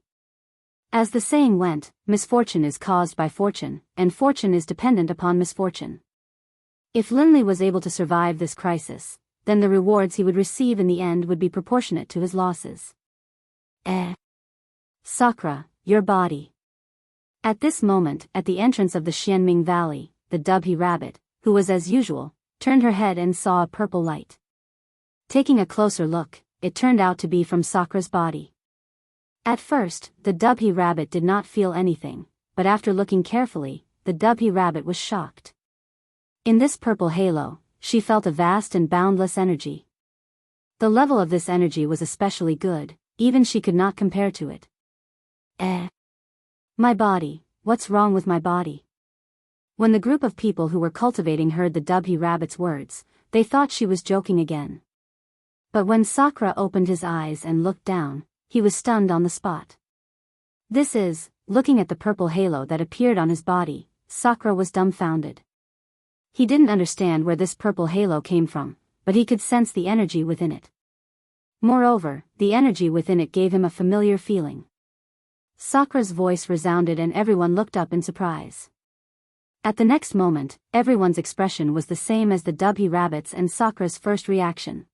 As the saying went, misfortune is caused by fortune, and fortune is dependent upon misfortune. If Lin Rei was able to survive this crisis, then the rewards he would receive in the end would be proportionate to his losses. Sakura, your body. At this moment, at the entrance of the Xianming Valley, the Dubhe rabbit, who was as usual, turned her head and saw a purple light. Taking a closer look, it turned out to be from Sakura's body. At first, the Dubhy rabbit did not feel anything, but after looking carefully, the Dubhy rabbit was shocked. In this purple halo, she felt a vast and boundless energy. The level of this energy was especially good, even she could not compare to it. My body, what's wrong with my body? When the group of people who were cultivating heard the Dubhy rabbit's words, they thought she was joking again. But when Sakura opened his eyes and looked down, he was stunned on the spot. Looking at the purple halo that appeared on his body, Sakura was dumbfounded. He didn't understand where this purple halo came from, but he could sense the energy within it. Moreover, the energy within it gave him a familiar feeling. Sakura's voice resounded and everyone looked up in surprise. At the next moment, everyone's expression was the same as the Dubhy rabbit's and Sakura's first reaction.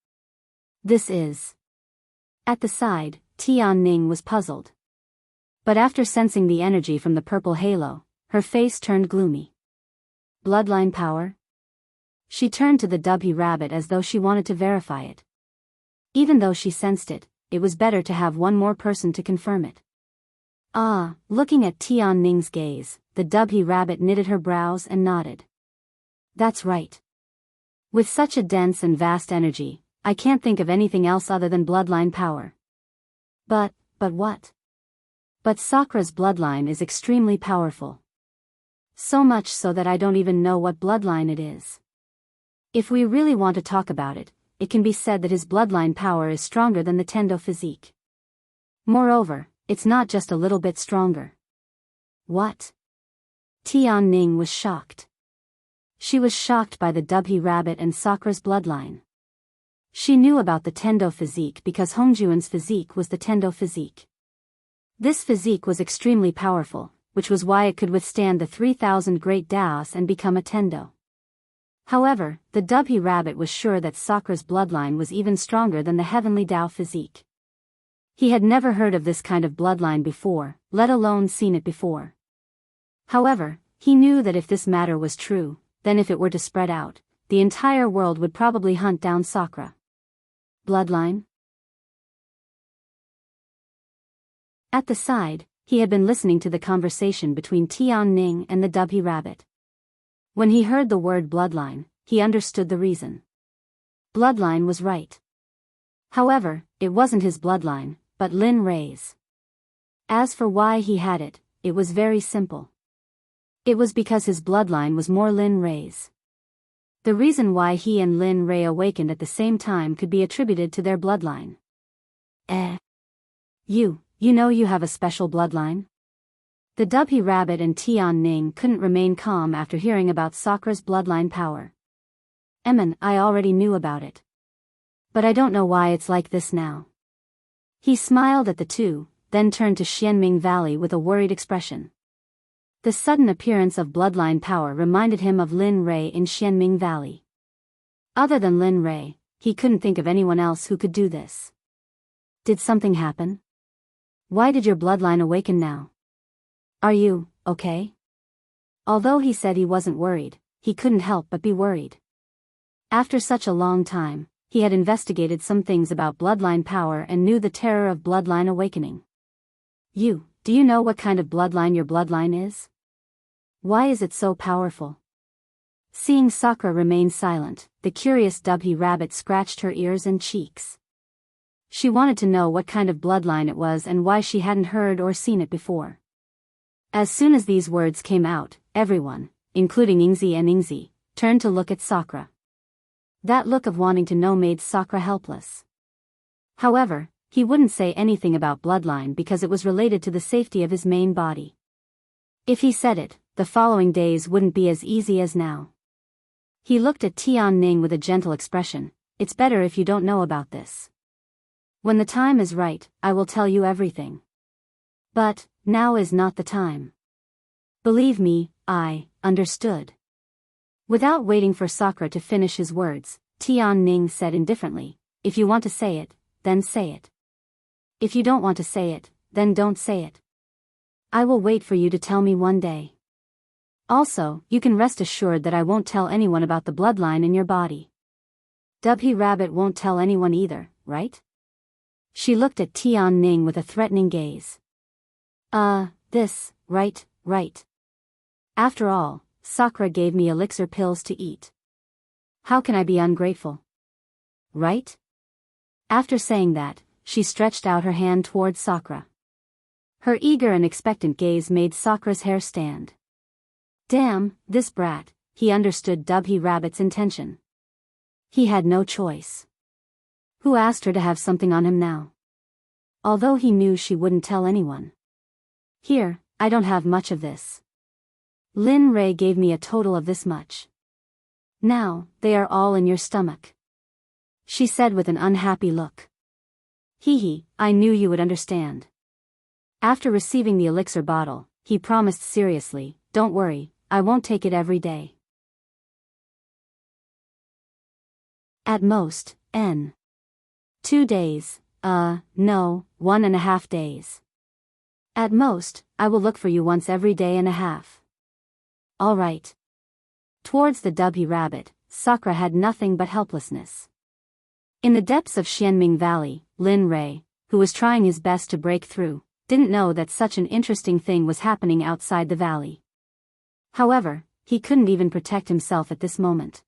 At the side, Tian-Ning was puzzled. But after sensing the energy from the purple halo, her face turned gloomy. Bloodline power? She turned to the Dubhy rabbit as though she wanted to verify it. Even though she sensed it, it was better to have one more person to confirm it. Looking at Tian-Ning's gaze, the Dubhy rabbit knitted her brows and nodded. That's right. With such a dense and vast energy, I can't think of anything else other than bloodline power. But what? But Sakura's bloodline is extremely powerful. So much so that I don't even know what bloodline it is. If we really want to talk about it, it can be said that his bloodline power is stronger than the Tendo physique. Moreover, it's not just a little bit stronger. What? Tian-Ning was shocked. She was shocked by the Dubhy rabbit and Sakura's bloodline. She knew about the Tendo physique because Hongjuan's physique was the Tendo physique. This physique was extremely powerful, which was why it could withstand the 3,000 great Daos and become a Tendo. However, the Dubhy rabbit was sure that Sakura's bloodline was even stronger than the heavenly Dao physique. He had never heard of this kind of bloodline before, let alone seen it before. However, he knew that if this matter was true, then if it were to spread out, the entire world would probably hunt down Sakura. Bloodline? At the side, he had been listening to the conversation between Tian-Ning and the Dubhy rabbit. When he heard the word bloodline, he understood the reason. Bloodline was right. However, it wasn't his bloodline, but Lin Rei's. As for why he had it, it was very simple. It was because his bloodline was more Lin Rei's. The reason why he and Lin Rei awakened at the same time could be attributed to their bloodline. You know you have a special bloodline? The Dubhy rabbit and Tian-Ning couldn't remain calm after hearing about Sakura's bloodline power. I already knew about it. But I don't know why it's like this now. He smiled at the two, then turned to Xianming Valley with a worried expression. The sudden appearance of bloodline power reminded him of Lin Rei in Xianming Valley. Other than Lin Rei, he couldn't think of anyone else who could do this. Did something happen? Why did your bloodline awaken now? Are you okay? Although he said he wasn't worried, he couldn't help but be worried. After such a long time, he had investigated some things about bloodline power and knew the terror of bloodline awakening. Do you know what kind of bloodline your bloodline is? Why is it so powerful? Seeing Sakura remain silent, the curious Dubhy rabbit scratched her ears and cheeks. She wanted to know what kind of bloodline it was and why she hadn't heard or seen it before. As soon as these words came out, everyone, including Ingzi and Ingzi, turned to look at Sakura. That look of wanting to know made Sakura helpless. However, he wouldn't say anything about bloodline because it was related to the safety of his main body. If he said it, the following days wouldn't be as easy as now. He looked at Tian-Ning with a gentle expression. It's better if you don't know about this. When the time is right, I will tell you everything. But now is not the time. Believe me, I understood. Without waiting for Sakura to finish his words, Tian-Ning said indifferently, if you want to say it, then say it. If you don't want to say it, then don't say it. I will wait for you to tell me one day. Also, you can rest assured that I won't tell anyone about the bloodline in your body. Dubhy rabbit won't tell anyone either, right? She looked at Tian Ning with a threatening gaze. Right. After all, Sakura gave me elixir pills to eat. How can I be ungrateful? Right? After saying that, she stretched out her hand towards Sakura. Her eager and expectant gaze made Sakura's hair stand. Damn, this brat, he understood Dubhy Rabbit's intention. He had no choice. Who asked her to have something on him now? Although he knew she wouldn't tell anyone. Here, I don't have much of this. Lin Rei gave me a total of this much. Now, they are all in your stomach. She said with an unhappy look. Hee, I knew you would understand. After receiving the elixir bottle, he promised seriously, don't worry, I won't take it every day. At most, 2 days, no, 1.5 days. At most, I will look for you once every day and a half. All right. Towards the Dubhy Rabbit, Sakura had nothing but helplessness. In the depths of Xianming Valley, Lin Rei, who was trying his best to break through, didn't know that such an interesting thing was happening outside the valley. However, he couldn't even protect himself at this moment.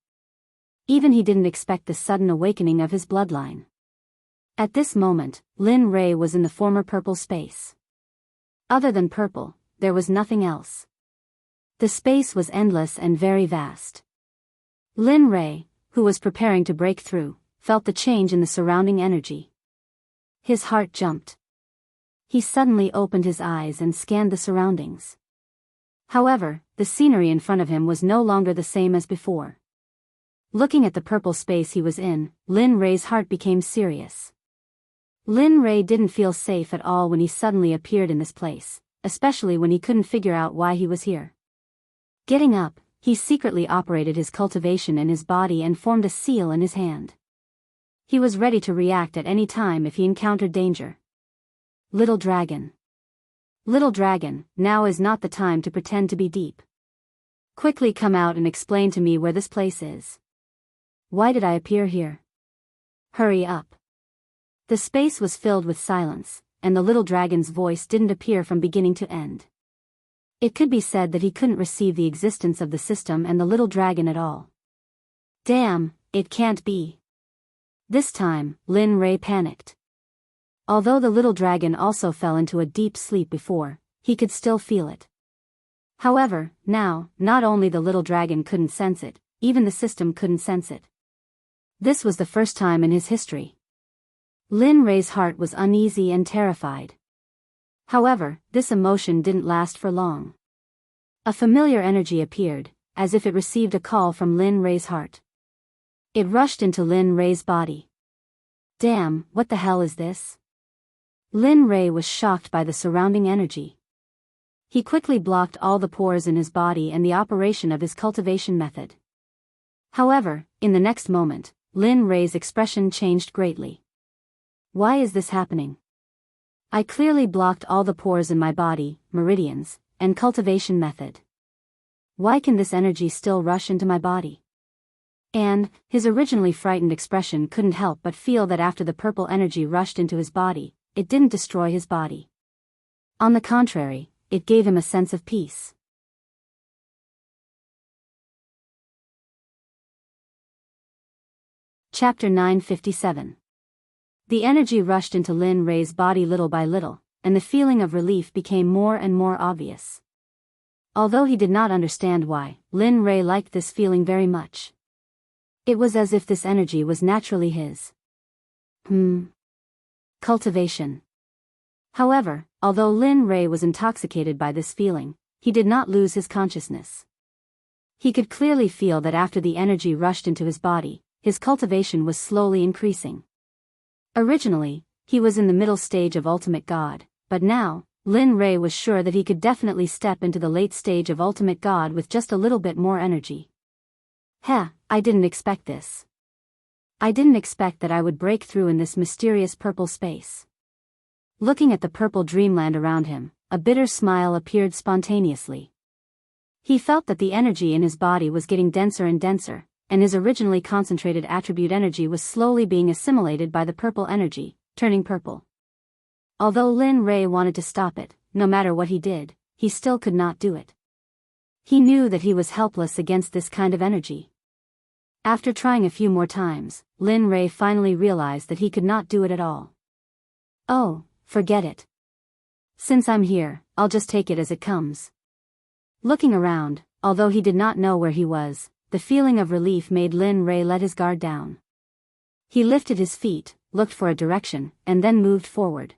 Even he didn't expect the sudden awakening of his bloodline. At this moment, Lin Rei was in the former purple space. Other than purple, there was nothing else. The space was endless and very vast. Lin Rei, who was preparing to break through, felt the change in the surrounding energy. His heart jumped. He suddenly opened his eyes and scanned the surroundings. However, the scenery in front of him was no longer the same as before. Looking at the purple space he was in, Lin Rei's heart became serious. Lin Rei didn't feel safe at all when he suddenly appeared in this place, especially when he couldn't figure out why he was here. Getting up, he secretly operated his cultivation in his body and formed a seal in his hand. He was ready to react at any time if he encountered danger. Little dragon. Little dragon, now is not the time to pretend to be deep. Quickly come out and explain to me where this place is. Why did I appear here? Hurry up. The space was filled with silence, and the little dragon's voice didn't appear from beginning to end. It could be said that he couldn't receive the existence of the system and the little dragon at all. Damn, it can't be. This time, Lin Rei panicked. Although the little dragon also fell into a deep sleep before, he could still feel it. However, now, not only the little dragon couldn't sense it, even the system couldn't sense it. This was the first time in his history. Lin Rei's heart was uneasy and terrified. However, this emotion didn't last for long. A familiar energy appeared, as if it received a call from Lin Rei's heart. It rushed into Lin Rei's body. Damn, what the hell is this? Lin Rei was shocked by the surrounding energy. He quickly blocked all the pores in his body and the operation of his cultivation method. However, in the next moment, Lin Rei's expression changed greatly. Why is this happening? I clearly blocked all the pores in my body, meridians, and cultivation method. Why can this energy still rush into my body? And, his originally frightened expression couldn't help but feel that after the purple energy rushed into his body, it didn't destroy his body. On the contrary, it gave him a sense of peace. Chapter 957. The energy rushed into Lin Rei's body little by little, and the feeling of relief became more and more obvious. Although he did not understand why, Lin Rei liked this feeling very much. It was as if this energy was naturally his. Cultivation. However, although Lin Rei was intoxicated by this feeling, he did not lose his consciousness. He could clearly feel that after the energy rushed into his body, his cultivation was slowly increasing. Originally, he was in the middle stage of Ultimate God, but now, Lin Rei was sure that he could definitely step into the late stage of Ultimate God with just a little bit more energy. I didn't expect this. I didn't expect that I would break through in this mysterious purple space. Looking at the purple dreamland around him, a bitter smile appeared spontaneously. He felt that the energy in his body was getting denser and denser, and his originally concentrated attribute energy was slowly being assimilated by the purple energy, turning purple. Although Lin Rei wanted to stop it, no matter what he did, he still could not do it. He knew that he was helpless against this kind of energy. After trying a few more times, Lin Rei finally realized that he could not do it at all. Oh, forget it. Since I'm here, I'll just take it as it comes. Looking around, although he did not know where he was, the feeling of relief made Lin Rei let his guard down. He lifted his feet, looked for a direction, and then moved forward.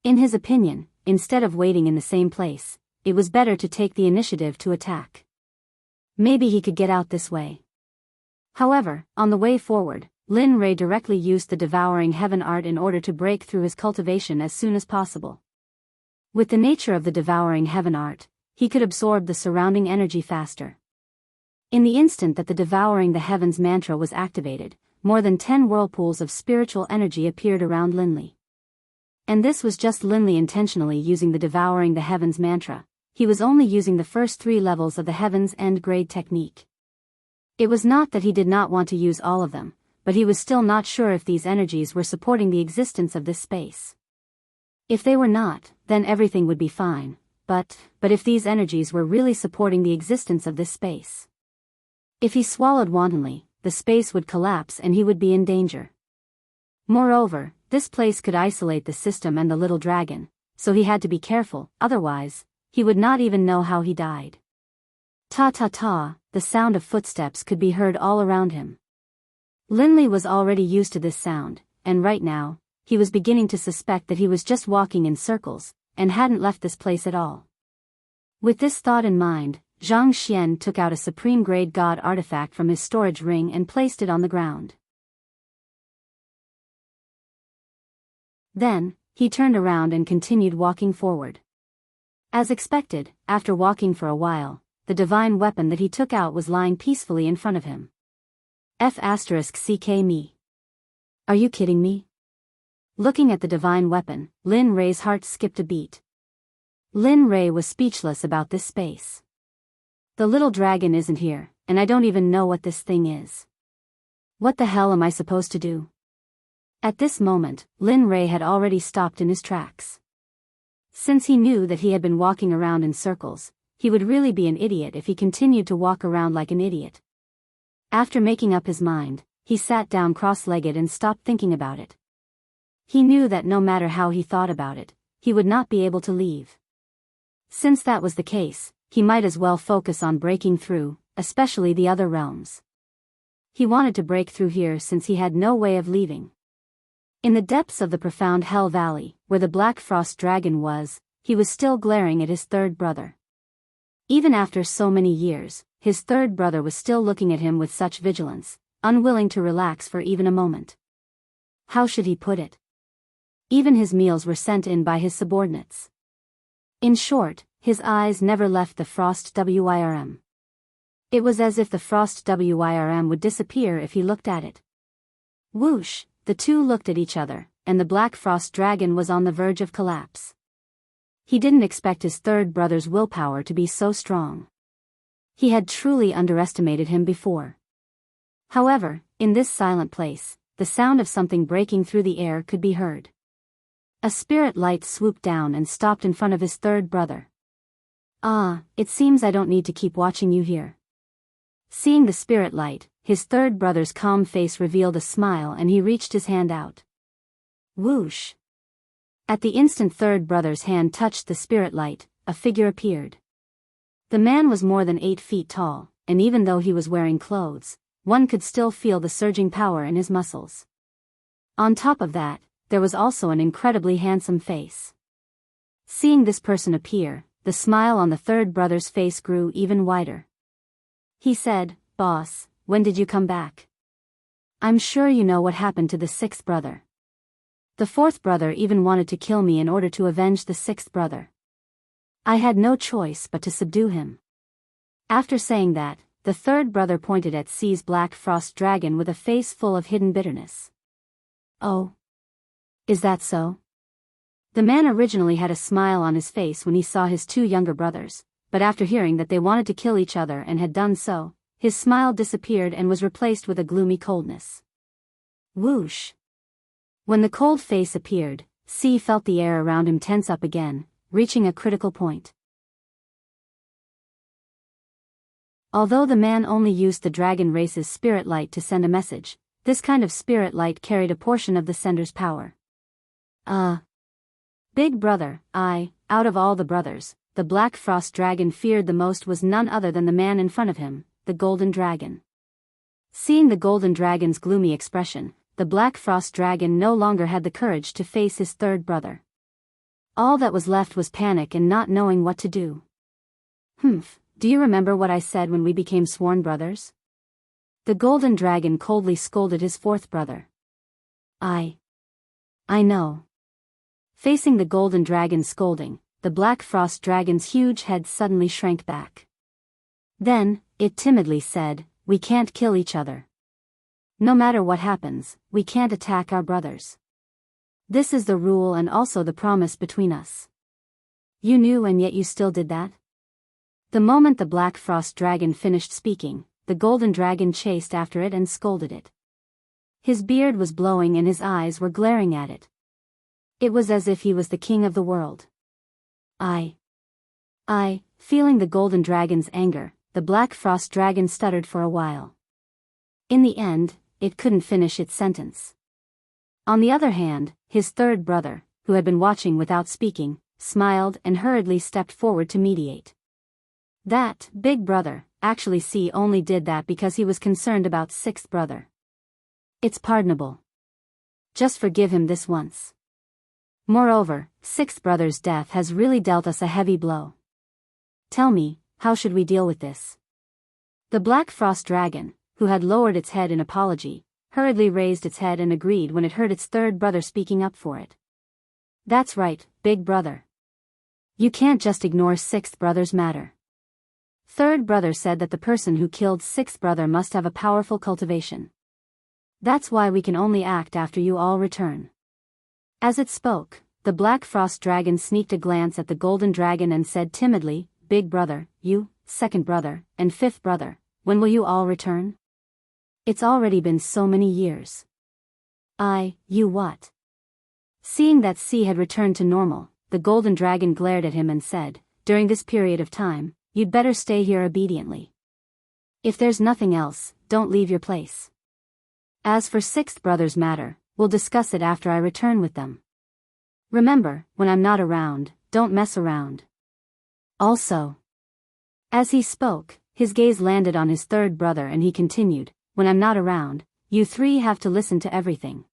In his opinion, instead of waiting in the same place, it was better to take the initiative to attack. Maybe he could get out this way. However, on the way forward, Lin Rei directly used the Devouring Heaven art in order to break through his cultivation as soon as possible. With the nature of the Devouring Heaven art, he could absorb the surrounding energy faster. In the instant that the Devouring the Heavens mantra was activated, more than 10 whirlpools of spiritual energy appeared around Linli. And this was just Linli intentionally using the Devouring the Heavens mantra. He was only using the first 3 levels of the Heaven's End grade technique. It was not that he did not want to use all of them, but he was still not sure if these energies were supporting the existence of this space. If they were not, then everything would be fine, but if these energies were really supporting the existence of this space. If he swallowed wantonly, the space would collapse and he would be in danger. Moreover, this place could isolate the system and the little dragon, so he had to be careful, otherwise, he would not even know how he died. Ta-ta-ta, the sound of footsteps could be heard all around him. Linli was already used to this sound, and right now, he was beginning to suspect that he was just walking in circles, and hadn't left this place at all. With this thought in mind, Zhang Xian took out a Supreme Grade God artifact from his storage ring and placed it on the ground. Then, he turned around and continued walking forward. As expected, after walking for a while, the divine weapon that he took out was lying peacefully in front of him. F***ck me. Are you kidding me? Looking at the divine weapon, Lin Rei's heart skipped a beat. Lin Rei was speechless about this space. The little dragon isn't here, and I don't even know what this thing is. What the hell am I supposed to do? At this moment, Lin Rei had already stopped in his tracks. Since he knew that he had been walking around in circles, he would really be an idiot if he continued to walk around like an idiot. After making up his mind, he sat down cross-legged and stopped thinking about it. He knew that no matter how he thought about it, he would not be able to leave. Since that was the case, he might as well focus on breaking through, especially the other realms. He wanted to break through here since he had no way of leaving. In the depths of the profound Hell Valley, where the Black Frost Dragon was, he was still glaring at his third brother. Even after so many years, his third brother was still looking at him with such vigilance, unwilling to relax for even a moment. How should he put it? Even his meals were sent in by his subordinates. In short, his eyes never left the Frost Wyrm. It was as if the Frost Wyrm would disappear if he looked at it. Whoosh, the two looked at each other, and the Black Frost Dragon was on the verge of collapse. He didn't expect his third brother's willpower to be so strong. He had truly underestimated him before. However, in this silent place, the sound of something breaking through the air could be heard. A spirit light swooped down and stopped in front of his third brother. Ah, it seems I don't need to keep watching you here. Seeing the spirit light, his third brother's calm face revealed a smile and he reached his hand out. Whoosh! At the instant third brother's hand touched the spirit light, a figure appeared. The man was more than 8 feet tall, and even though he was wearing clothes, one could still feel the surging power in his muscles. On top of that, there was also an incredibly handsome face. Seeing this person appear, the smile on the third brother's face grew even wider. He said, "Boss, when did you come back? I'm sure you know what happened to the 6th brother. The 4th brother even wanted to kill me in order to avenge the 6th brother. I had no choice but to subdue him." After saying that, the third brother pointed at C's Black Frost Dragon with a face full of hidden bitterness. "Oh? Is that so?" The man originally had a smile on his face when he saw his 2 younger brothers, but after hearing that they wanted to kill each other and had done so, his smile disappeared and was replaced with a gloomy coldness. Whoosh! When the cold face appeared, C felt the air around him tense up again, reaching a critical point. Although the man only used the dragon race's spirit light to send a message, this kind of spirit light carried a portion of the sender's power. Big brother, out of all the brothers, the Black Frost Dragon feared the most was none other than the man in front of him, the Golden Dragon. Seeing the Golden Dragon's gloomy expression, the Black Frost Dragon no longer had the courage to face his third brother. All that was left was panic and not knowing what to do. Do you remember what I said when we became sworn brothers? The Golden Dragon coldly scolded his fourth brother. I know. Facing the Golden Dragon's scolding, the Black Frost Dragon's huge head suddenly shrank back. Then, it timidly said, "We can't kill each other. No matter what happens, we can't attack our brothers. This is the rule and also the promise between us. You knew and yet you still did that?" The moment the Black Frost Dragon finished speaking, the Golden Dragon chased after it and scolded it. His beard was blowing and his eyes were glaring at it. It was as if he was the king of the world. Feeling the Golden Dragon's anger, the Black Frost Dragon stuttered for a while. In the end, it couldn't finish its sentence. On the other hand, his third brother, who had been watching without speaking, smiled and hurriedly stepped forward to mediate. That, big brother, actually C only did that because he was concerned about sixth brother. It's pardonable. Just forgive him this once. Moreover, sixth brother's death has really dealt us a heavy blow. Tell me, how should we deal with this? The Black Frost Dragon, who had lowered its head in apology, hurriedly raised its head and agreed when it heard its third brother speaking up for it. That's right, big brother. You can't just ignore sixth brother's matter. Third brother said that the person who killed sixth brother must have a powerful cultivation. That's why we can only act after you all return. As it spoke, the Black Frost Dragon sneaked a glance at the Golden Dragon and said timidly, "Big brother, you, second brother, and fifth brother, when will you all return? It's already been so many years." You what? Seeing that C had returned to normal, the Golden Dragon glared at him and said, "During this period of time, you'd better stay here obediently. If there's nothing else, don't leave your place. As for sixth brother's matter, we'll discuss it after I return with them. Remember, when I'm not around, don't mess around. Also." As he spoke, his gaze landed on his third brother and he continued, "When I'm not around, you three have to listen to everything.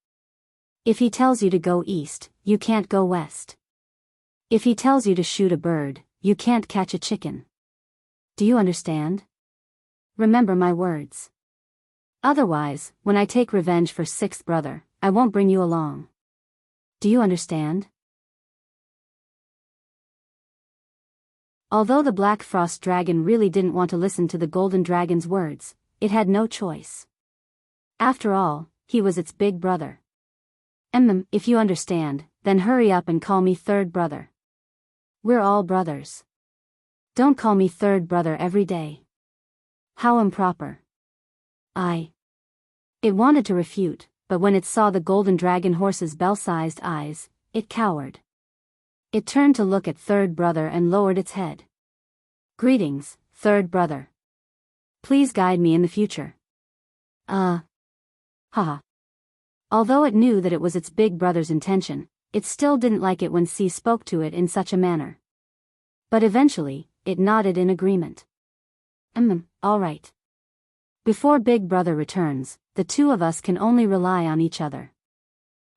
If he tells you to go east, you can't go west. If he tells you to shoot a bird, you can't catch a chicken. Do you understand? Remember my words. Otherwise, when I take revenge for sixth brother, I won't bring you along. Do you understand?" Although the Black Frost Dragon really didn't want to listen to the Golden Dragon's words, it had no choice. After all, he was its big brother. If you understand, then hurry up and call me third brother. We're all brothers. Don't call me third brother every day. How improper. It wanted to refute, but when it saw the Golden Dragon horse's bell-sized eyes, it cowered. It turned to look at third brother and lowered its head. "Greetings, third brother. Please guide me in the future." Haha. Although it knew that it was its big brother's intention, it still didn't like it when C spoke to it in such a manner. But eventually, it nodded in agreement. All right. Before big brother returns, the two of us can only rely on each other.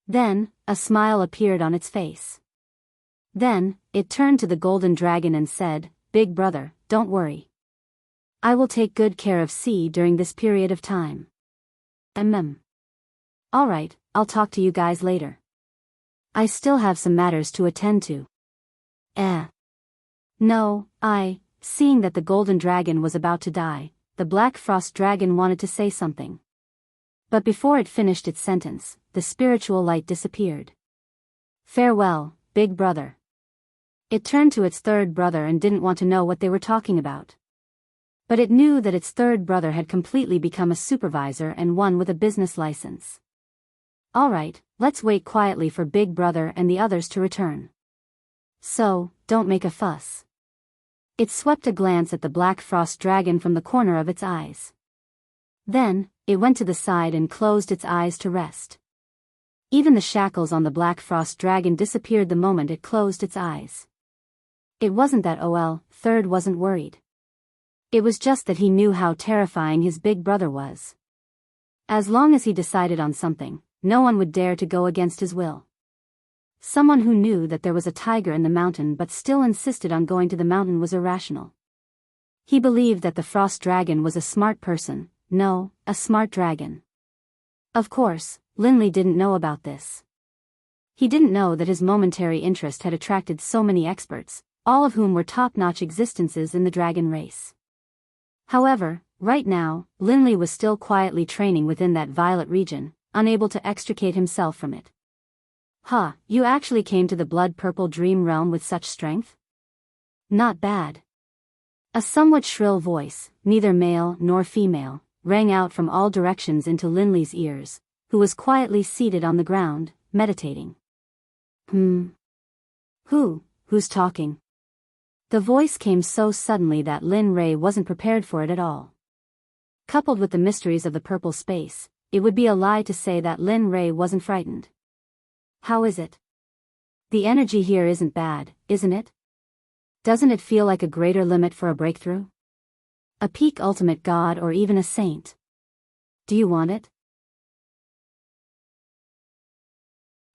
Then, a smile appeared on its face. Then, it turned to the Golden Dragon and said, "Big brother, don't worry. I will take good care of C during this period of time." Alright, I'll talk to you guys later. I still have some matters to attend to. No, seeing that the Golden Dragon was about to die, the Black Frost Dragon wanted to say something. But before it finished its sentence, the spiritual light disappeared. "Farewell, big brother." It turned to its third brother and didn't want to know what they were talking about. But it knew that its third brother had completely become a supervisor and one with a business license. Alright, let's wait quietly for Big Brother and the others to return. So, don't make a fuss. It swept a glance at the black frost dragon from the corner of its eyes. Then, it went to the side and closed its eyes to rest. Even the shackles on the black frost dragon disappeared the moment it closed its eyes. It wasn't that Third wasn't worried. It was just that he knew how terrifying his big brother was. As long as he decided on something, no one would dare to go against his will. Someone who knew that there was a tiger in the mountain but still insisted on going to the mountain was irrational. He believed that the frost dragon was a smart person, a smart dragon. Of course, Linley didn't know about this. He didn't know that his momentary interest had attracted so many experts, all of whom were top-notch existences in the dragon race. However, right now, Linley was still quietly training within that violet region, unable to extricate himself from it. You actually came to the blood-purple dream realm with such strength? Not bad. A somewhat shrill voice, neither male nor female, rang out from all directions into Linley's ears, who was quietly seated on the ground, meditating. Who's talking? The voice came so suddenly that Lin Ray wasn't prepared for it at all. Coupled with the mysteries of the purple space, it would be a lie to say that Lin Ray wasn't frightened. How is it? The energy here isn't bad, isn't it? Doesn't it feel like a greater limit for a breakthrough? A peak ultimate god or even a saint? Do you want it?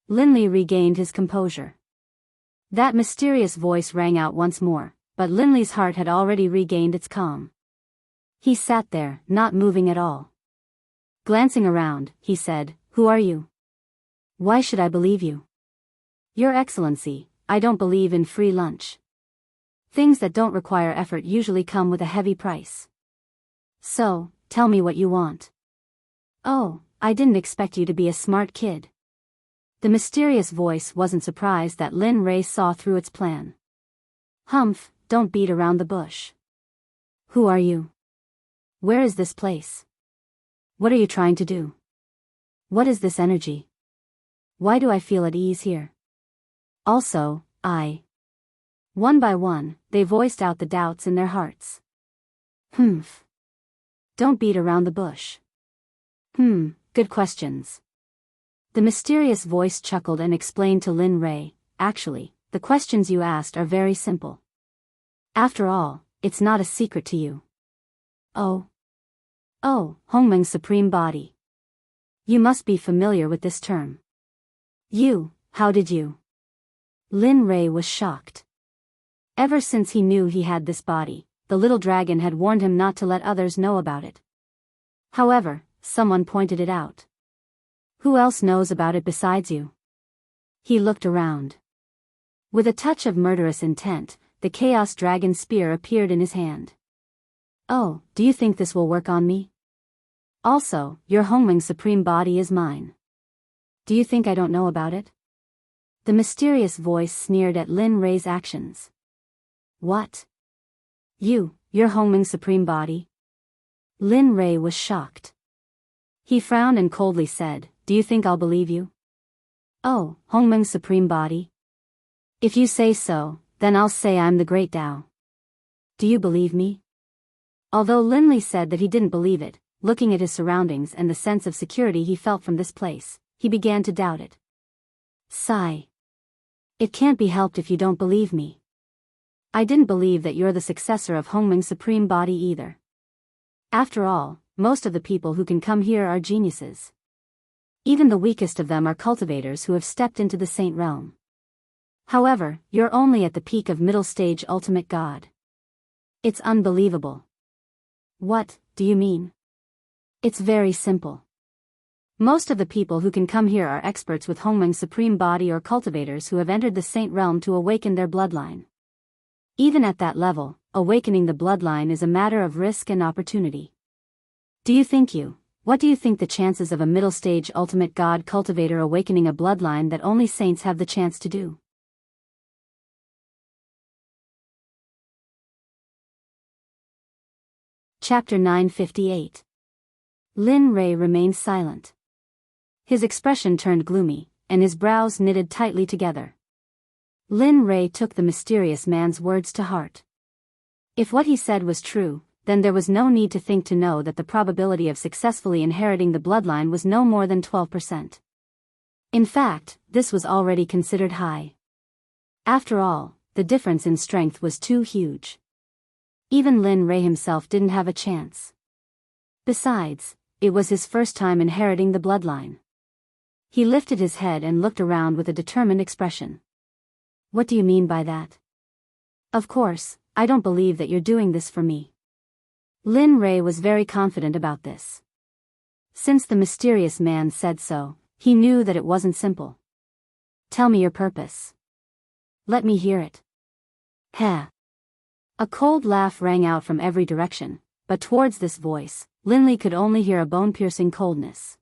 Linley regained his composure. That mysterious voice rang out once more, but Linley's heart had already regained its calm. He sat there, not moving at all. Glancing around, he said, "Who are you? Why should I believe you?" "Your Excellency, I don't believe in free lunch. Things that don't require effort usually come with a heavy price. So, tell me what you want." "Oh, I didn't expect you to be a smart kid." The mysterious voice wasn't surprised that Lin Ray saw through its plan. "Humph, don't beat around the bush. Who are you? Where is this place? What are you trying to do? What is this energy? Why do I feel at ease here? Also, One by one, they voiced out the doubts in their hearts. Humph. Don't beat around the bush. Good questions. The mysterious voice chuckled and explained to Lin Ray, "Actually, the questions you asked are very simple. After all, it's not a secret to you." Oh, Hongmeng's supreme body. You must be familiar with this term. How did you? Lin Ray was shocked. Ever since he knew he had this body, the little dragon had warned him not to let others know about it. However, someone pointed it out. Who else knows about it besides you? He looked around. With a touch of murderous intent, the Chaos Dragon spear appeared in his hand. "Oh, do you think this will work on me? Also, your Hongmeng's supreme body is mine. Do you think I don't know about it?" The mysterious voice sneered at Lin Ray's actions. "What? Your Hongmeng's supreme body?" Lin Ray was shocked. He frowned and coldly said, "Do you think I'll believe you? Oh, Hongmeng's supreme body? If you say so, then I'll say I'm the Great Tao. Do you believe me?" Although Linley said that he didn't believe it, looking at his surroundings and the sense of security he felt from this place, he began to doubt it. Sigh. "It can't be helped if you don't believe me. I didn't believe that you're the successor of Hongmeng's supreme body either. After all, most of the people who can come here are geniuses. Even the weakest of them are cultivators who have stepped into the saint realm. However, you're only at the peak of middle stage ultimate god. It's unbelievable." "What do you mean?" "It's very simple. Most of the people who can come here are experts with Hongmeng's supreme body or cultivators who have entered the saint realm to awaken their bloodline. Even at that level, awakening the bloodline is a matter of risk and opportunity. What do you think the chances of a middle stage ultimate god cultivator awakening a bloodline that only saints have the chance to do?" Chapter 958. Lin Ray remained silent. His expression turned gloomy, and his brows knitted tightly together. Lin Rei took the mysterious man's words to heart. If what he said was true, then there was no need to know that the probability of successfully inheriting the bloodline was no more than 12%. In fact, this was already considered high. After all, the difference in strength was too huge. Even Lin Rei himself didn't have a chance. Besides, it was his first time inheriting the bloodline. He lifted his head and looked around with a determined expression. What do you mean by that? Of course, I don't believe that you're doing this for me. Lin Rei was very confident about this. Since the mysterious man said so, he knew that it wasn't simple. Tell me your purpose. Let me hear it. Heh. A cold laugh rang out from every direction, but towards this voice, Linley could only hear a bone-piercing coldness.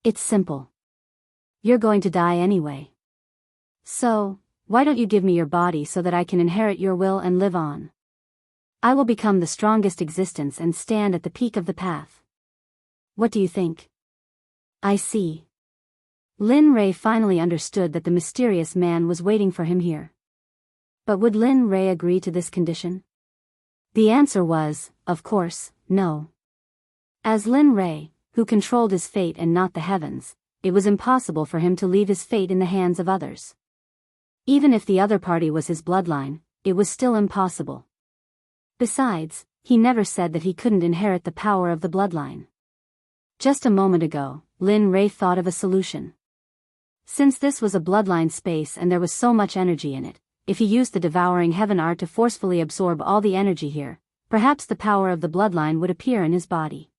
It's simple. You're going to die anyway. So, why don't you give me your body so that I can inherit your will and live on? I will become the strongest existence and stand at the peak of the path. What do you think? I see. Lin Rei finally understood that the mysterious man was waiting for him here. But would Lin Rei agree to this condition? The answer was, of course, no. As Lin Rei, who controlled his fate and not the heavens, it was impossible for him to leave his fate in the hands of others. Even if the other party was his bloodline, it was still impossible. Besides, he never said that he couldn't inherit the power of the bloodline. Just a moment ago, Lin Rei thought of a solution. Since this was a bloodline space and there was so much energy in it, if he used the devouring heaven art to forcefully absorb all the energy here, perhaps the power of the bloodline would appear in his body.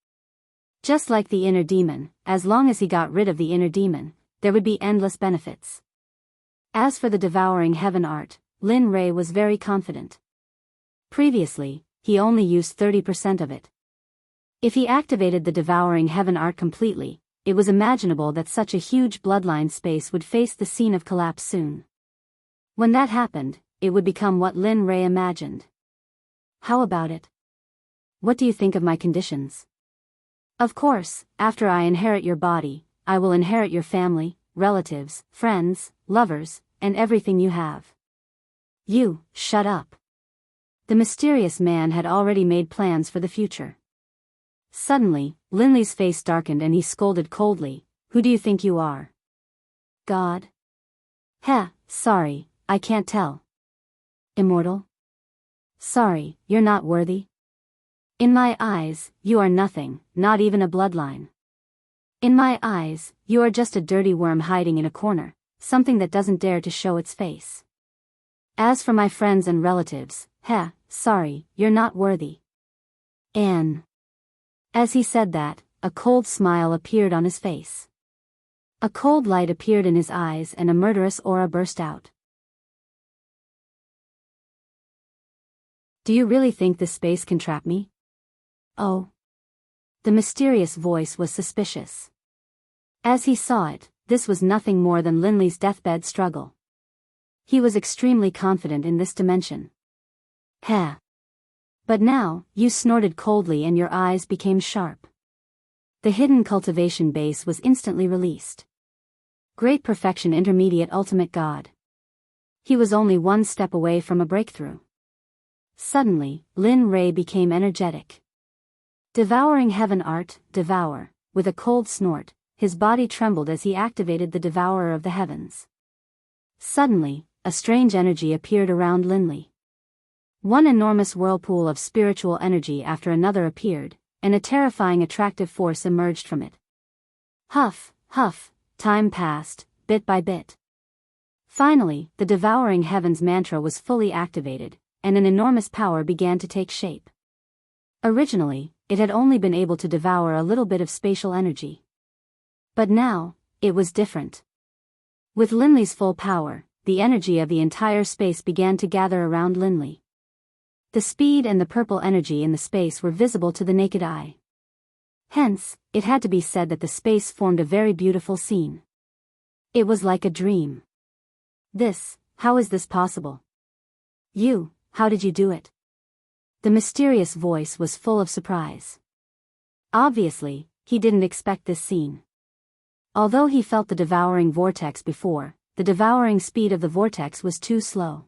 Just like the inner demon, as long as he got rid of the inner demon, there would be endless benefits. As for the devouring heaven art, Lin Rei was very confident. Previously, he only used 30% of it. If he activated the devouring heaven art completely, it was imaginable that such a huge bloodline space would face the scene of collapse soon. When that happened, it would become what Lin Rei imagined. How about it? What do you think of my conditions? Of course, after I inherit your body, I will inherit your family, relatives, friends, lovers, and everything you have. You, shut up. The mysterious man had already made plans for the future. Suddenly, Linley's face darkened and he scolded coldly, "Who do you think you are? God?" "Heh, sorry, I can't tell." "Immortal?" "Sorry, you're not worthy. In my eyes, you are nothing, not even a bloodline. In my eyes, you are just a dirty worm hiding in a corner, something that doesn't dare to show its face. As for my friends and relatives, sorry, you're not worthy." Anne. As he said that, a cold smile appeared on his face. A cold light appeared in his eyes and a murderous aura burst out. "Do you really think this space can trap me?" "Oh." The mysterious voice was suspicious. As he saw it, this was nothing more than Linley's deathbed struggle. He was extremely confident in this dimension. "Heh." But now, you snorted coldly and your eyes became sharp. The hidden cultivation base was instantly released. Great perfection, intermediate, ultimate God. He was only one step away from a breakthrough. Suddenly, Lin Rei became energetic. Devouring heaven art, devour. With a cold snort, his body trembled as he activated the devourer of the heavens. Suddenly, a strange energy appeared around Linley. One enormous whirlpool of spiritual energy after another appeared, and a terrifying attractive force emerged from it. Huff, huff, time passed, bit by bit. Finally, the devouring heavens mantra was fully activated, and an enormous power began to take shape. Originally, it had only been able to devour a little bit of spatial energy. But now, it was different. With Linley's full power, the energy of the entire space began to gather around Linley. The speed and the purple energy in the space were visible to the naked eye. Hence, it had to be said that the space formed a very beautiful scene. It was like a dream. How is this possible? How did you do it? The mysterious voice was full of surprise. Obviously, he didn't expect this scene. Although he felt the devouring vortex before, the devouring speed of the vortex was too slow.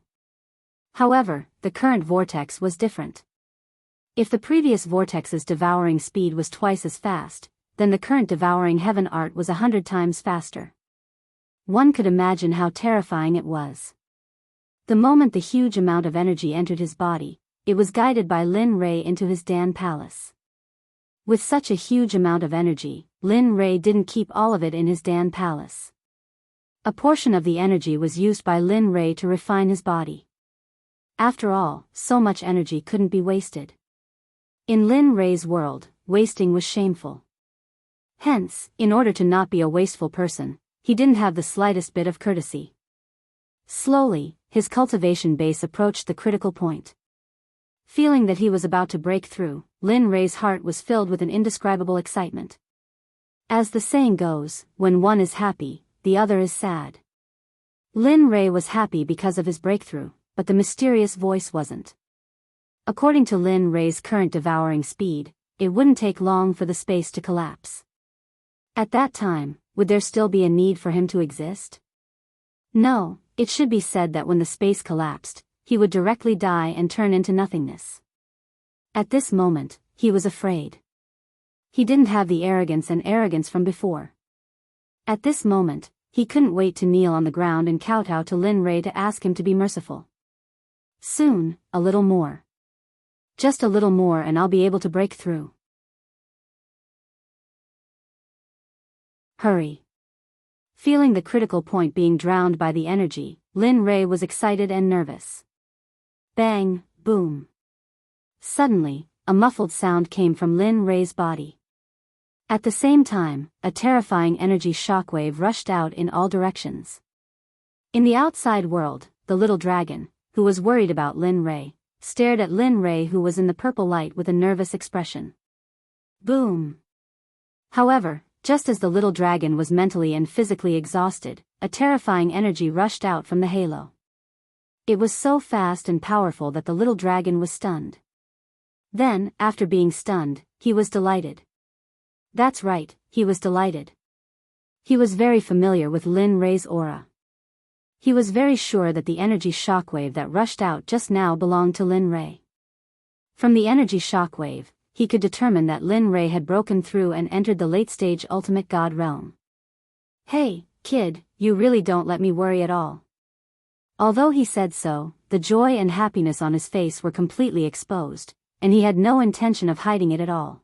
However, the current vortex was different. If the previous vortex's devouring speed was twice as fast, then the current devouring heaven art was 100 times faster. One could imagine how terrifying it was. The moment the huge amount of energy entered his body, it was guided by Lin Rei into his Dan palace. With such a huge amount of energy, Lin Rei didn't keep all of it in his Dan palace. A portion of the energy was used by Lin Rei to refine his body. After all, so much energy couldn't be wasted. In Lin Rei's world, wasting was shameful. Hence, in order to not be a wasteful person, he didn't have the slightest bit of courtesy. Slowly, his cultivation base approached the critical point. Feeling that he was about to break through, Lin Rei's heart was filled with an indescribable excitement. As the saying goes, when one is happy, the other is sad. Lin Rei was happy because of his breakthrough, but the mysterious voice wasn't. According to Lin Rei's current devouring speed, it wouldn't take long for the space to collapse. At that time, would there still be a need for him to exist? No, it should be said that when the space collapsed, he would directly die and turn into nothingness. At this moment, he was afraid. He didn't have the arrogance from before. At this moment, he couldn't wait to kneel on the ground and kowtow to Lin Rei to ask him to be merciful. Soon, a little more. Just a little more and I'll be able to break through. Hurry. Feeling the critical point being drowned by the energy, Lin Rei was excited and nervous. Bang, boom. Suddenly, a muffled sound came from Lin Rei's body. At the same time, a terrifying energy shockwave rushed out in all directions. In the outside world, the little dragon, who was worried about Lin Rei, stared at Lin Rei who was in the purple light with a nervous expression. Boom! However, just as the little dragon was mentally and physically exhausted, a terrifying energy rushed out from the halo. It was so fast and powerful that the little dragon was stunned. Then, after being stunned, he was delighted. That's right, he was delighted. He was very familiar with Lin Rei's aura. He was very sure that the energy shockwave that rushed out just now belonged to Lin Rei. From the energy shockwave, he could determine that Lin Rei had broken through and entered the late-stage ultimate god realm. Hey, kid, you really don't let me worry at all. Although he said so, the joy and happiness on his face were completely exposed, and he had no intention of hiding it at all.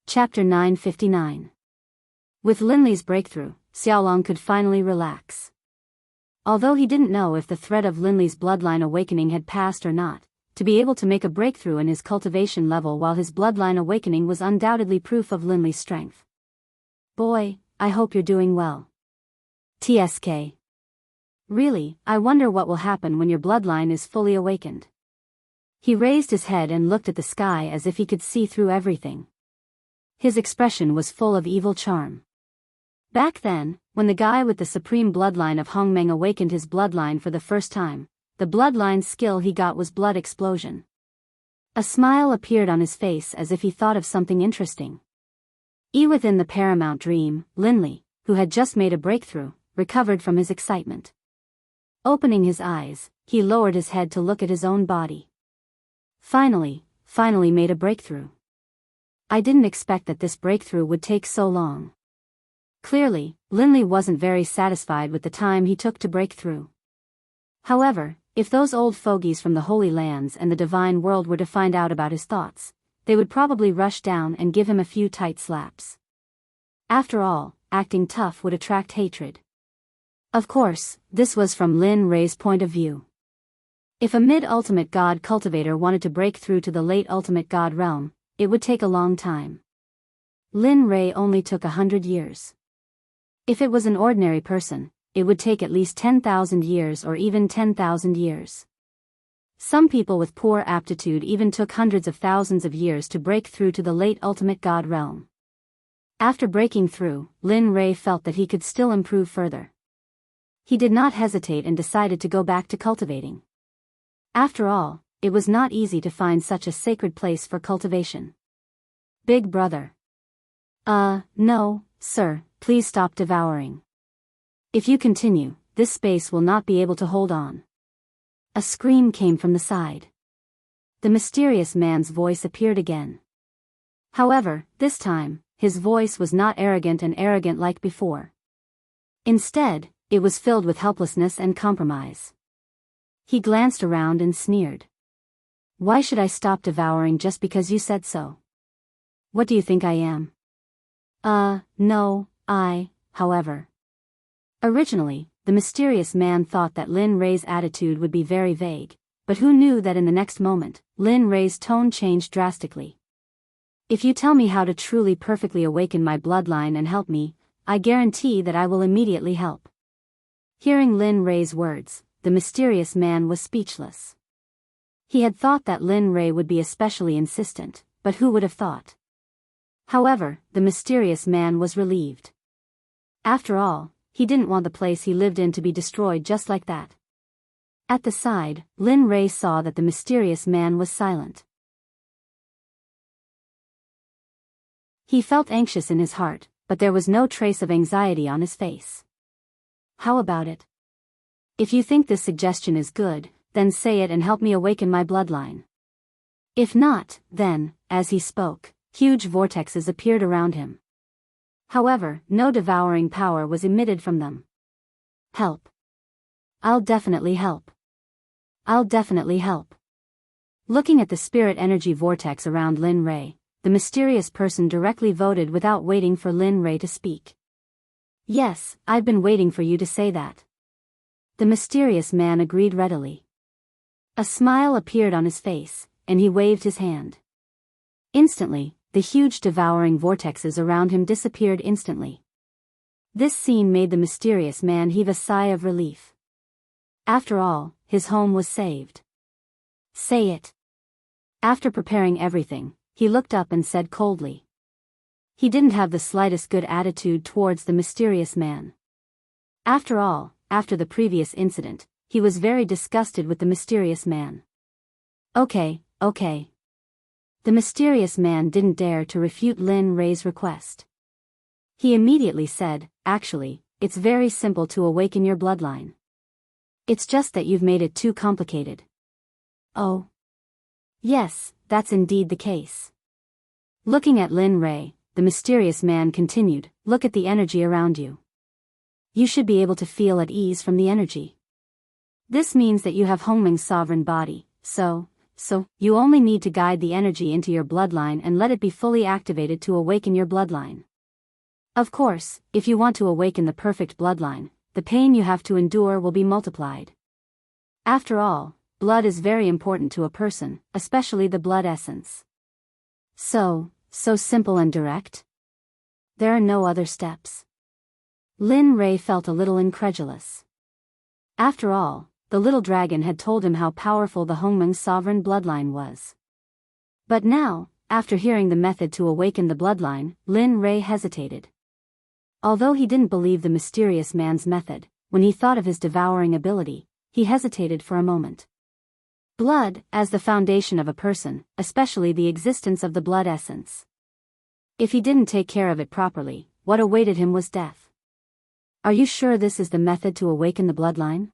Chapter 959. With Linley's breakthrough, Xiaolong could finally relax. Although he didn't know if the threat of Linley's bloodline awakening had passed or not, to be able to make a breakthrough in his cultivation level while his bloodline awakening was undoubtedly proof of Linley's strength. Boy, I hope you're doing well. TSK. Really, I wonder what will happen when your bloodline is fully awakened. He raised his head and looked at the sky as if he could see through everything. His expression was full of evil charm. Back then, when the guy with the supreme bloodline of Hongmeng awakened his bloodline for the first time, the bloodline skill he got was blood explosion. A smile appeared on his face as if he thought of something interesting. Within the paramount dream, Linley, who had just made a breakthrough, recovered from his excitement. Opening his eyes, he lowered his head to look at his own body. Finally made a breakthrough. I didn't expect that this breakthrough would take so long. Clearly, Linley wasn't very satisfied with the time he took to break through. However, if those old fogies from the Holy Lands and the Divine World were to find out about his thoughts, they would probably rush down and give him a few tight slaps. After all, acting tough would attract hatred. Of course, this was from Lin Rei's point of view. If a mid-ultimate god cultivator wanted to break through to the late ultimate god realm, it would take a long time. Lin Rei only took 100 years. If it was an ordinary person, it would take at least 10,000 years or even 10,000 years. Some people with poor aptitude even took hundreds of thousands of years to break through to the late ultimate god realm. After breaking through, Lin Rei felt that he could still improve further. He did not hesitate and decided to go back to cultivating. After all, it was not easy to find such a sacred place for cultivation. Big brother. No, sir, please stop devouring. If you continue, this space will not be able to hold on. A scream came from the side. The mysterious man's voice appeared again. However, this time, his voice was not arrogant and arrogant like before. Instead, it was filled with helplessness and compromise. He glanced around and sneered. Why should I stop devouring just because you said so? What do you think I am? No, however. Originally, the mysterious man thought that Lin Rei's attitude would be very vague, but who knew that in the next moment, Lin Rei's tone changed drastically. If you tell me how to truly perfectly awaken my bloodline and help me, I guarantee that I will immediately help. Hearing Lin Rei's words, the mysterious man was speechless. He had thought that Lin Rei would be especially insistent, but who would have thought? However, the mysterious man was relieved. After all, he didn't want the place he lived in to be destroyed just like that. At the side, Lin Rei saw that the mysterious man was silent. He felt anxious in his heart, but there was no trace of anxiety on his face. How about it? If you think this suggestion is good, then say it and help me awaken my bloodline. If not, then, as he spoke, huge vortexes appeared around him. However, no devouring power was emitted from them. Help. I'll definitely help. I'll definitely help. Looking at the spirit energy vortex around Lin Rei, the mysterious person directly voted without waiting for Lin Rei to speak. Yes, I've been waiting for you to say that. The mysterious man agreed readily. A smile appeared on his face, and he waved his hand. Instantly, the huge devouring vortexes around him disappeared instantly. This scene made the mysterious man heave a sigh of relief. After all, his home was saved. Say it. After preparing everything, he looked up and said coldly. He didn't have the slightest good attitude towards the mysterious man. After all, after the previous incident, he was very disgusted with the mysterious man. Okay. The mysterious man didn't dare to refute Lin Rei's request. He immediately said, actually, it's very simple to awaken your bloodline. It's just that you've made it too complicated. Oh. Yes, that's indeed the case. Looking at Lin Rei, the mysterious man continued, look at the energy around you. You should be able to feel at ease from the energy. This means that you have Hongmeng's sovereign body, so you only need to guide the energy into your bloodline and let it be fully activated to awaken your bloodline. Of course, if you want to awaken the perfect bloodline, the pain you have to endure will be multiplied. After all, blood is very important to a person, especially the blood essence. So simple and direct? There are no other steps. Lin Rei felt a little incredulous. After all, the little dragon had told him how powerful the Hongmeng's sovereign bloodline was. But now, after hearing the method to awaken the bloodline, Lin Rei hesitated. Although he didn't believe the mysterious man's method, when he thought of his devouring ability, he hesitated for a moment. Blood, as the foundation of a person, especially the existence of the blood essence. If he didn't take care of it properly, what awaited him was death. Are you sure this is the method to awaken the bloodline?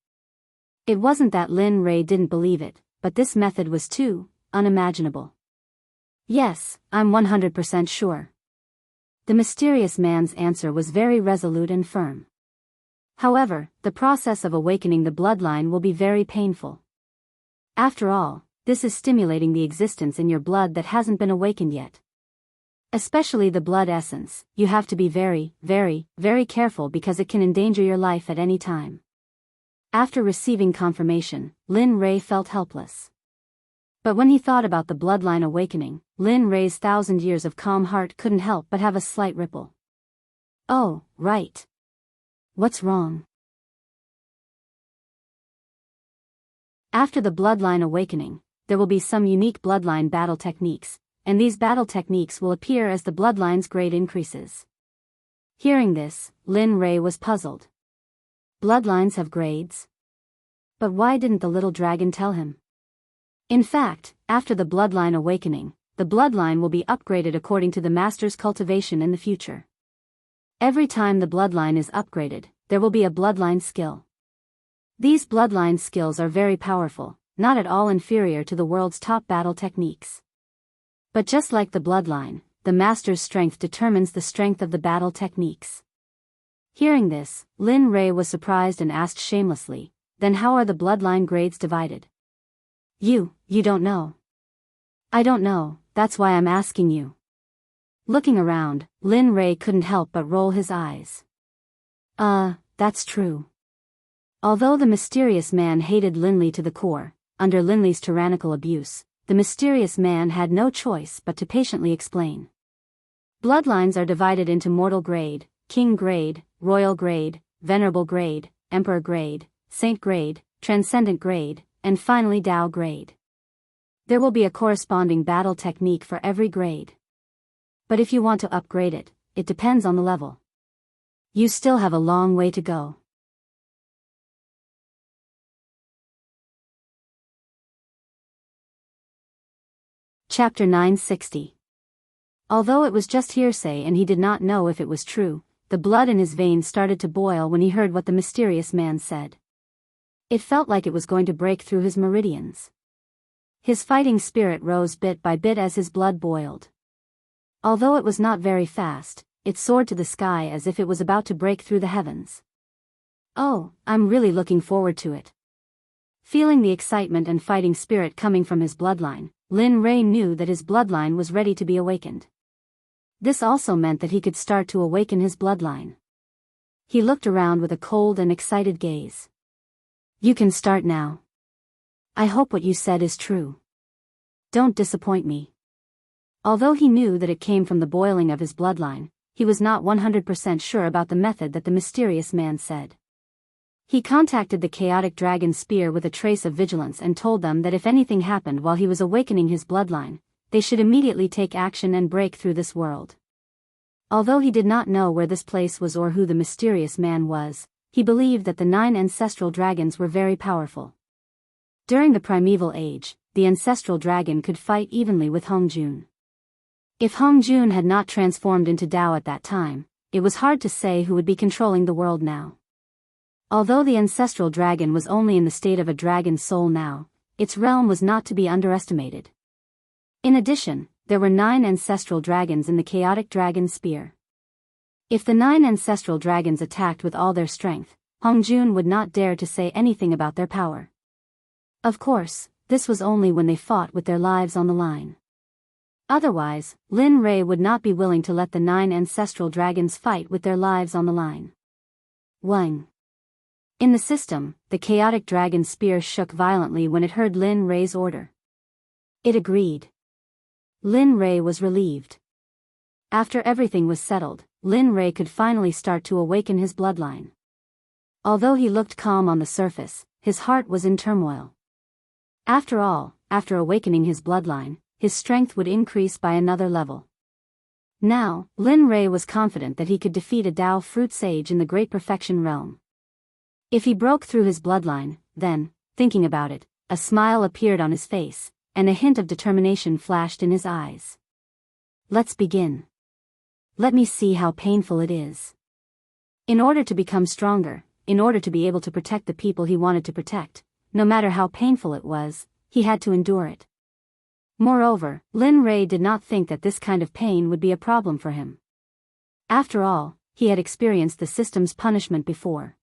It wasn't that Lin Rei didn't believe it, but this method was too unimaginable. Yes, I'm 100% sure. The mysterious man's answer was very resolute and firm. However, the process of awakening the bloodline will be very painful. After all, this is stimulating the existence in your blood that hasn't been awakened yet. Especially the blood essence, you have to be very, very, very careful because it can endanger your life at any time. After receiving confirmation, Lin Rei felt helpless. But when he thought about the bloodline awakening, Lin Rei's 1,000 years of calm heart couldn't help but have a slight ripple. Oh, right. What's wrong? After the bloodline awakening, there will be some unique bloodline battle techniques, and these battle techniques will appear as the bloodline's grade increases. Hearing this, Lin Rei was puzzled. Bloodlines have grades? But why didn't the little dragon tell him? In fact, after the bloodline awakening, the bloodline will be upgraded according to the master's cultivation in the future. Every time the bloodline is upgraded, there will be a bloodline skill. These bloodline skills are very powerful, not at all inferior to the world's top battle techniques. But just like the bloodline, the master's strength determines the strength of the battle techniques. Hearing this, Lin Rei was surprised and asked shamelessly, "Then how are the bloodline grades divided?" You don't know." "I don't know, that's why I'm asking you." Looking around, Lin Rei couldn't help but roll his eyes. That's true. Although the mysterious man hated Linley to the core, under Linley's tyrannical abuse, the mysterious man had no choice but to patiently explain. Bloodlines are divided into mortal grade, king grade, royal grade, venerable grade, emperor grade, saint grade, transcendent grade, and finally Tao grade. There will be a corresponding battle technique for every grade. But if you want to upgrade it, it depends on the level. You still have a long way to go. Chapter 960. Although it was just hearsay and he did not know if it was true, the blood in his veins started to boil when he heard what the mysterious man said. It felt like it was going to break through his meridians. His fighting spirit rose bit by bit as his blood boiled. Although it was not very fast, it soared to the sky as if it was about to break through the heavens. "Oh, I'm really looking forward to it." Feeling the excitement and fighting spirit coming from his bloodline, Lin Rei knew that his bloodline was ready to be awakened. This also meant that he could start to awaken his bloodline. He looked around with a cold and excited gaze. "You can start now. I hope what you said is true. Don't disappoint me." Although he knew that it came from the boiling of his bloodline, he was not 100% sure about the method that the mysterious man said. He contacted the chaotic dragon spear with a trace of vigilance and told them that if anything happened while he was awakening his bloodline, they should immediately take action and break through this world. Although he did not know where this place was or who the mysterious man was, he believed that the 9 ancestral dragons were very powerful. During the primeval age, the ancestral dragon could fight evenly with Hongjun. If Hongjun had not transformed into Tao at that time, it was hard to say who would be controlling the world now. Although the ancestral dragon was only in the state of a dragon's soul now, its realm was not to be underestimated. In addition, there were 9 ancestral dragons in the chaotic dragon spear. If the 9 ancestral dragons attacked with all their strength, Hongjun would not dare to say anything about their power. Of course, this was only when they fought with their lives on the line. Otherwise, Lin Rei would not be willing to let the 9 ancestral dragons fight with their lives on the line. Wang. In the system, the chaotic dragon spear shook violently when it heard Lin Rei's order. It agreed. Lin Rei was relieved. After everything was settled, Lin Rei could finally start to awaken his bloodline. Although he looked calm on the surface, his heart was in turmoil. After all, after awakening his bloodline, his strength would increase by another level. Now, Lin Rei was confident that he could defeat a Tao fruit sage in the Great Perfection realm. If he broke through his bloodline, then, thinking about it, a smile appeared on his face, and a hint of determination flashed in his eyes. "Let's begin. Let me see how painful it is." In order to become stronger, in order to be able to protect the people he wanted to protect, no matter how painful it was, he had to endure it. Moreover, Lin Rei did not think that this kind of pain would be a problem for him. After all, he had experienced the system's punishment before.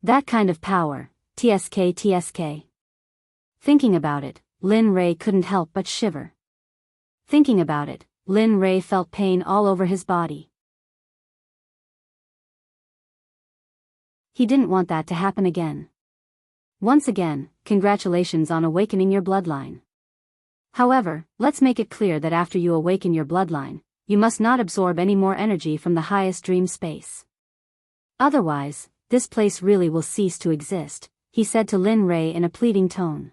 That kind of power, TSK. Thinking about it, Lin Rei couldn't help but shiver. Thinking about it, Lin Rei felt pain all over his body. He didn't want that to happen again. Once again, congratulations on awakening your bloodline. However, let's make it clear that after you awaken your bloodline, you must not absorb any more energy from the highest dream space. Otherwise, this place really will cease to exist, he said to Lin Rei in a pleading tone.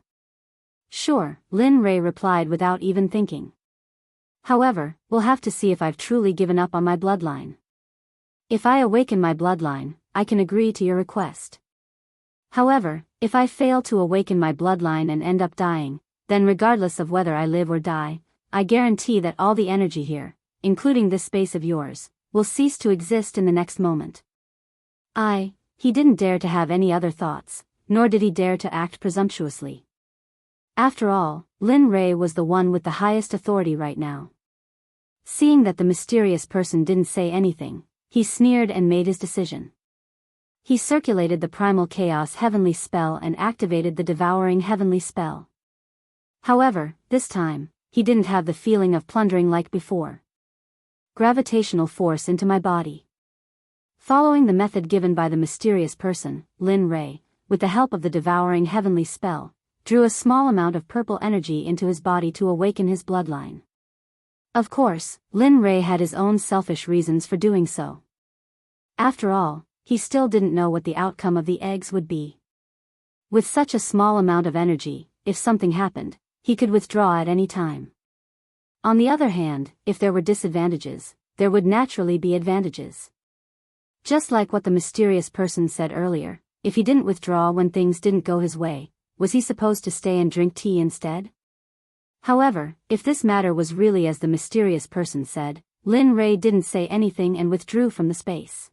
Sure, Lin Rei replied without even thinking. However, we'll have to see if I've truly given up on my bloodline. If I awaken my bloodline, I can agree to your request. However, if I fail to awaken my bloodline and end up dying, then regardless of whether I live or die, I guarantee that all the energy here, including this space of yours, will cease to exist in the next moment. He didn't dare to have any other thoughts, nor did he dare to act presumptuously. After all, Lin Rei was the one with the highest authority right now. Seeing that the mysterious person didn't say anything, he sneered and made his decision. He circulated the primal chaos heavenly spell and activated the devouring heavenly spell. However, this time, he didn't have the feeling of plundering like before. Gravitational force into my body. Following the method given by the mysterious person, Lin Rei, with the help of the devouring heavenly spell, drew a small amount of purple energy into his body to awaken his bloodline. Of course, Lin Rei had his own selfish reasons for doing so. After all, he still didn't know what the outcome of the eggs would be. With such a small amount of energy, if something happened, he could withdraw at any time. On the other hand, if there were disadvantages, there would naturally be advantages. Just like what the mysterious person said earlier, if he didn't withdraw when things didn't go his way, was he supposed to stay and drink tea instead? However, if this matter was really as the mysterious person said, Lin Rei didn't say anything and withdrew from the space.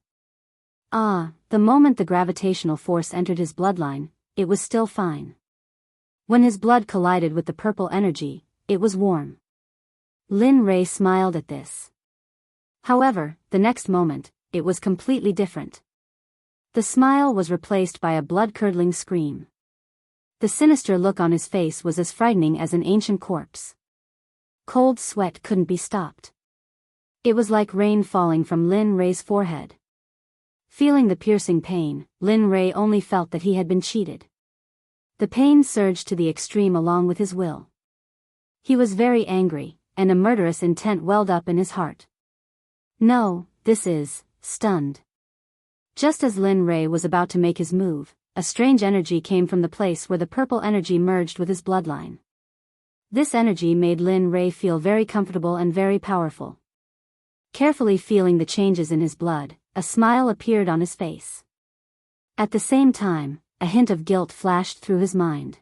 The moment the gravitational force entered his bloodline, it was still fine. When his blood collided with the purple energy, it was warm. Lin Rei smiled at this. However, the next moment, it was completely different. The smile was replaced by a blood-curdling scream. The sinister look on his face was as frightening as an ancient corpse. Cold sweat couldn't be stopped. It was like rain falling from Lin Rei's forehead. Feeling the piercing pain, Lin Rei only felt that he had been cheated. The pain surged to the extreme along with his will. He was very angry, and a murderous intent welled up in his heart. No, this is, stunned. Just as Lin Rei was about to make his move, a strange energy came from the place where the purple energy merged with his bloodline. This energy made Lin Rei feel very comfortable and very powerful. Carefully feeling the changes in his blood, a smile appeared on his face. At the same time, a hint of guilt flashed through his mind.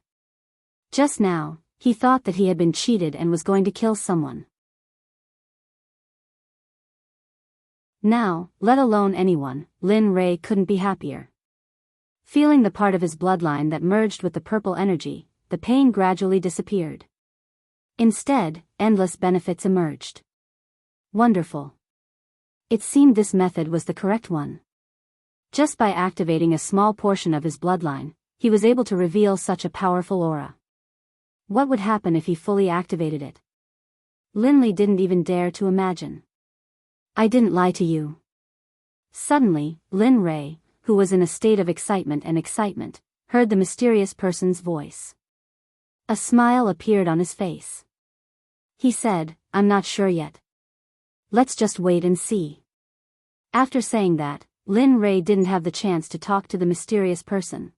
Just now, he thought that he had been cheated and was going to kill someone. Now, let alone anyone, Lin Rei couldn't be happier. Feeling the part of his bloodline that merged with the purple energy, the pain gradually disappeared. Instead, endless benefits emerged. Wonderful. It seemed this method was the correct one. Just by activating a small portion of his bloodline, he was able to reveal such a powerful aura. What would happen if he fully activated it? Lin Li didn't even dare to imagine. I didn't lie to you. Suddenly, Lin Rei, who was in a state of excitement, heard the mysterious person's voice. A smile appeared on his face. He said, I'm not sure yet. Let's just wait and see. After saying that, Lin Rei didn't have the chance to talk to the mysterious person.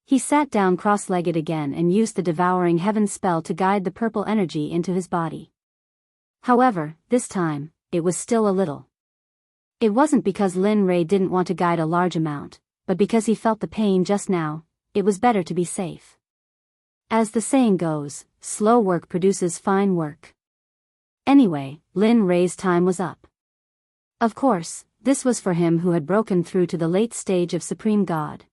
He sat down cross-legged again and used the devouring heaven spell to guide the purple energy into his body. However, this time, it was still a little. It wasn't because Lin Rei didn't want to guide a large amount, but because he felt the pain just now. It was better to be safe. As the saying goes, slow work produces fine work. Anyway, Lin Rei's time was up. Of course, this was for him who had broken through to the late stage of Supreme God.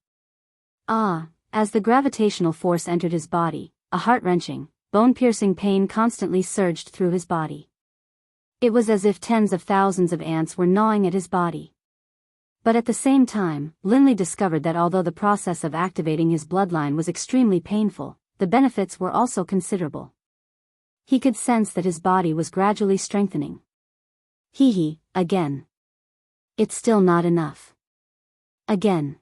As the gravitational force entered his body, a heart-wrenching, bone-piercing pain constantly surged through his body. It was as if tens of thousands of ants were gnawing at his body. But at the same time, Lin Li discovered that although the process of activating his bloodline was extremely painful, the benefits were also considerable. He could sense that his body was gradually strengthening. Again. It's still not enough. Again.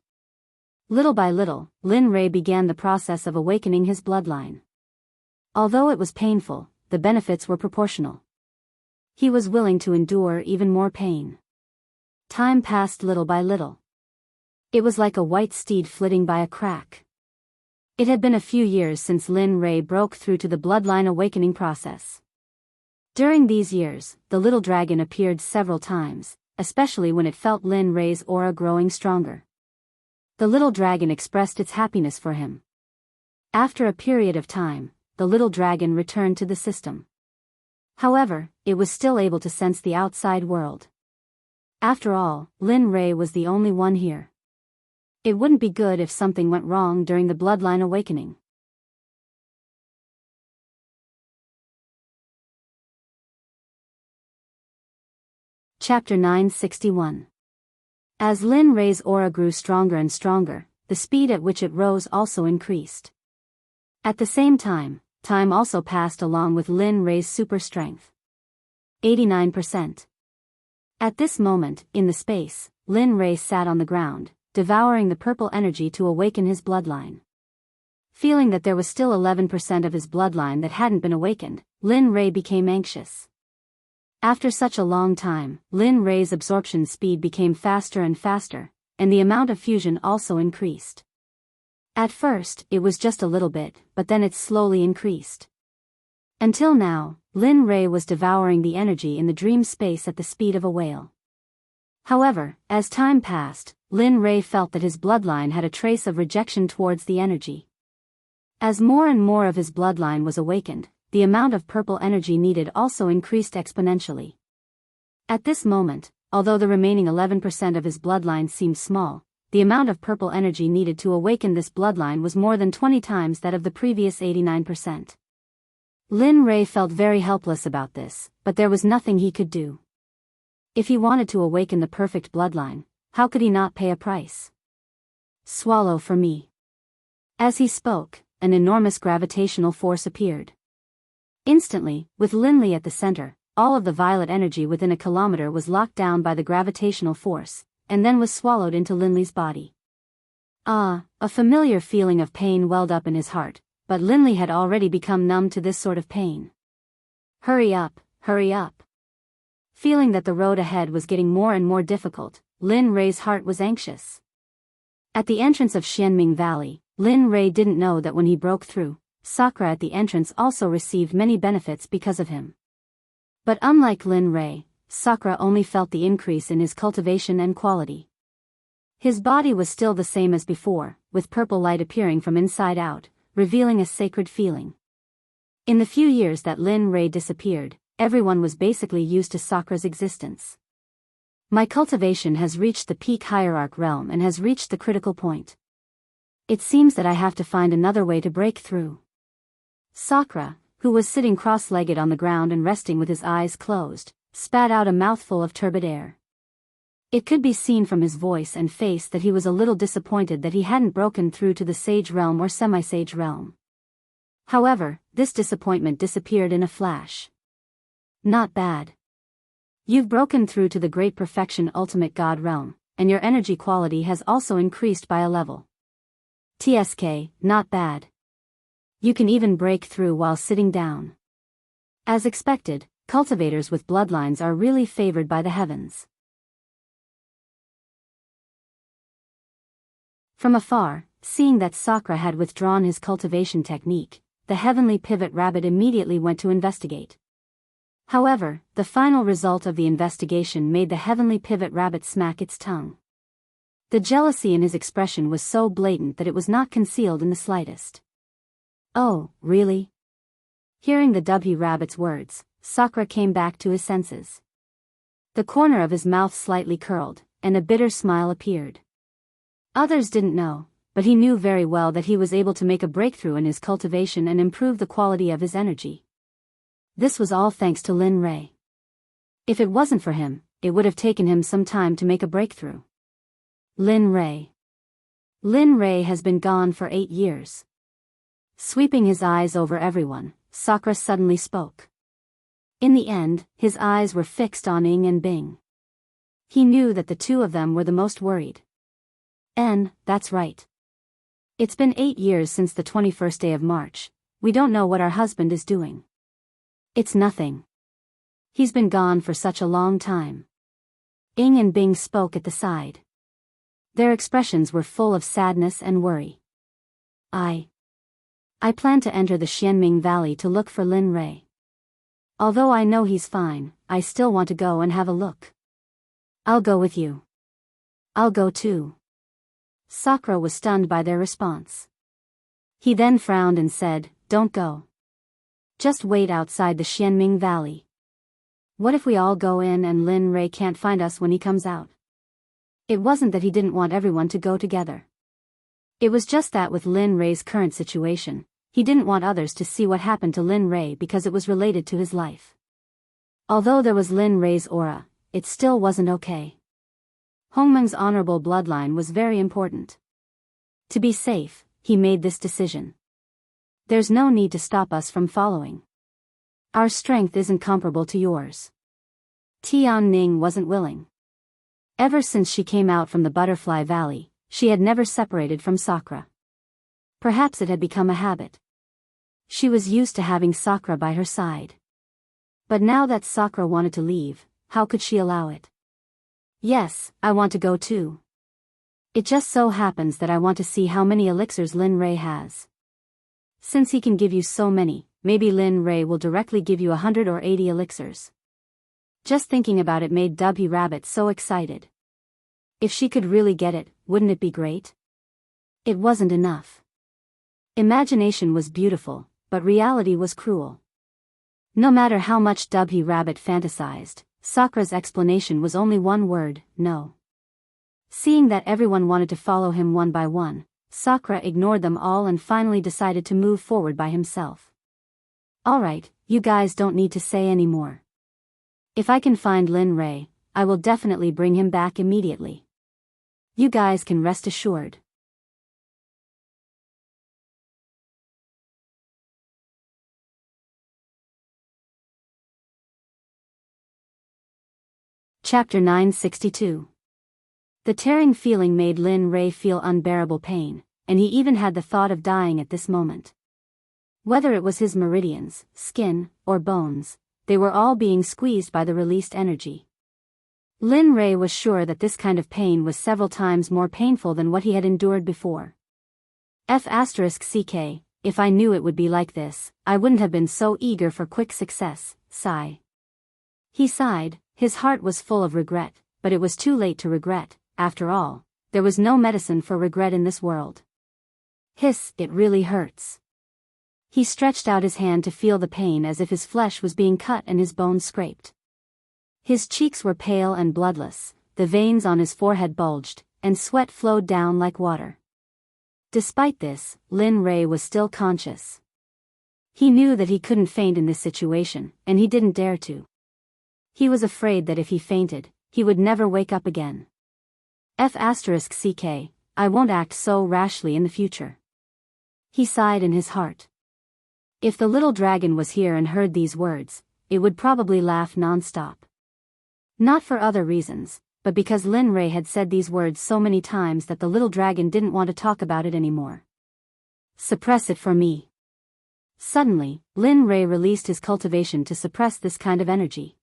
Little by little, Lin Rei began the process of awakening his bloodline. Although it was painful, the benefits were proportional. He was willing to endure even more pain. Time passed little by little. It was like a white steed flitting by a crack. It had been a few years since Lin Rei broke through to the bloodline awakening process. During these years, the little dragon appeared several times, especially when it felt Lin Rei's aura growing stronger. The little dragon expressed its happiness for him. After a period of time, the little dragon returned to the system. However, it was still able to sense the outside world. After all, Lin Rei was the only one here. It wouldn't be good if something went wrong during the bloodline awakening. Chapter 961. As Lin Rei's aura grew stronger and stronger, the speed at which it rose also increased. At the same time, time also passed along with Lin Rei's super strength. 89%. At this moment, in the space, Lin Rei sat on the ground, devouring the purple energy to awaken his bloodline. Feeling that there was still 11% of his bloodline that hadn't been awakened, Lin Rei became anxious. After such a long time, Lin Rei's absorption speed became faster and faster, and the amount of fusion also increased. At first, it was just a little bit, but then it slowly increased. Until now, Lin Rei was devouring the energy in the dream space at the speed of a whale. However, as time passed, Lin Rei felt that his bloodline had a trace of rejection towards the energy. As more and more of his bloodline was awakened, the amount of purple energy needed also increased exponentially. At this moment, although the remaining 11% of his bloodline seemed small, the amount of purple energy needed to awaken this bloodline was more than 20 times that of the previous 89%. Lin Rei felt very helpless about this, but there was nothing he could do. If he wanted to awaken the perfect bloodline, how could he not pay a price? Swallow for me. As he spoke, an enormous gravitational force appeared. Instantly, with Linley at the center, all of the violet energy within a kilometer was locked down by the gravitational force, and then was swallowed into Linley's body. Ah, a familiar feeling of pain welled up in his heart, but Linley had already become numb to this sort of pain. Hurry up, hurry up. Feeling that the road ahead was getting more and more difficult, Lin Rei's heart was anxious. At the entrance of Xianming Valley, Lin Rei didn't know that when he broke through, Sakura at the entrance also received many benefits because of him. But unlike Lin Rei, Sakura only felt the increase in his cultivation and quality. His body was still the same as before, with purple light appearing from inside out, revealing a sacred feeling. In the few years that Lin Rei disappeared, everyone was basically used to Sakura's existence. My cultivation has reached the peak hierarch realm and has reached the critical point. It seems that I have to find another way to break through. Sakura, who was sitting cross-legged on the ground and resting with his eyes closed, spat out a mouthful of turbid air. It could be seen from his voice and face that he was a little disappointed that he hadn't broken through to the sage realm or semi-sage realm. However, this disappointment disappeared in a flash. Not bad. You've broken through to the great perfection ultimate god realm, and your energy quality has also increased by a level. TSK, not bad. You can even break through while sitting down. As expected, cultivators with bloodlines are really favored by the heavens. From afar, seeing that Sakura had withdrawn his cultivation technique, the heavenly pivot rabbit immediately went to investigate. However, the final result of the investigation made the heavenly pivot rabbit smack its tongue. The jealousy in his expression was so blatant that it was not concealed in the slightest. Oh, really? Hearing the W rabbit's words, Sakura came back to his senses. The corner of his mouth slightly curled, and a bitter smile appeared. Others didn't know, but he knew very well that he was able to make a breakthrough in his cultivation and improve the quality of his energy. This was all thanks to Lin Rei. If it wasn't for him, it would have taken him some time to make a breakthrough. Lin Rei. Lin Rei has been gone for 8 years. Sweeping his eyes over everyone, Sakura suddenly spoke. In the end, his eyes were fixed on Ying and Bing. He knew that the two of them were the most worried. That's right. It's been 8 years since the 21st day of March. We don't know what our husband is doing. It's nothing. He's been gone for such a long time. Ying and Bing spoke at the side. Their expressions were full of sadness and worry. I plan to enter the Xianming Valley to look for Lin Rei. Although I know he's fine, I still want to go and have a look. I'll go with you. I'll go too. Sakura was stunned by their response. He then frowned and said, Don't go. Just wait outside the Xianming Valley. What if we all go in and Lin Rei can't find us when he comes out? It wasn't that he didn't want everyone to go together. It was just that with Lin Rei's current situation, he didn't want others to see what happened to Lin Rei because it was related to his life. Although there was Lin Rei's aura, it still wasn't okay. Hongmeng's honorable bloodline was very important. To be safe, he made this decision. There's no need to stop us from following. Our strength isn't comparable to yours. Tianning wasn't willing. Ever since she came out from the Butterfly Valley, she had never separated from Sakura. Perhaps it had become a habit. She was used to having Sakura by her side. But now that Sakura wanted to leave, how could she allow it? Yes, I want to go too. It just so happens that I want to see how many elixirs Lin Rei has. Since he can give you so many, maybe Lin Rei will directly give you 100 or 80 elixirs. Just thinking about it made Dubby Rabbit so excited. If she could really get it, wouldn't it be great? It wasn't enough. Imagination was beautiful, but reality was cruel. No matter how much Dubby Rabbit fantasized, Sakura's explanation was only one word: no. Seeing that everyone wanted to follow him one by one, Sakura ignored them all and finally decided to move forward by himself. Alright, you guys don't need to say any more. If I can find Lin Rei, I will definitely bring him back immediately. You guys can rest assured. Chapter 962. The tearing feeling made Lin Rei feel unbearable pain, and he even had the thought of dying at this moment. Whether it was his meridians, skin, or bones, they were all being squeezed by the released energy. Lin Rei was sure that this kind of pain was several times more painful than what he had endured before. F***ck, if I knew it would be like this, I wouldn't have been so eager for quick success, sigh. He sighed, his heart was full of regret, but it was too late to regret. After all, there was no medicine for regret in this world. Hiss, it really hurts. He stretched out his hand to feel the pain as if his flesh was being cut and his bones scraped. His cheeks were pale and bloodless, the veins on his forehead bulged, and sweat flowed down like water. Despite this, Lin Rei was still conscious. He knew that he couldn't faint in this situation, and he didn't dare to. He was afraid that if he fainted, he would never wake up again. F***ck, I won't act so rashly in the future. He sighed in his heart. If the little dragon was here and heard these words, it would probably laugh non-stop. Not for other reasons, but because Lin Rei had said these words so many times that the little dragon didn't want to talk about it anymore. Suppress it for me. Suddenly, Lin Rei released his cultivation to suppress this kind of energy.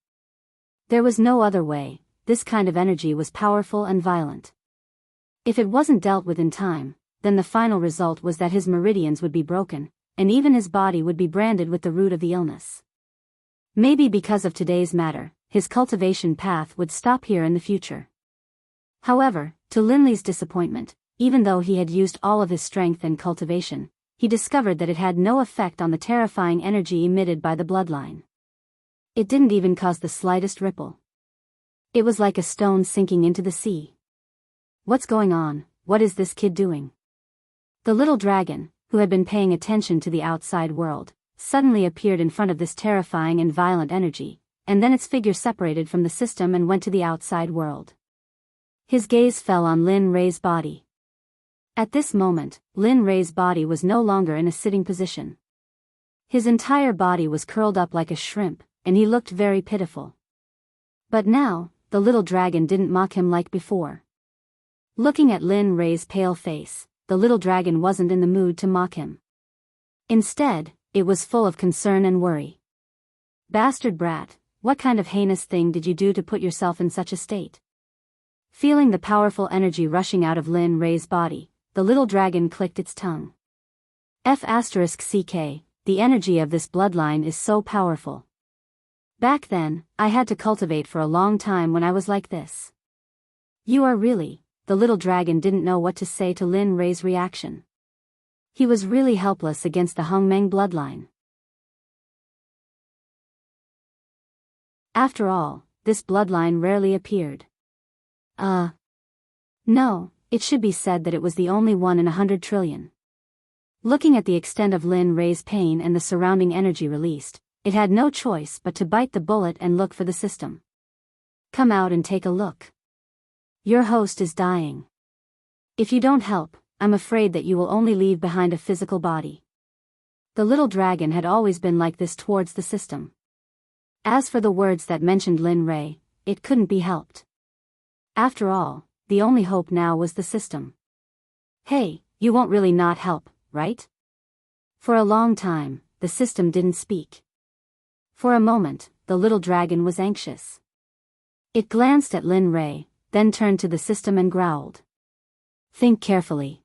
There was no other way, this kind of energy was powerful and violent. If it wasn't dealt with in time, then the final result was that his meridians would be broken, and even his body would be branded with the root of the illness. Maybe because of today's matter, his cultivation path would stop here in the future. However, to Lin Li's disappointment, even though he had used all of his strength and cultivation, he discovered that it had no effect on the terrifying energy emitted by the bloodline. It didn't even cause the slightest ripple. It was like a stone sinking into the sea. What's going on? What is this kid doing? The little dragon, who had been paying attention to the outside world, suddenly appeared in front of this terrifying and violent energy, and then its figure separated from the system and went to the outside world. His gaze fell on Lin Rei's body. At this moment, Lin Rei's body was no longer in a sitting position. His entire body was curled up like a shrimp, and he looked very pitiful. But now, the little dragon didn't mock him like before. Looking at Lin Rei's pale face, the little dragon wasn't in the mood to mock him. Instead, it was full of concern and worry. Bastard brat, what kind of heinous thing did you do to put yourself in such a state? Feeling the powerful energy rushing out of Lin Rei's body, the little dragon clicked its tongue. F***ck, the energy of this bloodline is so powerful. Back then, I had to cultivate for a long time when I was like this. You are really, the little dragon didn't know what to say to Lin Rei's reaction. He was really helpless against the Hongmeng bloodline. After all, this bloodline rarely appeared. No, it should be said that it was the only one in 100 trillion. Looking at the extent of Lin Ray's pain and the surrounding energy released, it had no choice but to bite the bullet and look for the system. Come out and take a look. Your host is dying. If you don't help, I'm afraid that you will only leave behind a physical body. The little dragon had always been like this towards the system. As for the words that mentioned Lin Ray, it couldn't be helped. After all, the only hope now was the system. Hey, you won't really not help, right? For a long time, the system didn't speak. For a moment, the little dragon was anxious. It glanced at Lin Ray, then turned to the system and growled. Think carefully.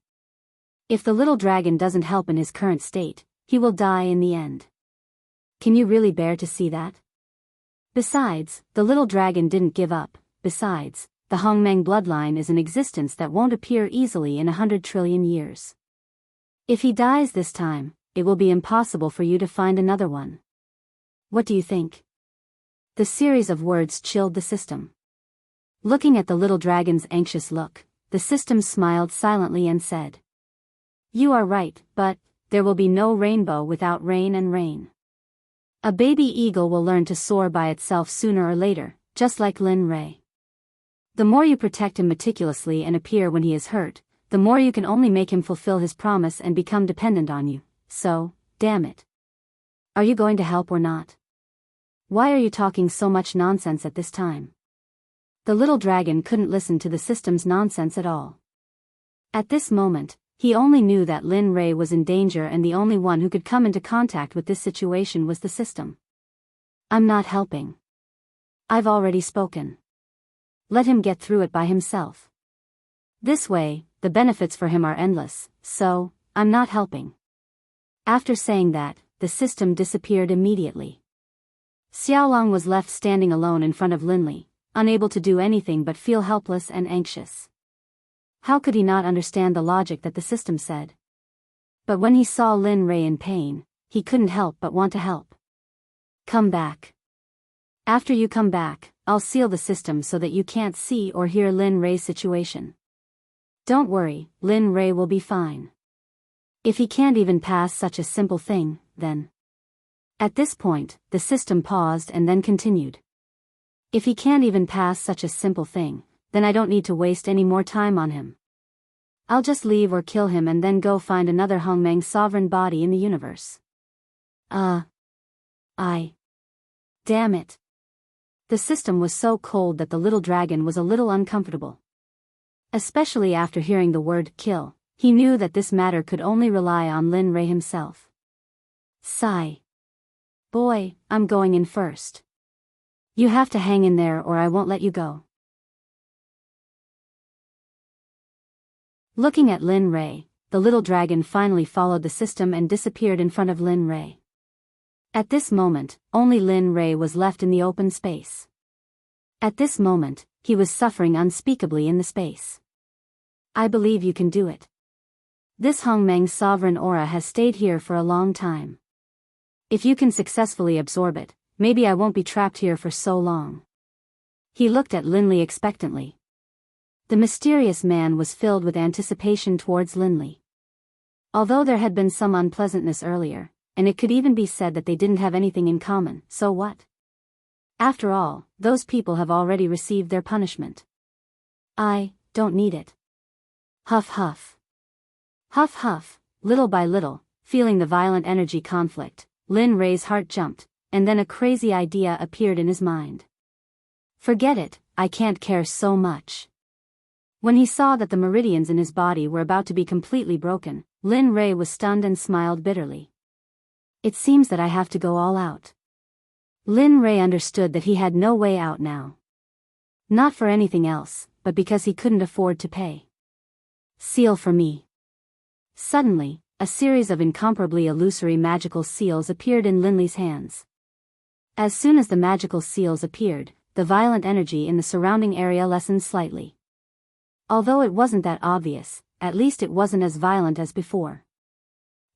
If the little dragon doesn't help in his current state, he will die in the end. Can you really bear to see that? Besides, the little dragon didn't give up. Besides, the Hongmeng bloodline is an existence that won't appear easily in 100 trillion years. If he dies this time, it will be impossible for you to find another one. What do you think? The series of words chilled the system. Looking at the little dragon's anxious look, the system smiled silently and said, You are right, but there will be no rainbow without rain and rain. A baby eagle will learn to soar by itself sooner or later, just like Lin Ray. The more you protect him meticulously and appear when he is hurt, the more you can only make him fulfill his promise and become dependent on you, so, damn it. Are you going to help or not? Why are you talking so much nonsense at this time? The little dragon couldn't listen to the system's nonsense at all. At this moment, he only knew that Lin Ray was in danger and the only one who could come into contact with this situation was the system. I'm not helping. I've already spoken. Let him get through it by himself. This way, the benefits for him are endless, so, I'm not helping. After saying that, the system disappeared immediately. Xiaolong was left standing alone in front of Linli, unable to do anything but feel helpless and anxious. How could he not understand the logic that the system said? But when he saw Lin Ray in pain, he couldn't help but want to help. Come back. After you come back, I'll seal the system so that you can't see or hear Lin Ray's situation. Don't worry, Lin Ray will be fine. If he can't even pass such a simple thing, then... At this point, the system paused and then continued. If he can't even pass such a simple thing, then I don't need to waste any more time on him. I'll just leave or kill him and then go find another Hongmeng sovereign body in the universe. Damn it. The system was so cold that the little dragon was a little uncomfortable. Especially after hearing the word kill, he knew that this matter could only rely on Lin Ray himself. Sigh. Boy, I'm going in first. You have to hang in there or I won't let you go. Looking at Lin Ray, the little dragon finally followed the system and disappeared in front of Lin Ray. At this moment, only Lin Ray was left in the open space. At this moment, he was suffering unspeakably in the space. I believe you can do it. This Hongmeng sovereign aura has stayed here for a long time. If you can successfully absorb it, maybe I won't be trapped here for so long. He looked at Linli expectantly. The mysterious man was filled with anticipation towards Linli. Although there had been some unpleasantness earlier, and it could even be said that they didn't have anything in common, so what? After all, those people have already received their punishment. I don't need it. Huff huff. Huff huff, little by little, feeling the violent energy conflict, Lin Ray's heart jumped, and then a crazy idea appeared in his mind. Forget it, I can't care so much. When he saw that the meridians in his body were about to be completely broken, Lin Ray was stunned and smiled bitterly. It seems that I have to go all out. Lin Ray understood that he had no way out now. Not for anything else, but because he couldn't afford to pay. Seal for me. Suddenly, a series of incomparably illusory magical seals appeared in Linli's hands. As soon as the magical seals appeared, the violent energy in the surrounding area lessened slightly. Although it wasn't that obvious, at least it wasn't as violent as before.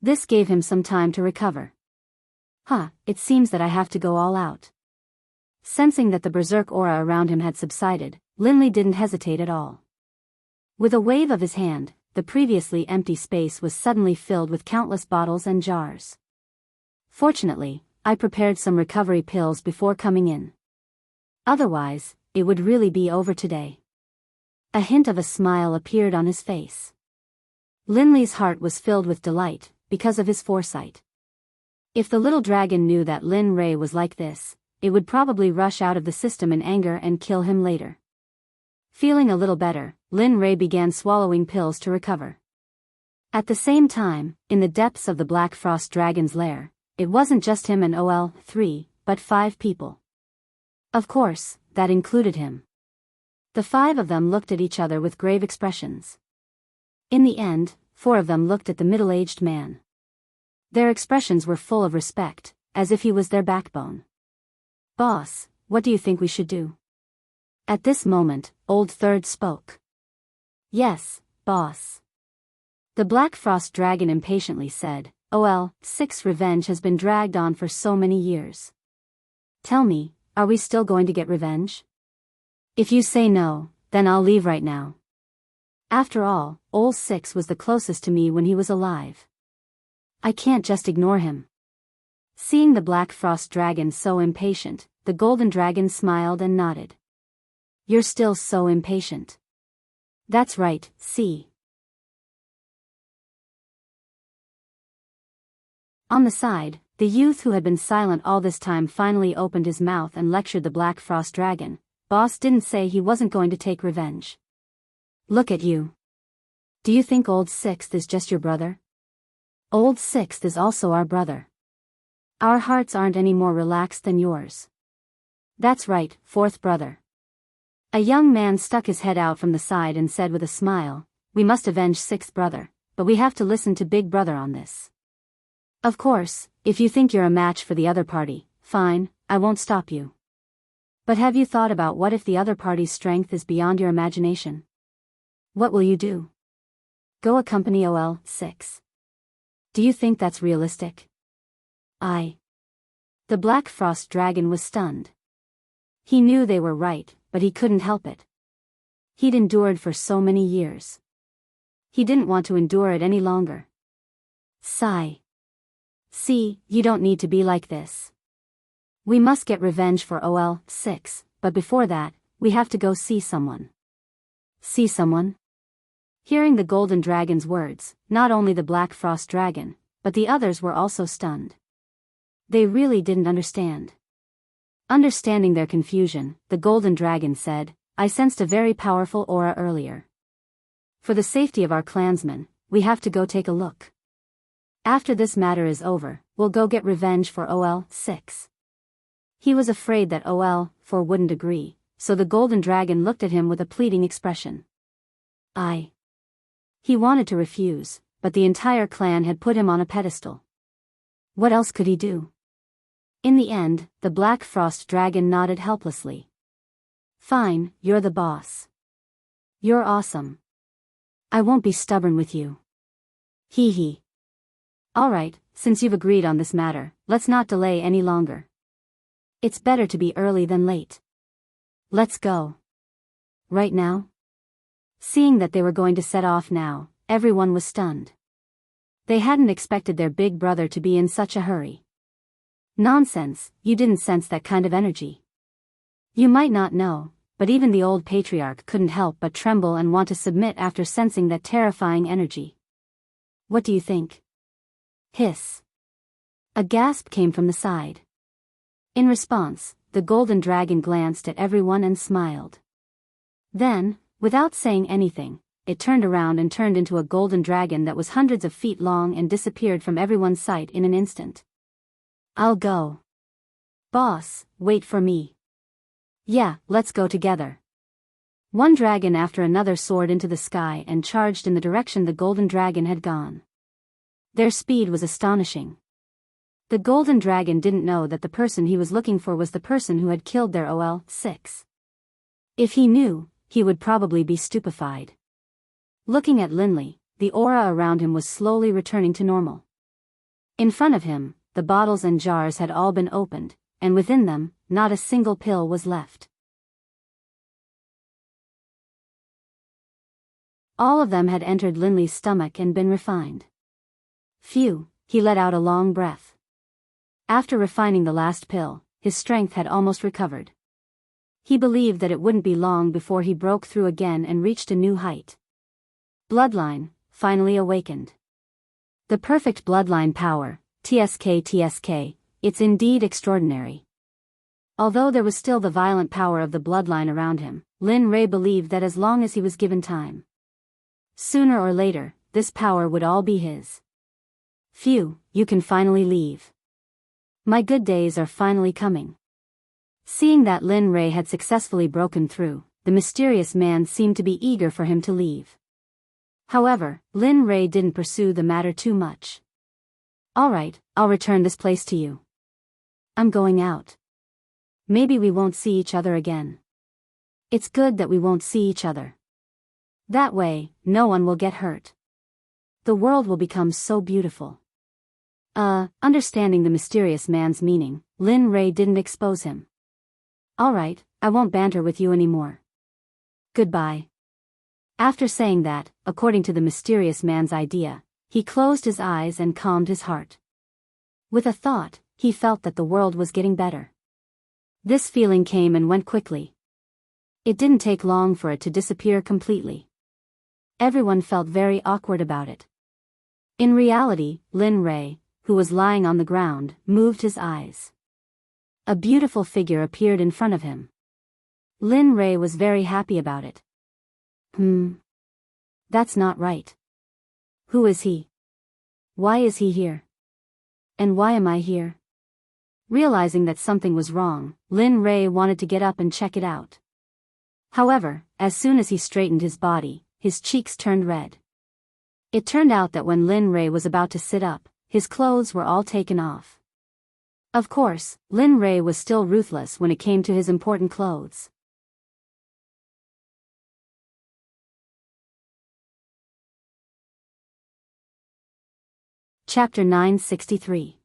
This gave him some time to recover. It seems that I have to go all out. Sensing that the berserk aura around him had subsided, Linley didn't hesitate at all. With a wave of his hand, the previously empty space was suddenly filled with countless bottles and jars. Fortunately, I prepared some recovery pills before coming in. Otherwise, it would really be over today. A hint of a smile appeared on his face. Linley's heart was filled with delight, because of his foresight. If the little dragon knew that Lin Ray was like this, it would probably rush out of the system in anger and kill him later. Feeling a little better, Lin Ray began swallowing pills to recover. At the same time, in the depths of the Black Frost Dragon's lair, it wasn't just him and OL3, but 5 people. Of course, that included him. The 5 of them looked at each other with grave expressions. In the end, 4 of them looked at the middle-aged man. Their expressions were full of respect, as if he was their backbone. "Boss, what do you think we should do?" At this moment, Old Third spoke. "Yes, boss." The Black Frost Dragon impatiently said, "OL6 revenge has been dragged on for so many years. Tell me, are we still going to get revenge? If you say no, then I'll leave right now. After all, OL6 was the closest to me when he was alive. I can't just ignore him." Seeing the Black Frost Dragon so impatient, the Golden Dragon smiled and nodded. "You're still so impatient." "That's right, see." On the side, the youth who had been silent all this time finally opened his mouth and lectured the Black Frost Dragon. "Boss didn't say he wasn't going to take revenge. Look at you. Do you think Old Sixth is just your brother? Old Sixth is also our brother. Our hearts aren't any more relaxed than yours." "That's right, fourth brother." A young man stuck his head out from the side and said with a smile, "We must avenge sixth brother, but we have to listen to big brother on this. Of course, if you think you're a match for the other party, fine, I won't stop you. But have you thought about what if the other party's strength is beyond your imagination? What will you do? Go accompany OL6? Do you think that's realistic?" The Black Frost Dragon was stunned. He knew they were right, but he couldn't help it. He'd endured for so many years. He didn't want to endure it any longer. Sigh. "See, you don't need to be like this. We must get revenge for OL6, but before that, we have to go see someone." "See someone?" Hearing the Golden Dragon's words, not only the Black Frost Dragon, but the others were also stunned. They really didn't understand. Understanding their confusion, the Golden Dragon said, "I sensed a very powerful aura earlier. For the safety of our clansmen, we have to go take a look. After this matter is over, we'll go get revenge for OL6. He was afraid that OL4 wouldn't agree, so the Golden Dragon looked at him with a pleading expression. He wanted to refuse, but the entire clan had put him on a pedestal. What else could he do? In the end, the Black Frost Dragon nodded helplessly. "Fine, you're the boss. You're awesome. I won't be stubborn with you. Hee hee. Alright, since you've agreed on this matter, let's not delay any longer. It's better to be early than late. Let's go. Right now?" Seeing that they were going to set off now, everyone was stunned. They hadn't expected their big brother to be in such a hurry. "Nonsense, you didn't sense that kind of energy. You might not know, but even the old patriarch couldn't help but tremble and want to submit after sensing that terrifying energy. What do you think?" Hiss. A gasp came from the side. In response, the Golden Dragon glanced at everyone and smiled. Then, without saying anything, it turned around and turned into a golden dragon that was hundreds of feet long and disappeared from everyone's sight in an instant. "I'll go. Boss, wait for me." "Yeah, let's go together." One dragon after another soared into the sky and charged in the direction the Golden Dragon had gone. Their speed was astonishing. The Golden Dragon didn't know that the person he was looking for was the person who had killed their OL6. If he knew, he would probably be stupefied. Looking at Linley, the aura around him was slowly returning to normal. In front of him, the bottles and jars had all been opened, and within them, not a single pill was left. All of them had entered Linley's stomach and been refined. Phew, he let out a long breath. After refining the last pill, his strength had almost recovered. He believed that it wouldn't be long before he broke through again and reached a new height. Bloodline, finally awakened. The perfect bloodline power, TSK, it's indeed extraordinary. Although there was still the violent power of the bloodline around him, Lin Rei believed that as long as he was given time, sooner or later, this power would all be his. Phew, you can finally leave. My good days are finally coming. Seeing that Lin Rei had successfully broken through, the mysterious man seemed to be eager for him to leave. However, Lin Rei didn't pursue the matter too much. Alright, I'll return this place to you. I'm going out. Maybe we won't see each other again. It's good that we won't see each other. That way, no one will get hurt. The world will become so beautiful. Understanding the mysterious man's meaning, Lin Rei didn't expose him. Alright, I won't banter with you anymore. Goodbye. After saying that, according to the mysterious man's idea, he closed his eyes and calmed his heart. With a thought, he felt that the world was getting better. This feeling came and went quickly. It didn't take long for it to disappear completely. Everyone felt very awkward about it. In reality, Lin Rei, who was lying on the ground, moved his eyes. A beautiful figure appeared in front of him. Lin Rei was very happy about it. That's not right. Who is he? Why is he here? And why am I here? Realizing that something was wrong, Lin Rei wanted to get up and check it out. However, as soon as he straightened his body, his cheeks turned red. It turned out that when Lin Rei was about to sit up, his clothes were all taken off. Of course, Lin Rei was still ruthless when it came to his important clothes. Chapter 963.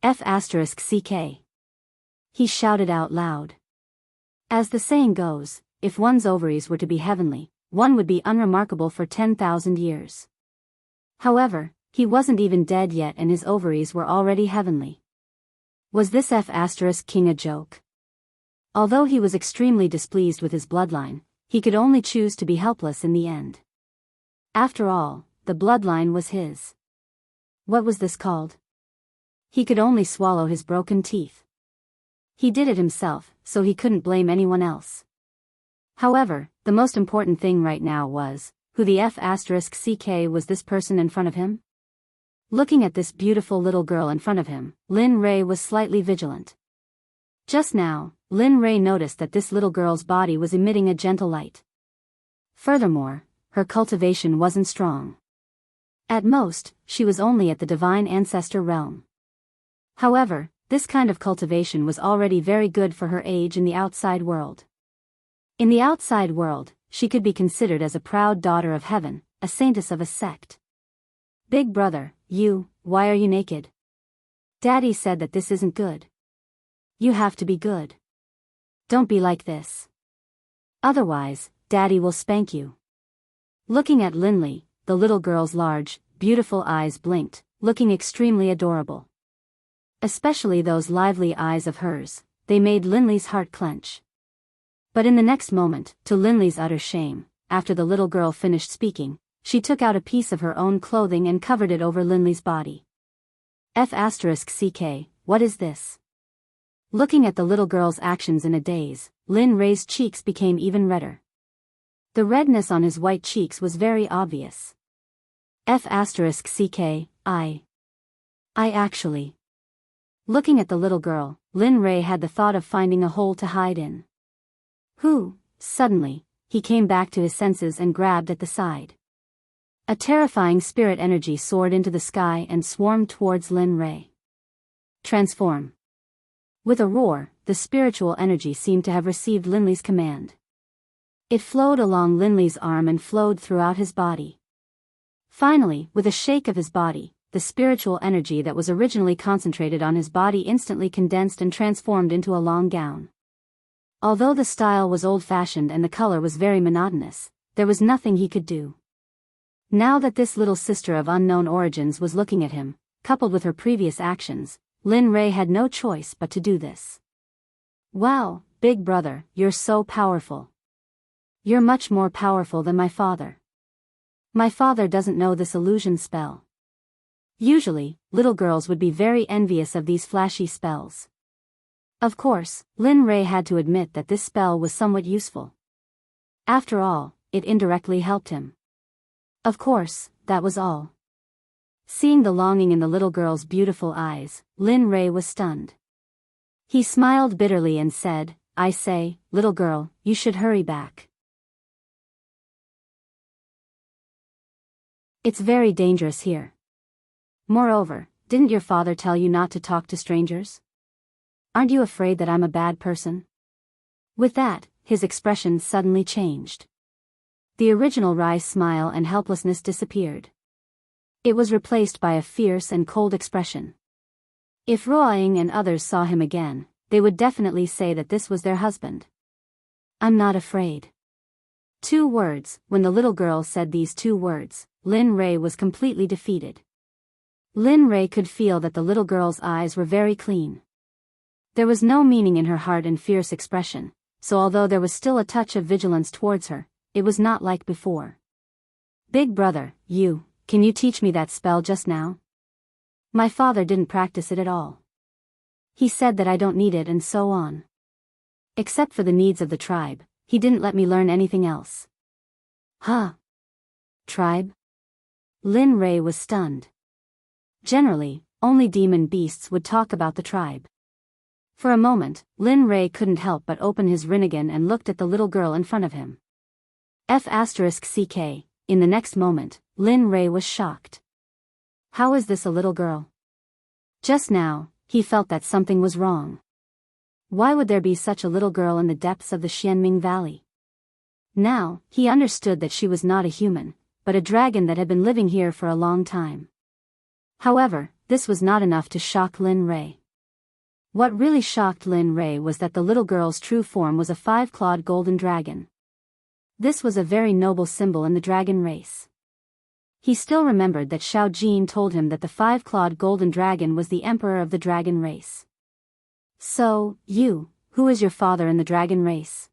F***CK. He shouted out loud. As the saying goes, if one's ovaries were to be heavenly, one would be unremarkable for 10,000 years. However, he wasn't even dead yet and his ovaries were already heavenly. Was this F***king a joke? Although he was extremely displeased with his bloodline, he could only choose to be helpless in the end. After all, the bloodline was his. What was this called? He could only swallow his broken teeth. He did it himself, so he couldn't blame anyone else. However, the most important thing right now was, who the F***ck was this person in front of him? Looking at this beautiful little girl in front of him, Lin Rei was slightly vigilant. Just now, Lin Rei noticed that this little girl's body was emitting a gentle light. Furthermore, her cultivation wasn't strong. At most, she was only at the divine ancestor realm. However, this kind of cultivation was already very good for her age in the outside world. In the outside world, she could be considered as a proud daughter of heaven, a saintess of a sect. Big brother, why are you naked? Daddy said that this isn't good. You have to be good. Don't be like this. Otherwise, Daddy will spank you. Looking at Linley, the little girl's large, beautiful eyes blinked, looking extremely adorable. Especially those lively eyes of hers, they made Linley's heart clench. But in the next moment, to Linley's utter shame, after the little girl finished speaking, she took out a piece of her own clothing and covered it over Linley's body. F***ck, what is this? Looking at the little girl's actions in a daze, Lin Rei's cheeks became even redder. The redness on his white cheeks was very obvious. F***ck, I actually. Looking at the little girl, Lin Rei had the thought of finding a hole to hide in. Suddenly, he came back to his senses and grabbed at the side. A terrifying spirit energy soared into the sky and swarmed towards Lin Rei. Transform. With a roar, the spiritual energy seemed to have received Linley's command. It flowed along Linley's arm and flowed throughout his body. Finally, with a shake of his body, the spiritual energy that was originally concentrated on his body instantly condensed and transformed into a long gown. Although the style was old-fashioned and the color was very monotonous, there was nothing he could do. Now that this little sister of unknown origins was looking at him, coupled with her previous actions, Lin Rei had no choice but to do this. Wow, big brother, you're so powerful. You're much more powerful than my father. My father doesn't know this illusion spell. Usually, little girls would be very envious of these flashy spells. Of course, Lin Rei had to admit that this spell was somewhat useful. After all, it indirectly helped him. Of course, that was all. Seeing the longing in the little girl's beautiful eyes, Lin Rei was stunned. He smiled bitterly and said, I say, little girl, you should hurry back. It's very dangerous here. Moreover, didn't your father tell you not to talk to strangers? Aren't you afraid that I'm a bad person? With that, his expression suddenly changed. The original wry smile and helplessness disappeared. It was replaced by a fierce and cold expression. If Ruoying and others saw him again, they would definitely say that this was their husband. I'm not afraid. 2 words. When the little girl said these 2 words, Lin Rei was completely defeated. Lin Rei could feel that the little girl's eyes were very clean. There was no meaning in her hard and fierce expression, so although there was still a touch of vigilance towards her, it was not like before. Big brother, can you teach me that spell just now? My father didn't practice it at all. He said that I don't need it and so on. Except for the needs of the tribe, he didn't let me learn anything else. Huh? Tribe? Lin Rei was stunned. Generally, only demon beasts would talk about the tribe. For a moment, Lin Rei couldn't help but open his Rinnegan and looked at the little girl in front of him. F***ck, in the next moment, Lin Rei was shocked. How is this a little girl? Just now, he felt that something was wrong. Why would there be such a little girl in the depths of the Xianming Valley? Now, he understood that she was not a human, but a dragon that had been living here for a long time. However, this was not enough to shock Lin Rei. What really shocked Lin Rei was that the little girl's true form was a 5-clawed golden dragon. This was a very noble symbol in the dragon race. He still remembered that Xiao Jin told him that the 5-clawed golden dragon was the emperor of the dragon race. So, who is your father in the dragon race?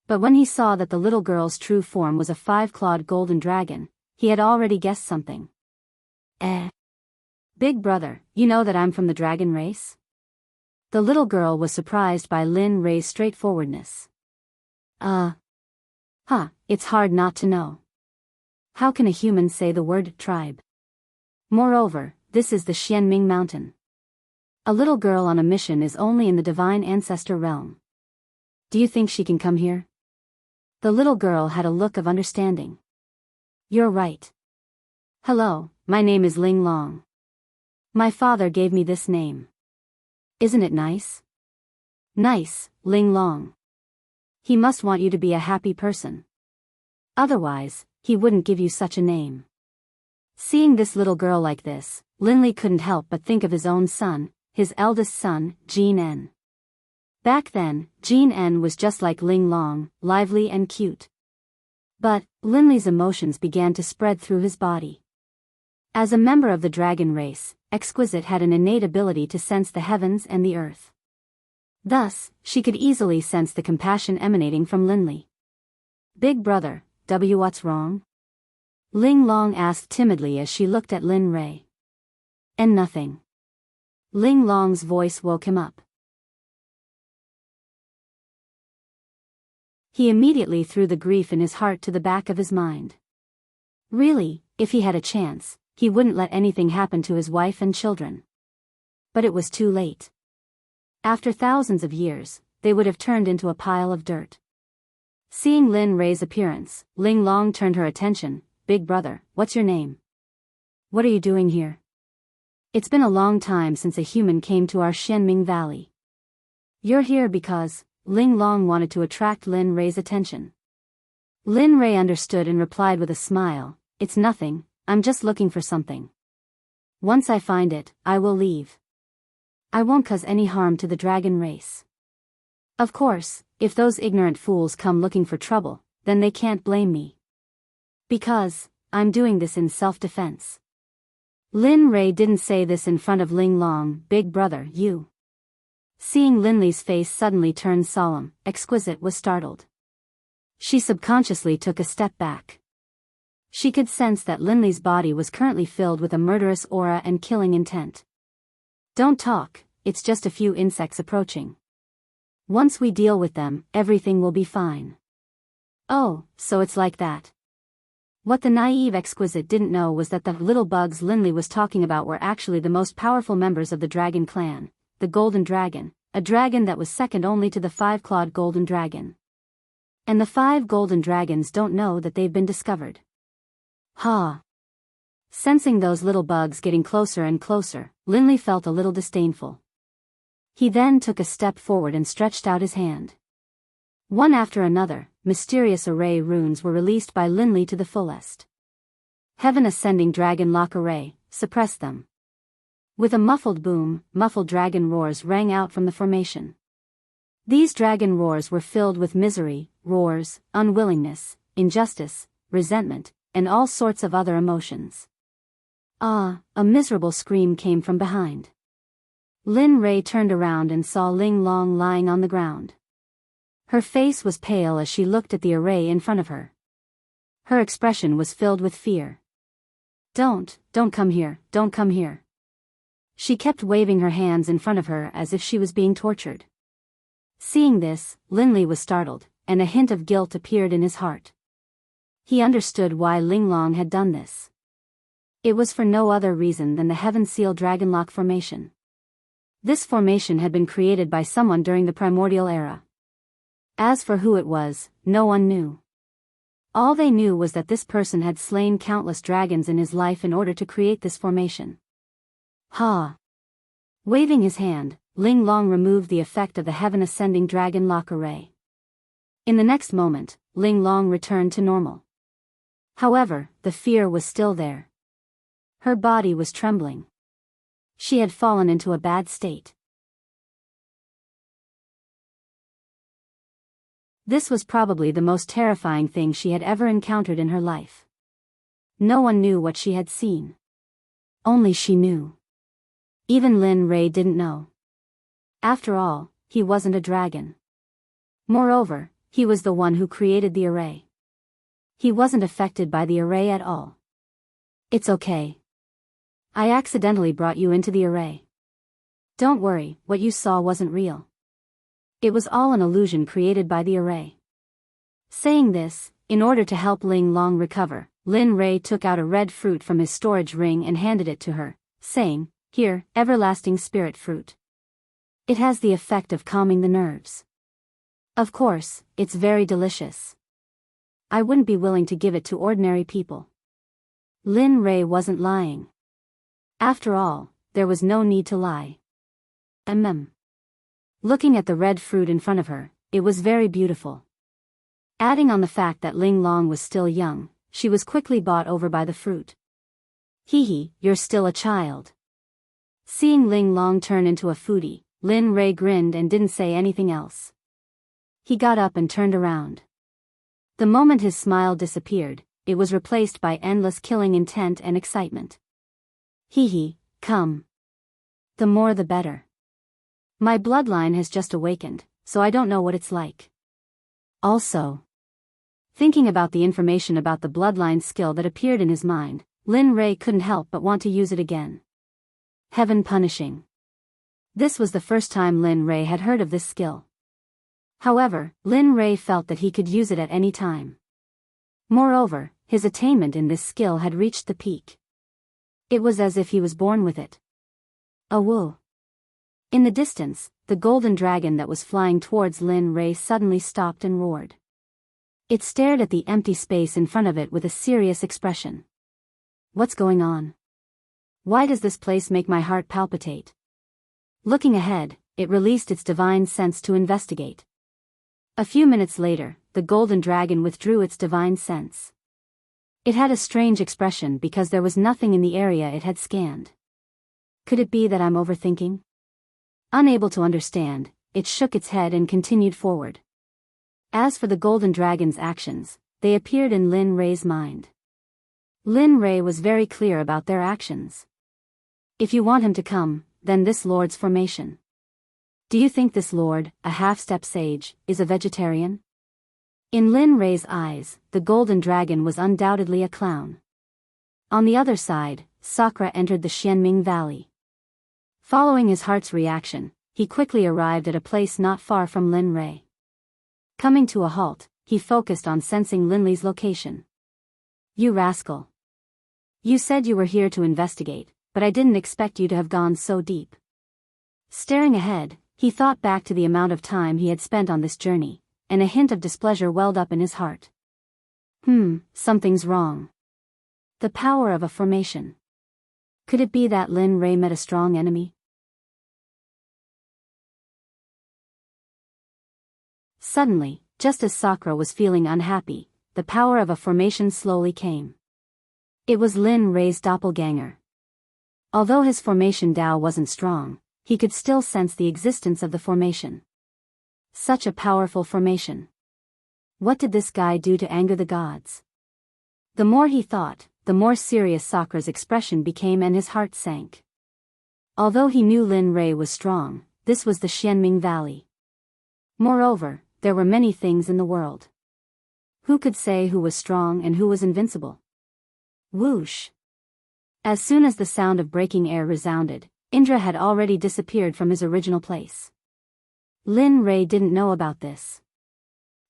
But when he saw that the little girl's true form was a 5-clawed golden dragon, he had already guessed something. Big brother, you know that I'm from the dragon race? The little girl was surprised by Lin Rei's straightforwardness. It's hard not to know. How can a human say the word tribe? Moreover, this is the Xianming Mountain. A little girl on a mission is only in the divine ancestor realm. Do you think she can come here? The little girl had a look of understanding. You're right. Hello, my name is Ling Long. My father gave me this name. Isn't it nice? Nice, Ling Long. He must want you to be a happy person. Otherwise, he wouldn't give you such a name. Seeing this little girl like this, Lin Li couldn't help but think of his own son, his eldest son, Jin En. Back then, Jin En was just like Ling Long, lively and cute. But, Lin Li's emotions began to spread through his body. As a member of the dragon race, Exquisite had an innate ability to sense the heavens and the earth. Thus, she could easily sense the compassion emanating from Lin Li. Big brother, what's wrong? Ling Long asked timidly as she looked at Lin Rei. And nothing. Ling Long's voice woke him up. He immediately threw the grief in his heart to the back of his mind. Really, if he had a chance, he wouldn't let anything happen to his wife and children. But it was too late. After thousands of years, they would have turned into a pile of dirt. Seeing Lin Rei's appearance, Ling Long turned her attention. Big brother, what's your name? What are you doing here? It's been a long time since a human came to our Xianming Valley. You're here because Ling Long wanted to attract Lin Rei's attention. Lin Rei understood and replied with a smile, it's nothing, I'm just looking for something. Once I find it, I will leave. I won't cause any harm to the dragon race. Of course, if those ignorant fools come looking for trouble, then they can't blame me. Because, I'm doing this in self-defense. Lin Rei didn't say this in front of Ling Long. Big brother, you. Seeing Lin Li's face suddenly turn solemn, Exquisite was startled. She subconsciously took a step back. She could sense that Lin Li's body was currently filled with a murderous aura and killing intent. Don't talk, it's just a few insects approaching. Once we deal with them, everything will be fine. Oh, so it's like that. What the naive Exquisite didn't know was that the little bugs Lin Li was talking about were actually the most powerful members of the dragon clan, the Golden Dragon, a dragon that was second only to the 5-clawed Golden Dragon. And the 5 Golden Dragons don't know that they've been discovered. Ha! Sensing those little bugs getting closer and closer, Lin Li felt a little disdainful. He then took a step forward and stretched out his hand. One after another, mysterious array runes were released by Lin Li to the fullest. Heaven Ascending Dragon Lock Array, suppress them. With a muffled boom, muffled dragon roars rang out from the formation. These dragon roars were filled with misery, roars, unwillingness, injustice, resentment, and all sorts of other emotions. Ah, a miserable scream came from behind. Lin Rei turned around and saw Ling Long lying on the ground. Her face was pale as she looked at the array in front of her. Her expression was filled with fear. Don't come here, don't come here. She kept waving her hands in front of her as if she was being tortured. Seeing this, Lin Li was startled, and a hint of guilt appeared in his heart. He understood why Ling Long had done this. It was for no other reason than the Heaven Seal Dragonlock formation. This formation had been created by someone during the primordial era. As for who it was, no one knew. All they knew was that this person had slain countless dragons in his life in order to create this formation. Ha! Waving his hand, Ling Long removed the effect of the Heaven Ascending Dragon Lock Array. In the next moment, Ling Long returned to normal. However, the fear was still there. Her body was trembling. She had fallen into a bad state. This was probably the most terrifying thing she had ever encountered in her life. No one knew what she had seen. Only she knew. Even Lin Rei didn't know. After all, he wasn't a dragon. Moreover, he was the one who created the array. He wasn't affected by the array at all. It's okay. I accidentally brought you into the array. Don't worry, what you saw wasn't real. It was all an illusion created by the array. Saying this, in order to help Ling Long recover, Lin Rei took out a red fruit from his storage ring and handed it to her, saying, "Here, everlasting spirit fruit. It has the effect of calming the nerves. Of course, it's very delicious. I wouldn't be willing to give it to ordinary people." Lin Rei wasn't lying. After all, there was no need to lie. Looking at the red fruit in front of her, it was very beautiful. Adding on the fact that Ling Long was still young, she was quickly bought over by the fruit. Hee, you're still a child. Seeing Ling Long turn into a foodie, Lin Rei grinned and didn't say anything else. He got up and turned around. The moment his smile disappeared, it was replaced by endless killing intent and excitement. Hee, come. The more the better. My bloodline has just awakened, so I don't know what it's like. Also, thinking about the information about the bloodline skill that appeared in his mind, Lin Rei couldn't help but want to use it again. Heaven Punishing. This was the first time Lin Rei had heard of this skill. However, Lin Rei felt that he could use it at any time. Moreover, his attainment in this skill had reached the peak. It was as if he was born with it. Woo! In the distance, the golden dragon that was flying towards Lin Rei suddenly stopped and roared. It stared at the empty space in front of it with a serious expression. What's going on? Why does this place make my heart palpitate? Looking ahead, it released its divine sense to investigate. A few minutes later, the golden dragon withdrew its divine sense. It had a strange expression because there was nothing in the area it had scanned. Could it be that I'm overthinking? Unable to understand, it shook its head and continued forward. As for the golden dragon's actions, they appeared in Lin Rei's mind. Lin Rei was very clear about their actions. If you want him to come, then this lord's formation. Do you think this lord, a half-step sage, is a vegetarian? In Lin Rei's eyes, the golden dragon was undoubtedly a clown. On the other side, Sakura entered the Xianming Valley. Following his heart's reaction, he quickly arrived at a place not far from Lin Rei. Coming to a halt, he focused on sensing Lin Li's location. You rascal. You said you were here to investigate, but I didn't expect you to have gone so deep. Staring ahead, he thought back to the amount of time he had spent on this journey, and a hint of displeasure welled up in his heart. Something's wrong. The power of a formation. Could it be that Lin Rei met a strong enemy? Suddenly, just as Sakura was feeling unhappy, the power of a formation slowly came. It was Lin Rei's doppelganger. Although his formation Dao wasn't strong, he could still sense the existence of the formation. Such a powerful formation. What did this guy do to anger the gods? The more he thought, the more serious Sakura's expression became and his heart sank. Although he knew Lin Rei was strong, this was the Xianming Valley. Moreover, there were many things in the world. Who could say who was strong and who was invincible? Whoosh! As soon as the sound of breaking air resounded, Indra had already disappeared from his original place. Lin Rei didn't know about this.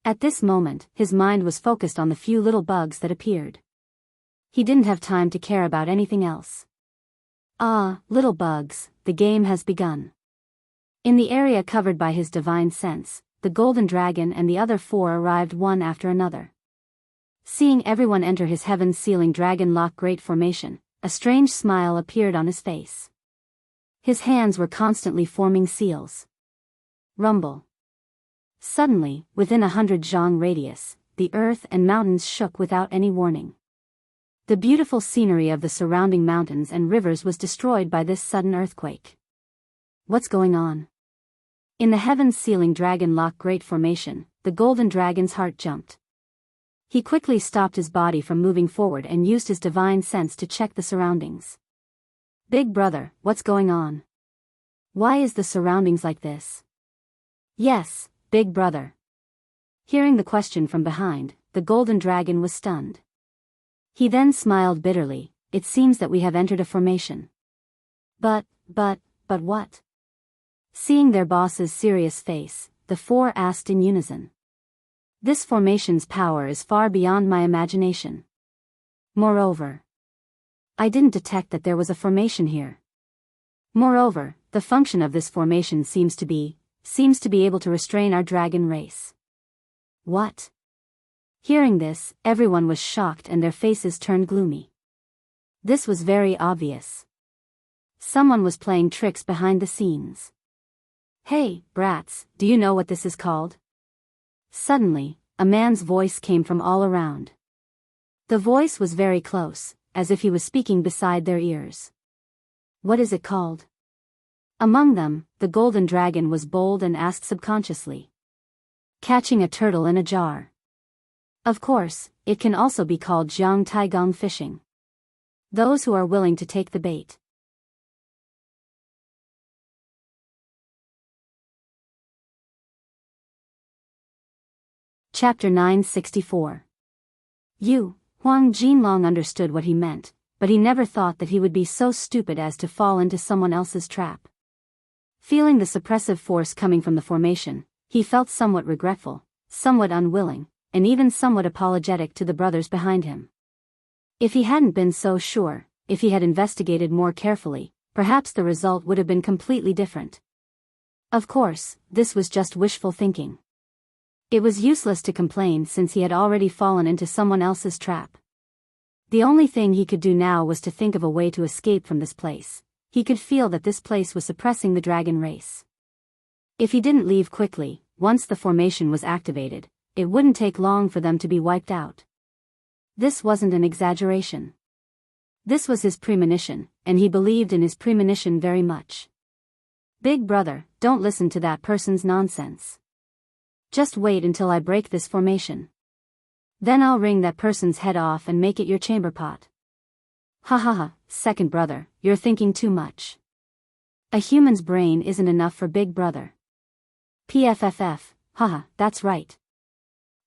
At this moment, his mind was focused on the few little bugs that appeared. He didn't have time to care about anything else. Ah, little bugs, the game has begun. In the area covered by his divine sense, the golden dragon and the other four arrived one after another. Seeing everyone enter his heaven-sealing dragon-lock great formation, a strange smile appeared on his face. His hands were constantly forming seals. Rumble. Suddenly, within 100 zhang radius, the earth and mountains shook without any warning. The beautiful scenery of the surrounding mountains and rivers was destroyed by this sudden earthquake. What's going on? In the heaven-sealing dragon-lock great formation, the golden dragon's heart jumped. He quickly stopped his body from moving forward and used his divine sense to check the surroundings. Big brother, what's going on? Why is the surroundings like this? Yes, big brother. Hearing the question from behind, the golden dragon was stunned. He then smiled bitterly. It seems that we have entered a formation. But what? Seeing their boss's serious face, the four asked in unison. This formation's power is far beyond my imagination. Moreover, I didn't detect that there was a formation here. Moreover, the function of this formation seems to be able to restrain our dragon race. What? Hearing this, everyone was shocked and their faces turned gloomy. This was very obvious. Someone was playing tricks behind the scenes. Hey, brats, do you know what this is called? Suddenly, a man's voice came from all around. The voice was very close, as if he was speaking beside their ears. What is it called? Among them, the golden dragon was bold and asked subconsciously. Catching a turtle in a jar. Of course, it can also be called Jiang Taigong fishing. Those who are willing to take the bait. Chapter 964. Huang Jinlong understood what he meant, but he never thought that he would be so stupid as to fall into someone else's trap. Feeling the suppressive force coming from the formation, he felt somewhat regretful, somewhat unwilling, and even somewhat apologetic to the brothers behind him. If he hadn't been so sure, if he had investigated more carefully, perhaps the result would have been completely different. Of course, this was just wishful thinking. It was useless to complain since he had already fallen into someone else's trap. The only thing he could do now was to think of a way to escape from this place. He could feel that this place was suppressing the dragon race. If he didn't leave quickly, once the formation was activated, it wouldn't take long for them to be wiped out. This wasn't an exaggeration. This was his premonition, and he believed in his premonition very much. Big brother, don't listen to that person's nonsense. Just wait until I break this formation. Then I'll wring that person's head off and make it your chamber pot. Ha ha ha, second brother, you're thinking too much. A human's brain isn't enough for big brother. PFFF, haha, that's right.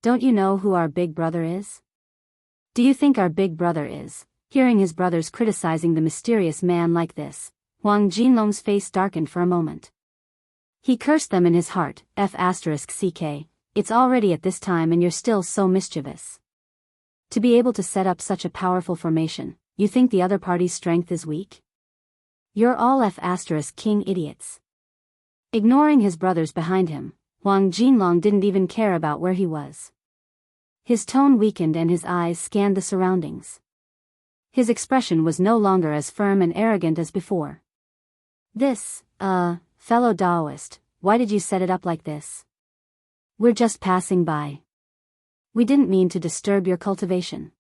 Don't you know who our big brother is? Do you think our big brother is? Hearing his brothers criticizing the mysterious man like this, Huang Jinlong's face darkened for a moment. He cursed them in his heart, F***ck, it's already at this time and you're still so mischievous. To be able to set up such a powerful formation, you think the other party's strength is weak? You're all F***king idiots. Ignoring his brothers behind him, Huang Jinlong didn't even care about where he was. His tone weakened and his eyes scanned the surroundings. His expression was no longer as firm and arrogant as before. This, fellow Daoist, why did you set it up like this? We're just passing by. We didn't mean to disturb your cultivation.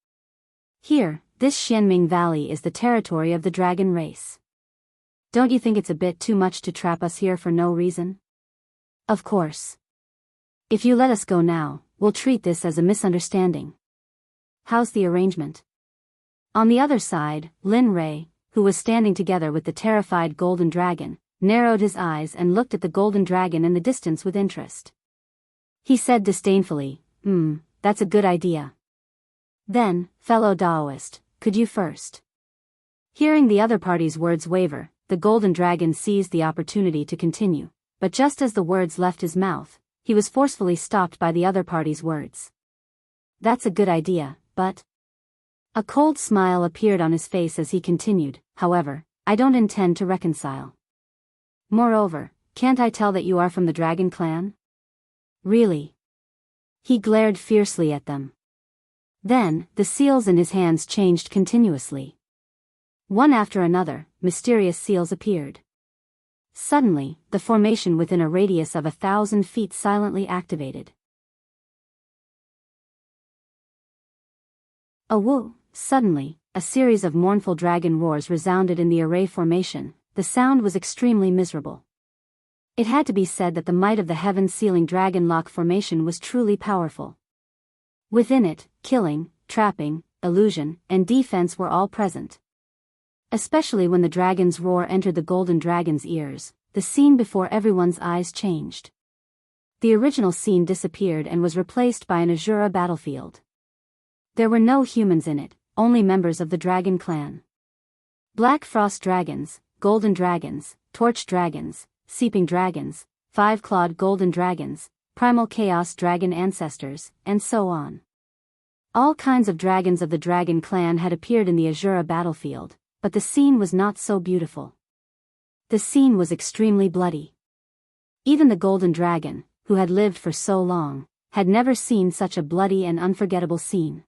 Here, this Xianming Valley is the territory of the dragon race. Don't you think it's a bit too much to trap us here for no reason? Of course. If you let us go now, we'll treat this as a misunderstanding. How's the arrangement? On the other side, Lin Rei, who was standing together with the terrified golden dragon, narrowed his eyes and looked at the golden dragon in the distance with interest. He said disdainfully, that's a good idea. Then, fellow Daoist, could you first? Hearing the other party's words waver, the golden dragon seized the opportunity to continue, but just as the words left his mouth, he was forcefully stopped by the other party's words. That's a good idea, but... A cold smile appeared on his face as he continued, however, I don't intend to reconcile. Moreover, can't I tell that you are from the dragon clan? Really? He glared fiercely at them. Then, the seals in his hands changed continuously. One after another, mysterious seals appeared. Suddenly, the formation within a radius of 1,000 feet silently activated. A woo! Suddenly, a series of mournful dragon roars resounded in the array formation. The sound was extremely miserable. It had to be said that the might of the heaven-sealing dragon lock formation was truly powerful. Within it, killing, trapping, illusion, and defense were all present. Especially when the dragon's roar entered the golden dragon's ears, the scene before everyone's eyes changed. The original scene disappeared and was replaced by an Azura battlefield. There were no humans in it, only members of the dragon clan. Black frost dragons, golden dragons, torch dragons, seeping dragons, five-clawed golden dragons, primal chaos dragon ancestors, and so on. All kinds of dragons of the dragon clan had appeared in the Azura battlefield, but the scene was not so beautiful. The scene was extremely bloody. Even the golden dragon, who had lived for so long, had never seen such a bloody and unforgettable scene.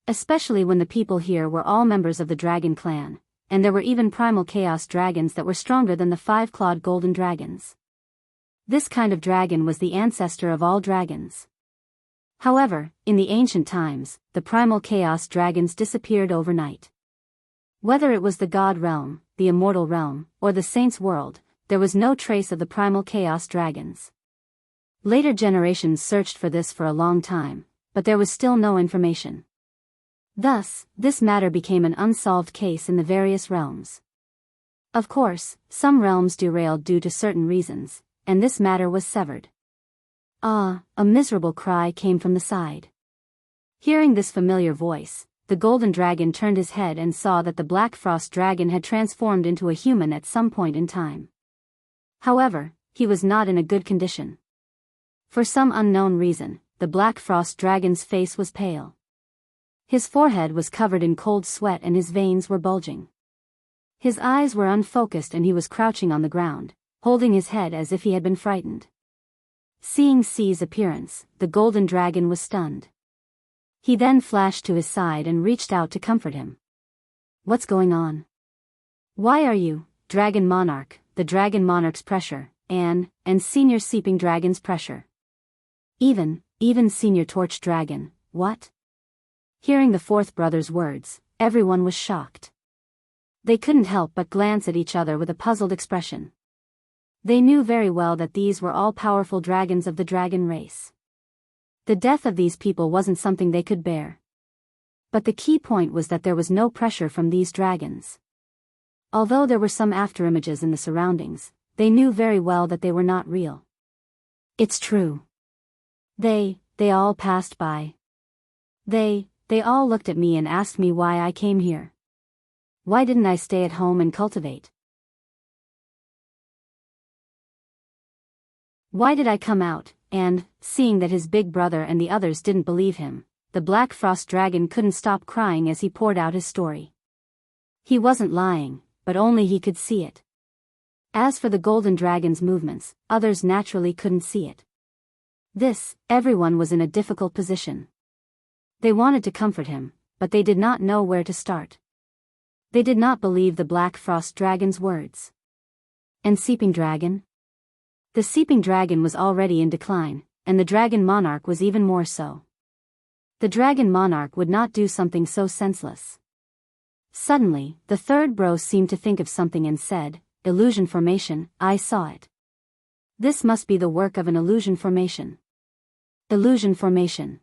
Especially when the people here were all members of the dragon clan, and there were even primal chaos dragons that were stronger than the five-clawed golden dragons. This kind of dragon was the ancestor of all dragons. However, in the ancient times, the primal chaos dragons disappeared overnight. Whether it was the god realm, the immortal realm, or the saints' world, there was no trace of the primal chaos dragons. Later generations searched for this for a long time, but there was still no information. Thus, this matter became an unsolved case in the various realms. Of course, some realms derailed due to certain reasons, and this matter was severed. Ah, a miserable cry came from the side. Hearing this familiar voice, the golden dragon turned his head and saw that the black frost dragon had transformed into a human at some point in time. However, he was not in a good condition. For some unknown reason, the black frost dragon's face was pale. His forehead was covered in cold sweat and his veins were bulging. His eyes were unfocused and he was crouching on the ground, holding his head as if he had been frightened. Seeing C's appearance, the golden dragon was stunned. He then flashed to his side and reached out to comfort him. What's going on? Why are you, Dragon Monarch, the Dragon Monarch's pressure, and Senior Seeping Dragon's pressure? Even Senior Torch Dragon, what? Hearing the fourth brother's words, everyone was shocked. They couldn't help but glance at each other with a puzzled expression. They knew very well that these were all powerful dragons of the dragon race. The death of these people wasn't something they could bear. But the key point was that there was no pressure from these dragons. Although there were some afterimages in the surroundings, they knew very well that they were not real. It's true. They all passed by. They all looked at me and asked me why I came here. Why didn't I stay at home and cultivate? Why did I come out? And, seeing that his big brother and the others didn't believe him, the Black Frost Dragon couldn't stop crying as he poured out his story. He wasn't lying, but only he could see it. As for the Golden Dragon's movements, others naturally couldn't see it. Everyone was in a difficult position. They wanted to comfort him, but they did not know where to start. They did not believe the Black Frost Dragon's words. And Seeping Dragon? The Seeping Dragon was already in decline, and the Dragon Monarch was even more so. The Dragon Monarch would not do something so senseless. Suddenly, the third bro seemed to think of something and said, "Illusion formation, I saw it. This must be the work of an illusion formation." Illusion formation.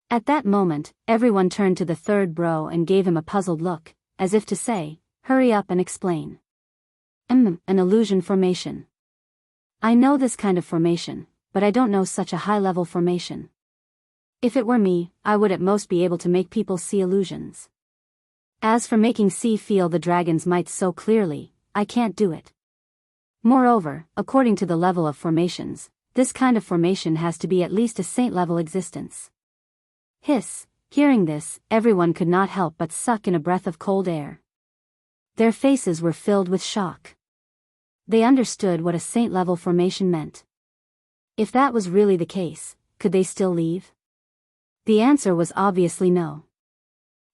At that moment, everyone turned to the third bro and gave him a puzzled look, as if to say, "Hurry up and explain." An illusion formation. I know this kind of formation, but I don't know such a high-level formation. If it were me, I would at most be able to make people see illusions. As for making see feel the dragon's might so clearly, I can't do it. Moreover, according to the level of formations, this kind of formation has to be at least a saint-level existence. Hiss. Hearing this, everyone could not help but suck in a breath of cold air. Their faces were filled with shock. They understood what a saint-level formation meant. If that was really the case, could they still leave? The answer was obviously no.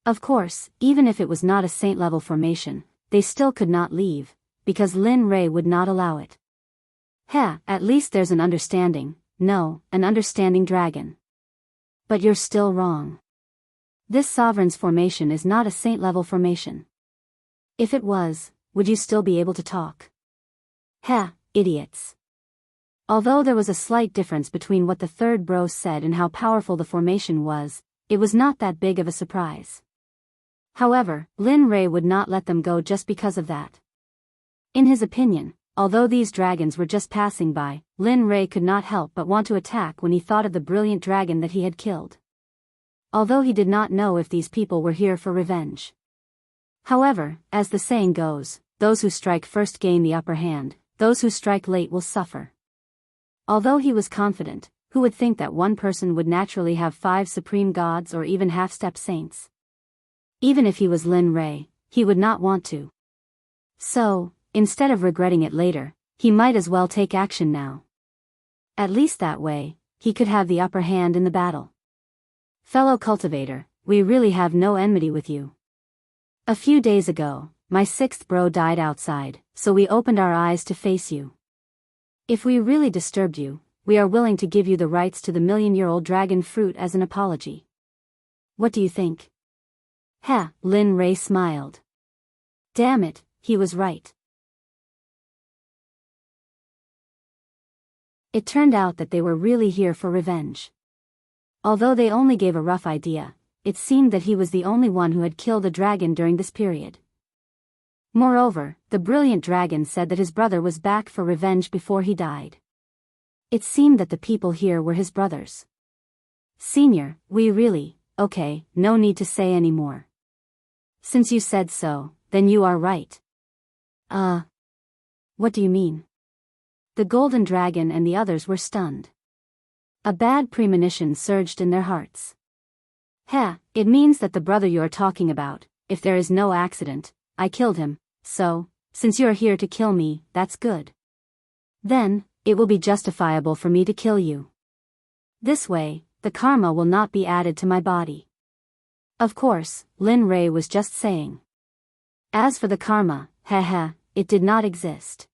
Of course, even if it was not a saint-level formation, they still could not leave, because Lin Rei would not allow it. At least there's an understanding, an understanding dragon. But you're still wrong. This sovereign's formation is not a saint-level formation. If it was, would you still be able to talk? Idiots. Although there was a slight difference between what the third bro said and how powerful the formation was, it was not that big of a surprise. However, Lin Rei would not let them go just because of that. In his opinion, although these dragons were just passing by, Lin Rei could not help but want to attack when he thought of the brilliant dragon that he had killed. Although he did not know if these people were here for revenge. However, as the saying goes, those who strike first gain the upper hand, those who strike late will suffer. Although he was confident, who would think that one person would naturally have 5 supreme gods or even half-step saints? Even if he was Lin Rei, he would not want to. So, instead of regretting it later, he might as well take action now. At least that way, he could have the upper hand in the battle. Fellow cultivator, we really have no enmity with you. A few days ago, my 6th bro died outside, so we opened our eyes to face you. If we really disturbed you, we are willing to give you the rights to the million-year-old dragon fruit as an apology. What do you think? Lin Rei smiled. Damn it, he was right. It turned out that they were really here for revenge. Although they only gave a rough idea, it seemed that he was the only one who had killed a dragon during this period. Moreover, the brilliant dragon said that his brother was back for revenge before he died. It seemed that the people here were his brothers. Senior, we really, okay, no need to say any more. Since you said so, then you are right. What do you mean? The golden dragon and the others were stunned. A bad premonition surged in their hearts. It means that the brother you're talking about, if there is no accident, I killed him, so, since you're here to kill me, that's good. Then, it will be justifiable for me to kill you. This way, the karma will not be added to my body. Of course, Lin Rei was just saying. As for the karma, it did not exist.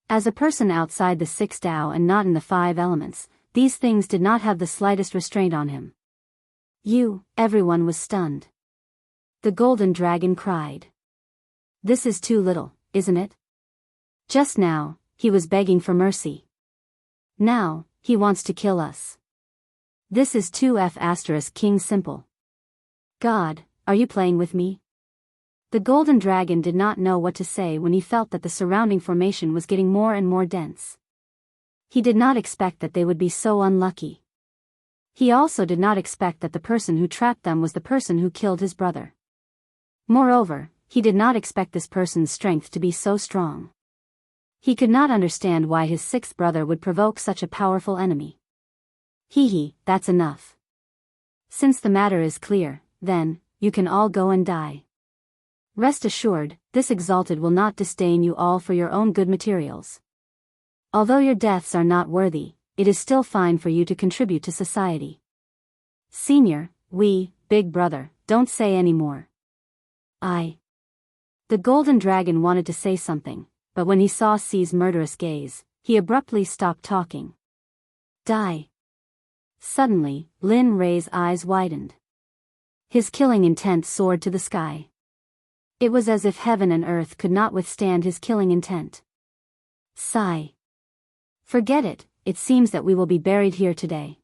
As a person outside the 6 Dao and not in the 5 elements, these things did not have the slightest restraint on him. Everyone was stunned. The golden dragon cried. This is too little, isn't it? Just now, he was begging for mercy. Now, he wants to kill us. This is too King simple. God, are you playing with me? The golden dragon did not know what to say when he felt that the surrounding formation was getting more and more dense. He did not expect that they would be so unlucky. He also did not expect that the person who trapped them was the person who killed his brother. Moreover, he did not expect this person's strength to be so strong. He could not understand why his sixth brother would provoke such a powerful enemy. That's enough. Since the matter is clear, then, you can all go and die. Rest assured, this exalted will not disdain you all for your own good materials. Although your deaths are not worthy, it is still fine for you to contribute to society. Senior, big brother, don't say any more. The golden dragon wanted to say something, but when he saw C's murderous gaze, he abruptly stopped talking. Die. Suddenly, Lin Rei's eyes widened. His killing intent soared to the sky. It was as if heaven and earth could not withstand his killing intent. Sigh. Forget it, it seems that we will be buried here today.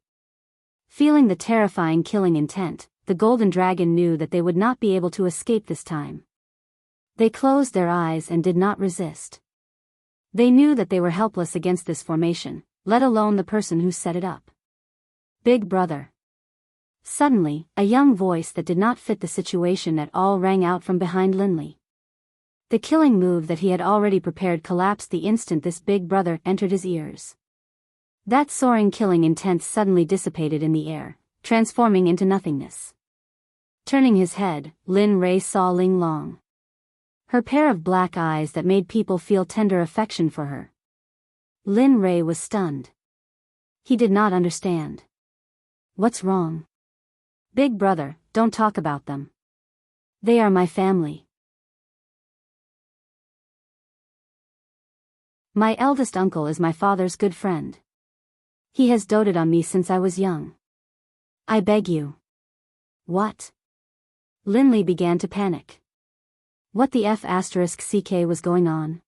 Feeling the terrifying killing intent, the golden dragon knew that they would not be able to escape this time. They closed their eyes and did not resist. They knew that they were helpless against this formation, let alone the person who set it up. Big brother. Suddenly, a young voice that did not fit the situation at all rang out from behind Linley. The killing move that he had already prepared collapsed the instant this big brother entered his ears. That soaring killing intent suddenly dissipated in the air, transforming into nothingness. Turning his head, Lin Rei saw Ling Long. Her pair of black eyes that made people feel tender affection for her. Lin Rei was stunned. He did not understand. What's wrong? Big brother, don't talk about them. They are my family. My eldest uncle is my father's good friend. He has doted on me since I was young. I beg you. What? Linley began to panic. What the *CK was going on?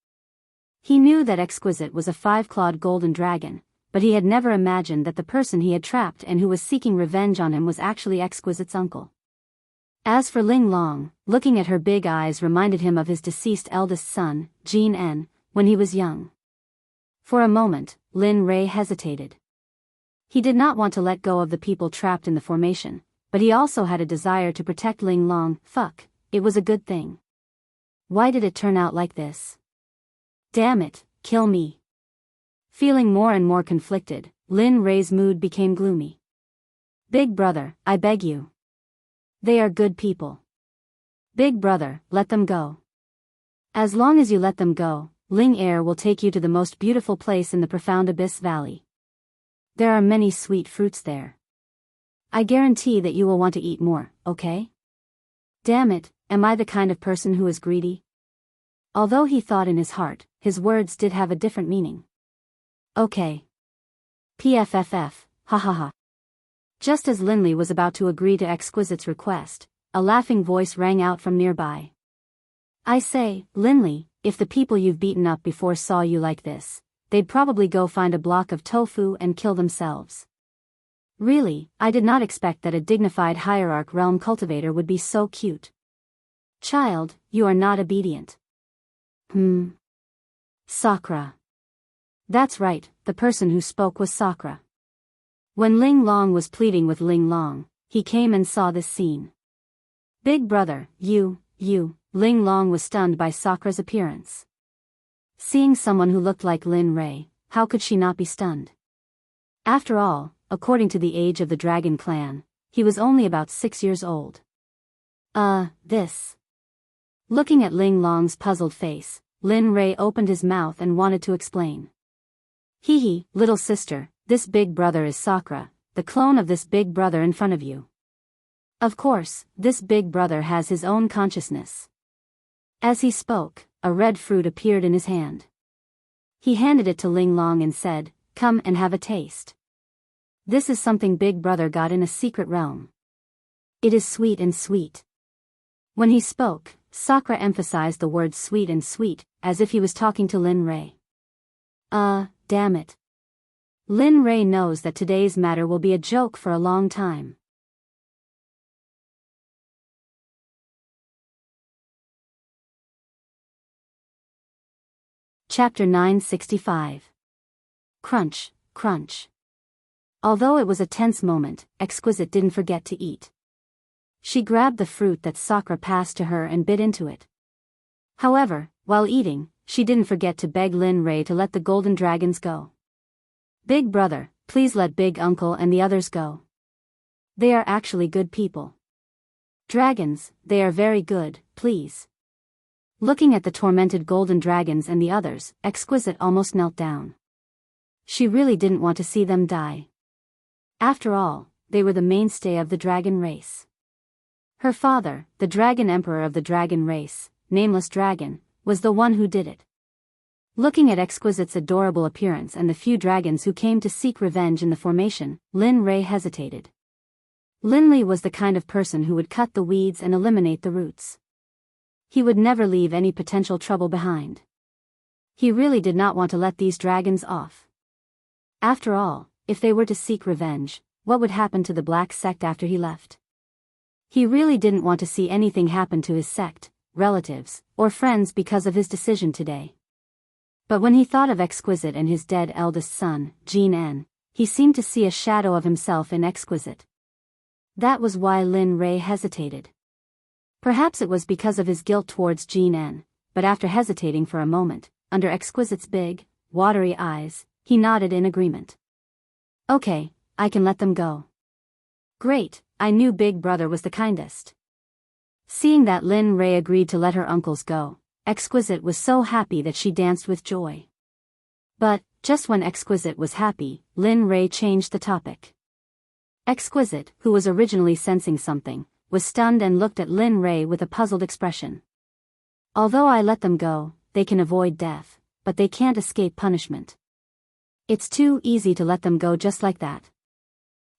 He knew that Exquisite was a five-clawed golden dragon, but he had never imagined that the person he had trapped and who was seeking revenge on him was actually Exquisite's uncle. As for Ling Long, looking at her big eyes reminded him of his deceased eldest son, Jean En, when he was young. For a moment, Lin Rei hesitated. He did not want to let go of the people trapped in the formation, but he also had a desire to protect Ling Long. It was a good thing. Why did it turn out like this? Damn it, kill me. Feeling more and more conflicted, Lin Rei's mood became gloomy. Big brother, I beg you. They are good people. Big brother, let them go. As long as you let them go, Ling Air will take you to the most beautiful place in the profound Abyss Valley. There are many sweet fruits there. I guarantee that you will want to eat more, okay? Damn it, am I the kind of person who is greedy? Although he thought in his heart, his words did have a different meaning. Okay. PFFF, ha ha ha. Just as Linley was about to agree to Exquisite's request, a laughing voice rang out from nearby. I say, Linley, if the people you've beaten up before saw you like this, they'd probably go find a block of tofu and kill themselves. Really, I did not expect that a dignified hierarch realm cultivator would be so cute. Child, you are not obedient. Sakura. That's right, the person who spoke was Sakura. When Ling Long was pleading with Ling Long, he came and saw this scene. Big brother, you, Ling Long was stunned by Sakura's appearance. Seeing someone who looked like Lin Rei, how could she not be stunned? After all, according to the age of the Dragon Clan, he was only about 6 years old. This. Looking at Ling Long's puzzled face, Lin Rei opened his mouth and wanted to explain. Little sister, this big brother is Sakura, the clone of this big brother in front of you. Of course, this big brother has his own consciousness. As he spoke, a red fruit appeared in his hand. He handed it to Ling Long and said, "Come and have a taste. This is something Big Brother got in a secret realm. It is sweet and sweet." When he spoke, Sakura emphasized the words sweet and sweet, as if he was talking to Lin Rei. Damn it. Lin Rei knows that today's matter will be a joke for a long time. Chapter 965. Crunch, crunch. Although it was a tense moment, Exquisite didn't forget to eat. She grabbed the fruit that Sakura passed to her and bit into it. However, while eating, she didn't forget to beg Lin Rei to let the golden dragons go. Big brother, please let big uncle and the others go. They are actually good people. Dragons, they are very good, please. Looking at the tormented golden dragons and the others, Exquisite almost knelt down. She really didn't want to see them die. After all, they were the mainstay of the dragon race. Her father, the dragon emperor of the dragon race, Nameless Dragon, was the one who did it. Looking at Exquisite's adorable appearance and the few dragons who came to seek revenge in the formation, Lin Rei hesitated. Lin Li was the kind of person who would cut the weeds and eliminate the roots. He would never leave any potential trouble behind. He really did not want to let these dragons off. After all, if they were to seek revenge, what would happen to the Black Sect after he left? He really didn't want to see anything happen to his sect, relatives, or friends because of his decision today. But when he thought of Exquisite and his dead eldest son, Jean-En, he seemed to see a shadow of himself in Exquisite. That was why Lin Rei hesitated. Perhaps it was because of his guilt towards Jean-En, but after hesitating for a moment, under Exquisite's big, watery eyes, he nodded in agreement. Okay, I can let them go. Great, I knew Big Brother was the kindest. Seeing that Lin Rei agreed to let her uncles go, Exquisite was so happy that she danced with joy. But, just when Exquisite was happy, Lin Rei changed the topic. Exquisite, who was originally sensing something, was stunned and looked at Lin Rei with a puzzled expression. Although I let them go, they can avoid death, but they can't escape punishment. It's too easy to let them go just like that.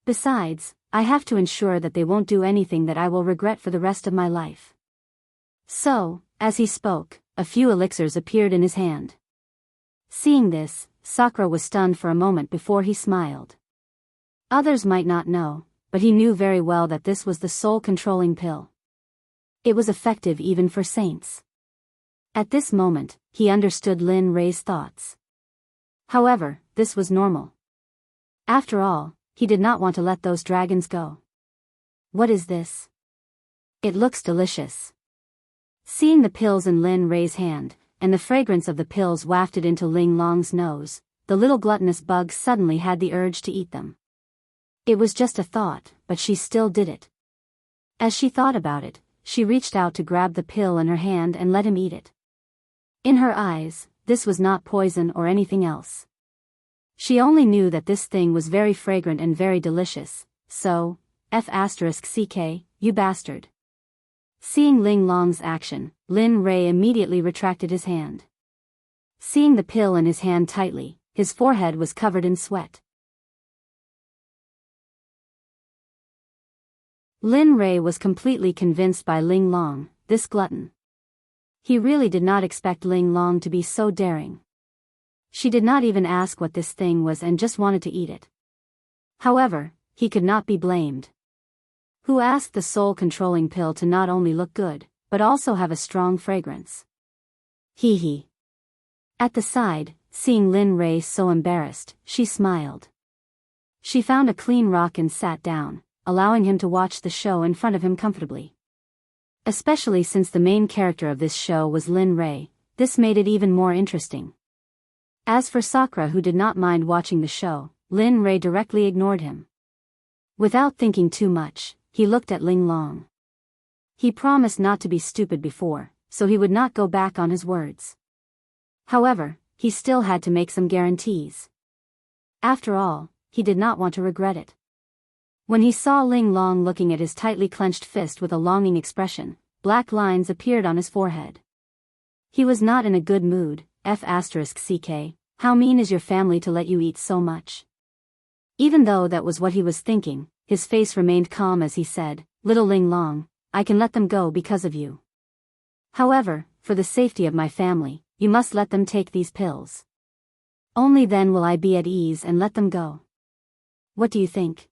Besides, I have to ensure that they won't do anything that I will regret for the rest of my life. So, as he spoke, a few elixirs appeared in his hand. Seeing this, Sakura was stunned for a moment before he smiled. Others might not know, but he knew very well that this was the soul-controlling pill. It was effective even for saints. At this moment, he understood Lin Rei's thoughts. However, this was normal. After all, he did not want to let those dragons go. What is this? It looks delicious. Seeing the pills in Lin Rei's hand, and the fragrance of the pills wafted into Ling Long's nose, the little gluttonous bug suddenly had the urge to eat them. It was just a thought, but she still did it. As she thought about it, she reached out to grab the pill in her hand and let him eat it. In her eyes, this was not poison or anything else. She only knew that this thing was very fragrant and very delicious, so, F***ck, you bastard. Seeing Ling Long's action, Lin Rei immediately retracted his hand. Seeing the pill in his hand tightly, his forehead was covered in sweat. Lin Rei was completely convinced by Ling Long, this glutton. He really did not expect Ling Long to be so daring. She did not even ask what this thing was and just wanted to eat it. However, he could not be blamed. Who asked the soul-controlling pill to not only look good, but also have a strong fragrance? Hee hee. At the side, seeing Lin Rei so embarrassed, she smiled. She found a clean rock and sat down, allowing him to watch the show in front of him comfortably. Especially since the main character of this show was Lin Rei, this made it even more interesting. As for Sakura, who did not mind watching the show, Lin Rei directly ignored him. Without thinking too much, he looked at Ling Long. He promised not to be stupid before, so he would not go back on his words. However, he still had to make some guarantees. After all, he did not want to regret it. When he saw Ling Long looking at his tightly clenched fist with a longing expression, black lines appeared on his forehead. He was not in a good mood. F***ck, how mean is your family to let you eat so much? Even though that was what he was thinking, his face remained calm as he said, Little Ling Long, I can let them go because of you. However, for the safety of my family, you must let them take these pills. Only then will I be at ease and let them go. What do you think?"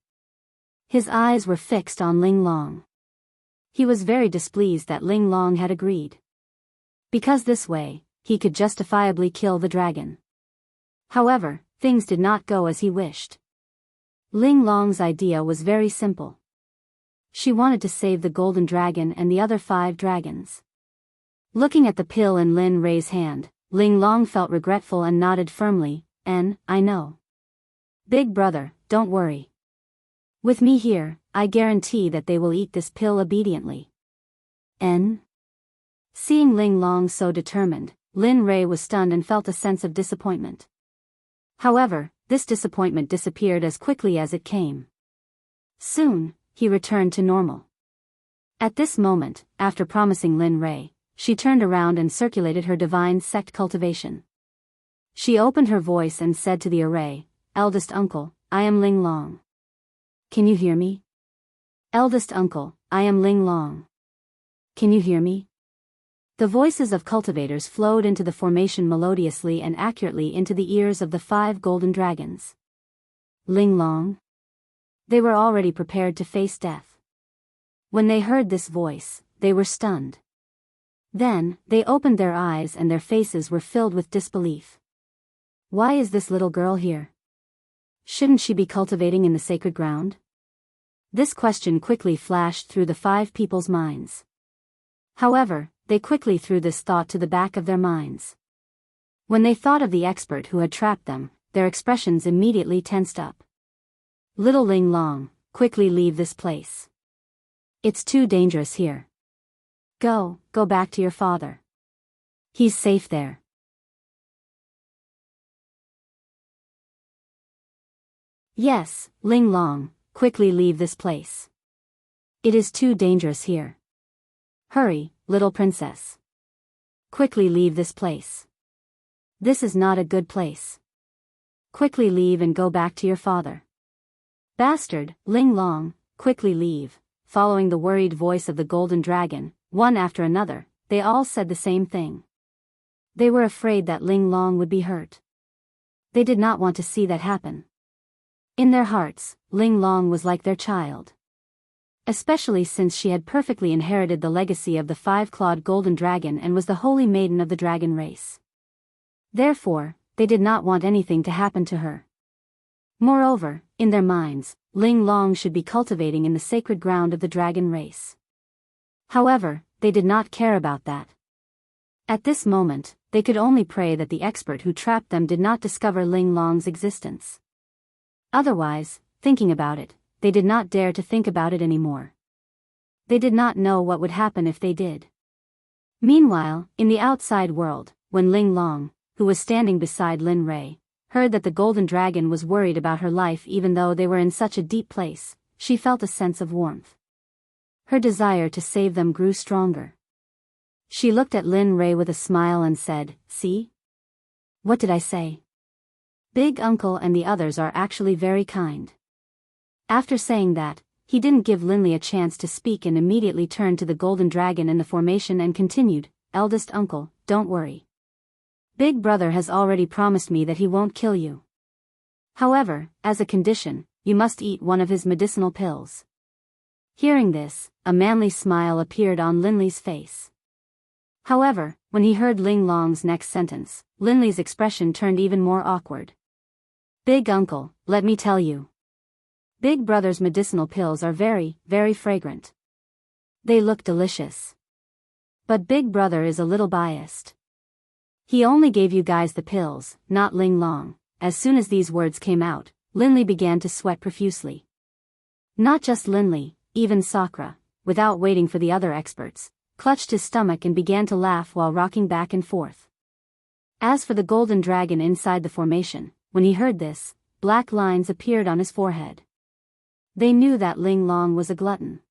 His eyes were fixed on Ling Long. He was very displeased that Ling Long had agreed. Because this way, he could justifiably kill the dragon. However, things did not go as he wished. Ling Long's idea was very simple. She wanted to save the golden dragon and the other 5 dragons. Looking at the pill in Lin Rei's hand, Ling Long felt regretful and nodded firmly, I know. Big brother, don't worry. With me here, I guarantee that they will eat this pill obediently. Seeing Ling Long so determined, Lin Rei was stunned and felt a sense of disappointment. However, this disappointment disappeared as quickly as it came. Soon, he returned to normal. At this moment, after promising Lin Rei, she turned around and circulated her divine sect cultivation. She opened her voice and said to the array, "Eldest uncle, I am Ling Long. Can you hear me? Eldest uncle, I am Ling Long. Can you hear me?" The voices of cultivators flowed into the formation melodiously and accurately into the ears of the 5 golden dragons. Ling Long? They were already prepared to face death. When they heard this voice, they were stunned. Then, they opened their eyes and their faces were filled with disbelief. Why is this little girl here? Shouldn't she be cultivating in the sacred ground? This question quickly flashed through the 5 people's minds. However, they quickly threw this thought to the back of their minds. When they thought of the expert who had trapped them, their expressions immediately tensed up. Little Ling Long, quickly leave this place. It's too dangerous here. Go back to your father. He's safe there. Yes, Ling Long, quickly leave this place. It is too dangerous here. Hurry, little princess. Quickly leave this place. This is not a good place. Quickly leave and go back to your father. Bastard, Ling Long, quickly leave. Following the worried voice of the golden dragon, one after another, they all said the same thing. They were afraid that Ling Long would be hurt. They did not want to see that happen. In their hearts, Ling Long was like their child. Especially since she had perfectly inherited the legacy of the 5-clawed golden dragon and was the holy maiden of the dragon race. Therefore, they did not want anything to happen to her. Moreover, in their minds, Ling Long should be cultivating in the sacred ground of the dragon race. However, they did not care about that. At this moment, they could only pray that the expert who trapped them did not discover Ling Long's existence. Otherwise, thinking about it, they did not dare to think about it anymore. They did not know what would happen if they did. Meanwhile, in the outside world, when Ling Long, who was standing beside Lin Rei, heard that the golden dragon was worried about her life even though they were in such a deep place, she felt a sense of warmth. Her desire to save them grew stronger. She looked at Lin Rei with a smile and said, "See? What did I say? Big uncle and the others are actually very kind." After saying that, he didn't give Linley a chance to speak and immediately turned to the golden dragon in the formation and continued, "Eldest uncle, don't worry. Big brother has already promised me that he won't kill you. However, as a condition, you must eat one of his medicinal pills." Hearing this, a manly smile appeared on Linley's face. However, when he heard Ling Long's next sentence, Linley's expression turned even more awkward. "Big uncle, let me tell you. Big brother's medicinal pills are very, very fragrant. They look delicious. But Big brother is a little biased. He only gave you guys the pills, not Ling Long." As soon as these words came out, Linley began to sweat profusely. Not just Linley, even Sakura, without waiting for the other experts, clutched his stomach and began to laugh while rocking back and forth. As for the golden dragon inside the formation, when he heard this, black lines appeared on his forehead. They knew that Ling Long was a glutton.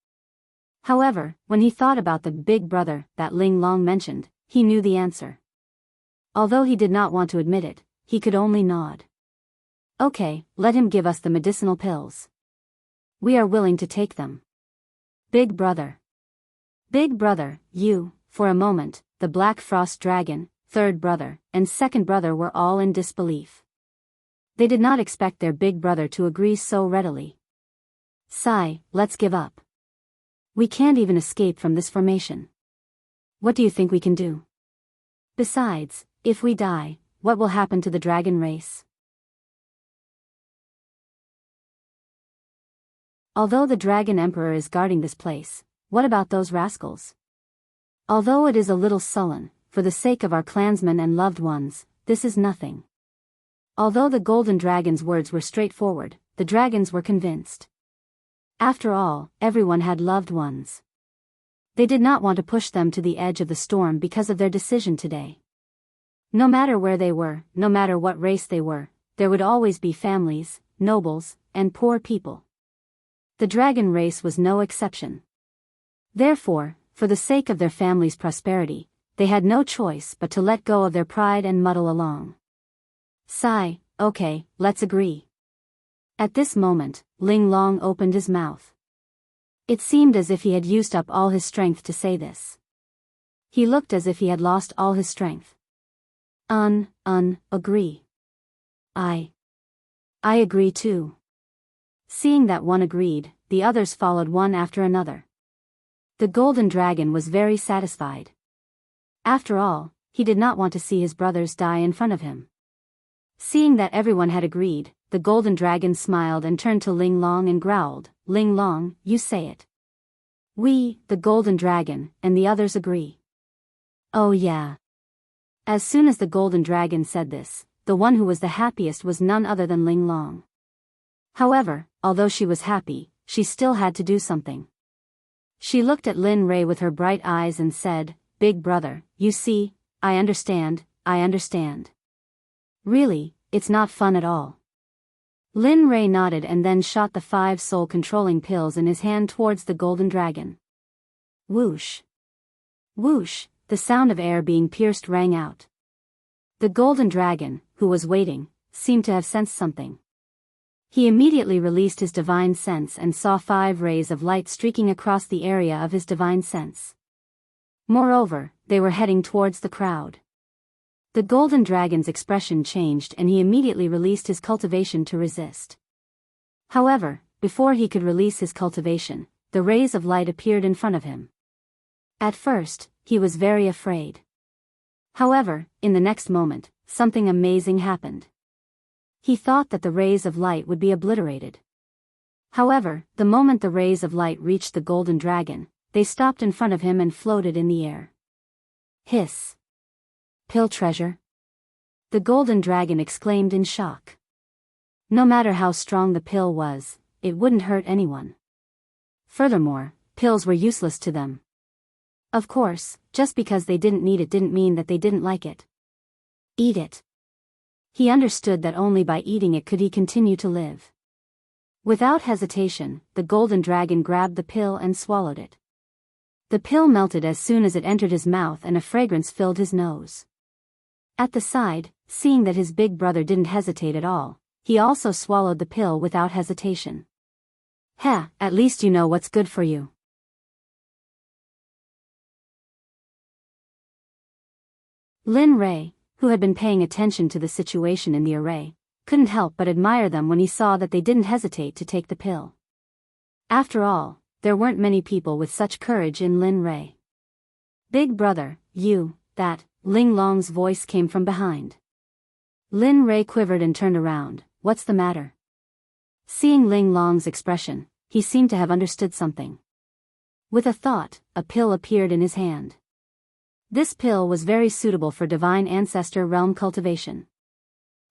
However, when he thought about the big brother that Ling Long mentioned, he knew the answer. Although he did not want to admit it, he could only nod. "Okay, let him give us the medicinal pills. We are willing to take them. Big brother. Big brother, you, for a moment, the Black Frost Dragon, third brother, and second brother were all in disbelief. They did not expect their big brother to agree so readily. Sigh, let's give up. We can't even escape from this formation. What do you think we can do? Besides, if we die, what will happen to the dragon race? Although the Dragon Emperor is guarding this place, what about those rascals? Although it is a little sullen, for the sake of our clansmen and loved ones, this is nothing. Although the Golden Dragon's words were straightforward, the dragons were convinced. After all, everyone had loved ones. They did not want to push them to the edge of the storm because of their decision today. No matter where they were, no matter what race they were, there would always be families, nobles, and poor people. The dragon race was no exception. Therefore, for the sake of their family's prosperity, they had no choice but to let go of their pride and muddle along. Sigh, okay, let's agree. At this moment, Ling Long opened his mouth. It seemed as if he had used up all his strength to say this. He looked as if he had lost all his strength. Agree. I agree too. Seeing that one agreed, the others followed one after another. The Golden Dragon was very satisfied. After all, he did not want to see his brothers die in front of him. Seeing that everyone had agreed, the Golden Dragon smiled and turned to Ling Long and growled, "Ling Long, you say it. We, the Golden Dragon, and the others agree." Oh yeah. As soon as the Golden Dragon said this, the one who was the happiest was none other than Ling Long. However, although she was happy, she still had to do something. She looked at Lin Rei with her bright eyes and said, "Big brother, you see, I understand. Really, it's not fun at all." Lin Rei nodded and then shot the 5 soul-controlling pills in his hand towards the Golden Dragon. Whoosh! Whoosh! The sound of air being pierced rang out. The Golden Dragon, who was waiting, seemed to have sensed something. He immediately released his divine sense and saw 5 rays of light streaking across the area of his divine sense. Moreover, they were heading towards the crowd. The Golden Dragon's expression changed and he immediately released his cultivation to resist. However, before he could release his cultivation, the rays of light appeared in front of him. At first, he was very afraid. However, in the next moment, something amazing happened. He thought that the rays of light would be obliterated. However, the moment the rays of light reached the Golden Dragon, they stopped in front of him and floated in the air. Hiss! Pill treasure? The Golden Dragon exclaimed in shock. No matter how strong the pill was, it wouldn't hurt anyone. Furthermore, pills were useless to them. Of course, just because they didn't need it didn't mean that they didn't like it. Eat it. He understood that only by eating it could he continue to live. Without hesitation, the Golden Dragon grabbed the pill and swallowed it. The pill melted as soon as it entered his mouth and a fragrance filled his nose. At the side, seeing that his big brother didn't hesitate at all, he also swallowed the pill without hesitation. Heh, at least you know what's good for you. Lin Rei, who had been paying attention to the situation in the array, couldn't help but admire them when he saw that they didn't hesitate to take the pill. After all, there weren't many people with such courage in Lin Rei. Big brother, that, Ling Long's voice came from behind. Lin Rei quivered and turned around. What's the matter? Seeing Ling Long's expression, he seemed to have understood something. With a thought, a pill appeared in his hand. This pill was very suitable for Divine Ancestor Realm cultivation.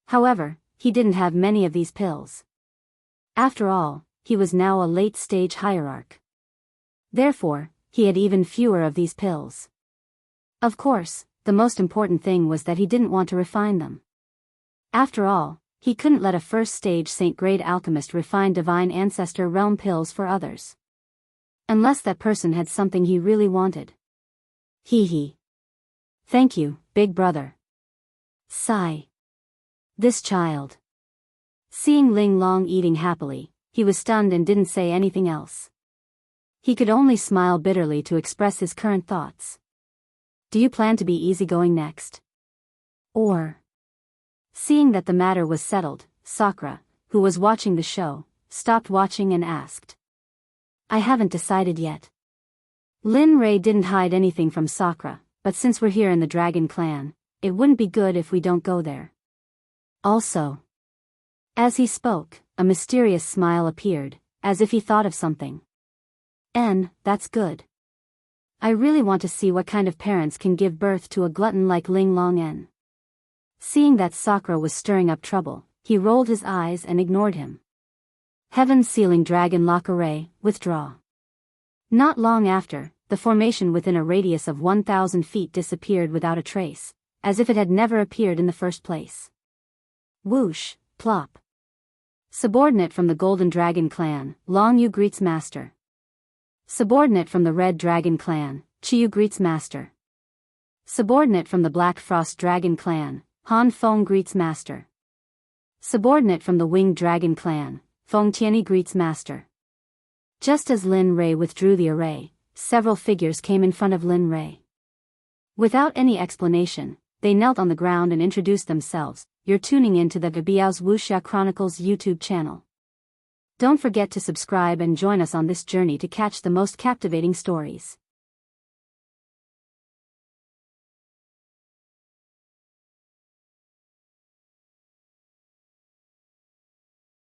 However, he didn't have many of these pills. After all, he was now a late-stage hierarch. Therefore, he had even fewer of these pills. Of course, the most important thing was that he didn't want to refine them. After all, he couldn't let a first-stage Saint-grade alchemist refine Divine Ancestor Realm pills for others. Unless that person had something he really wanted. Hee. Thank you, big brother. Sigh. This child. Seeing Ling Long eating happily, he was stunned and didn't say anything else. He could only smile bitterly to express his current thoughts. Do you plan to be easygoing next? Or? Seeing that the matter was settled, Sakura, who was watching the show, stopped watching and asked. I haven't decided yet. Lin Rei didn't hide anything from Sakura, but since we're here in the Dragon Clan, it wouldn't be good if we don't go there. Also. As he spoke, a mysterious smile appeared, as if he thought of something. That's good. I really want to see what kind of parents can give birth to a glutton like Ling Long. Seeing that Sakura was stirring up trouble, he rolled his eyes and ignored him. Heaven Sealing Dragon Lock Array, withdraw. Not long after, the formation within a radius of 1,000 feet disappeared without a trace, as if it had never appeared in the first place. Whoosh, plop. Subordinate from the Golden Dragon Clan, Long Yu greets Master. Subordinate from the Red Dragon Clan, Chiyu greets Master. Subordinate from the Black Frost Dragon Clan, Han Feng greets Master. Subordinate from the Winged Dragon Clan, Feng Tianyi greets Master. Just as Lin Rei withdrew the array, several figures came in front of Lin Rei. Without any explanation, they knelt on the ground and introduced themselves. You're tuning in to the Biyao's Wuxia Chronicles YouTube channel. Don't forget to subscribe and join us on this journey to catch the most captivating stories.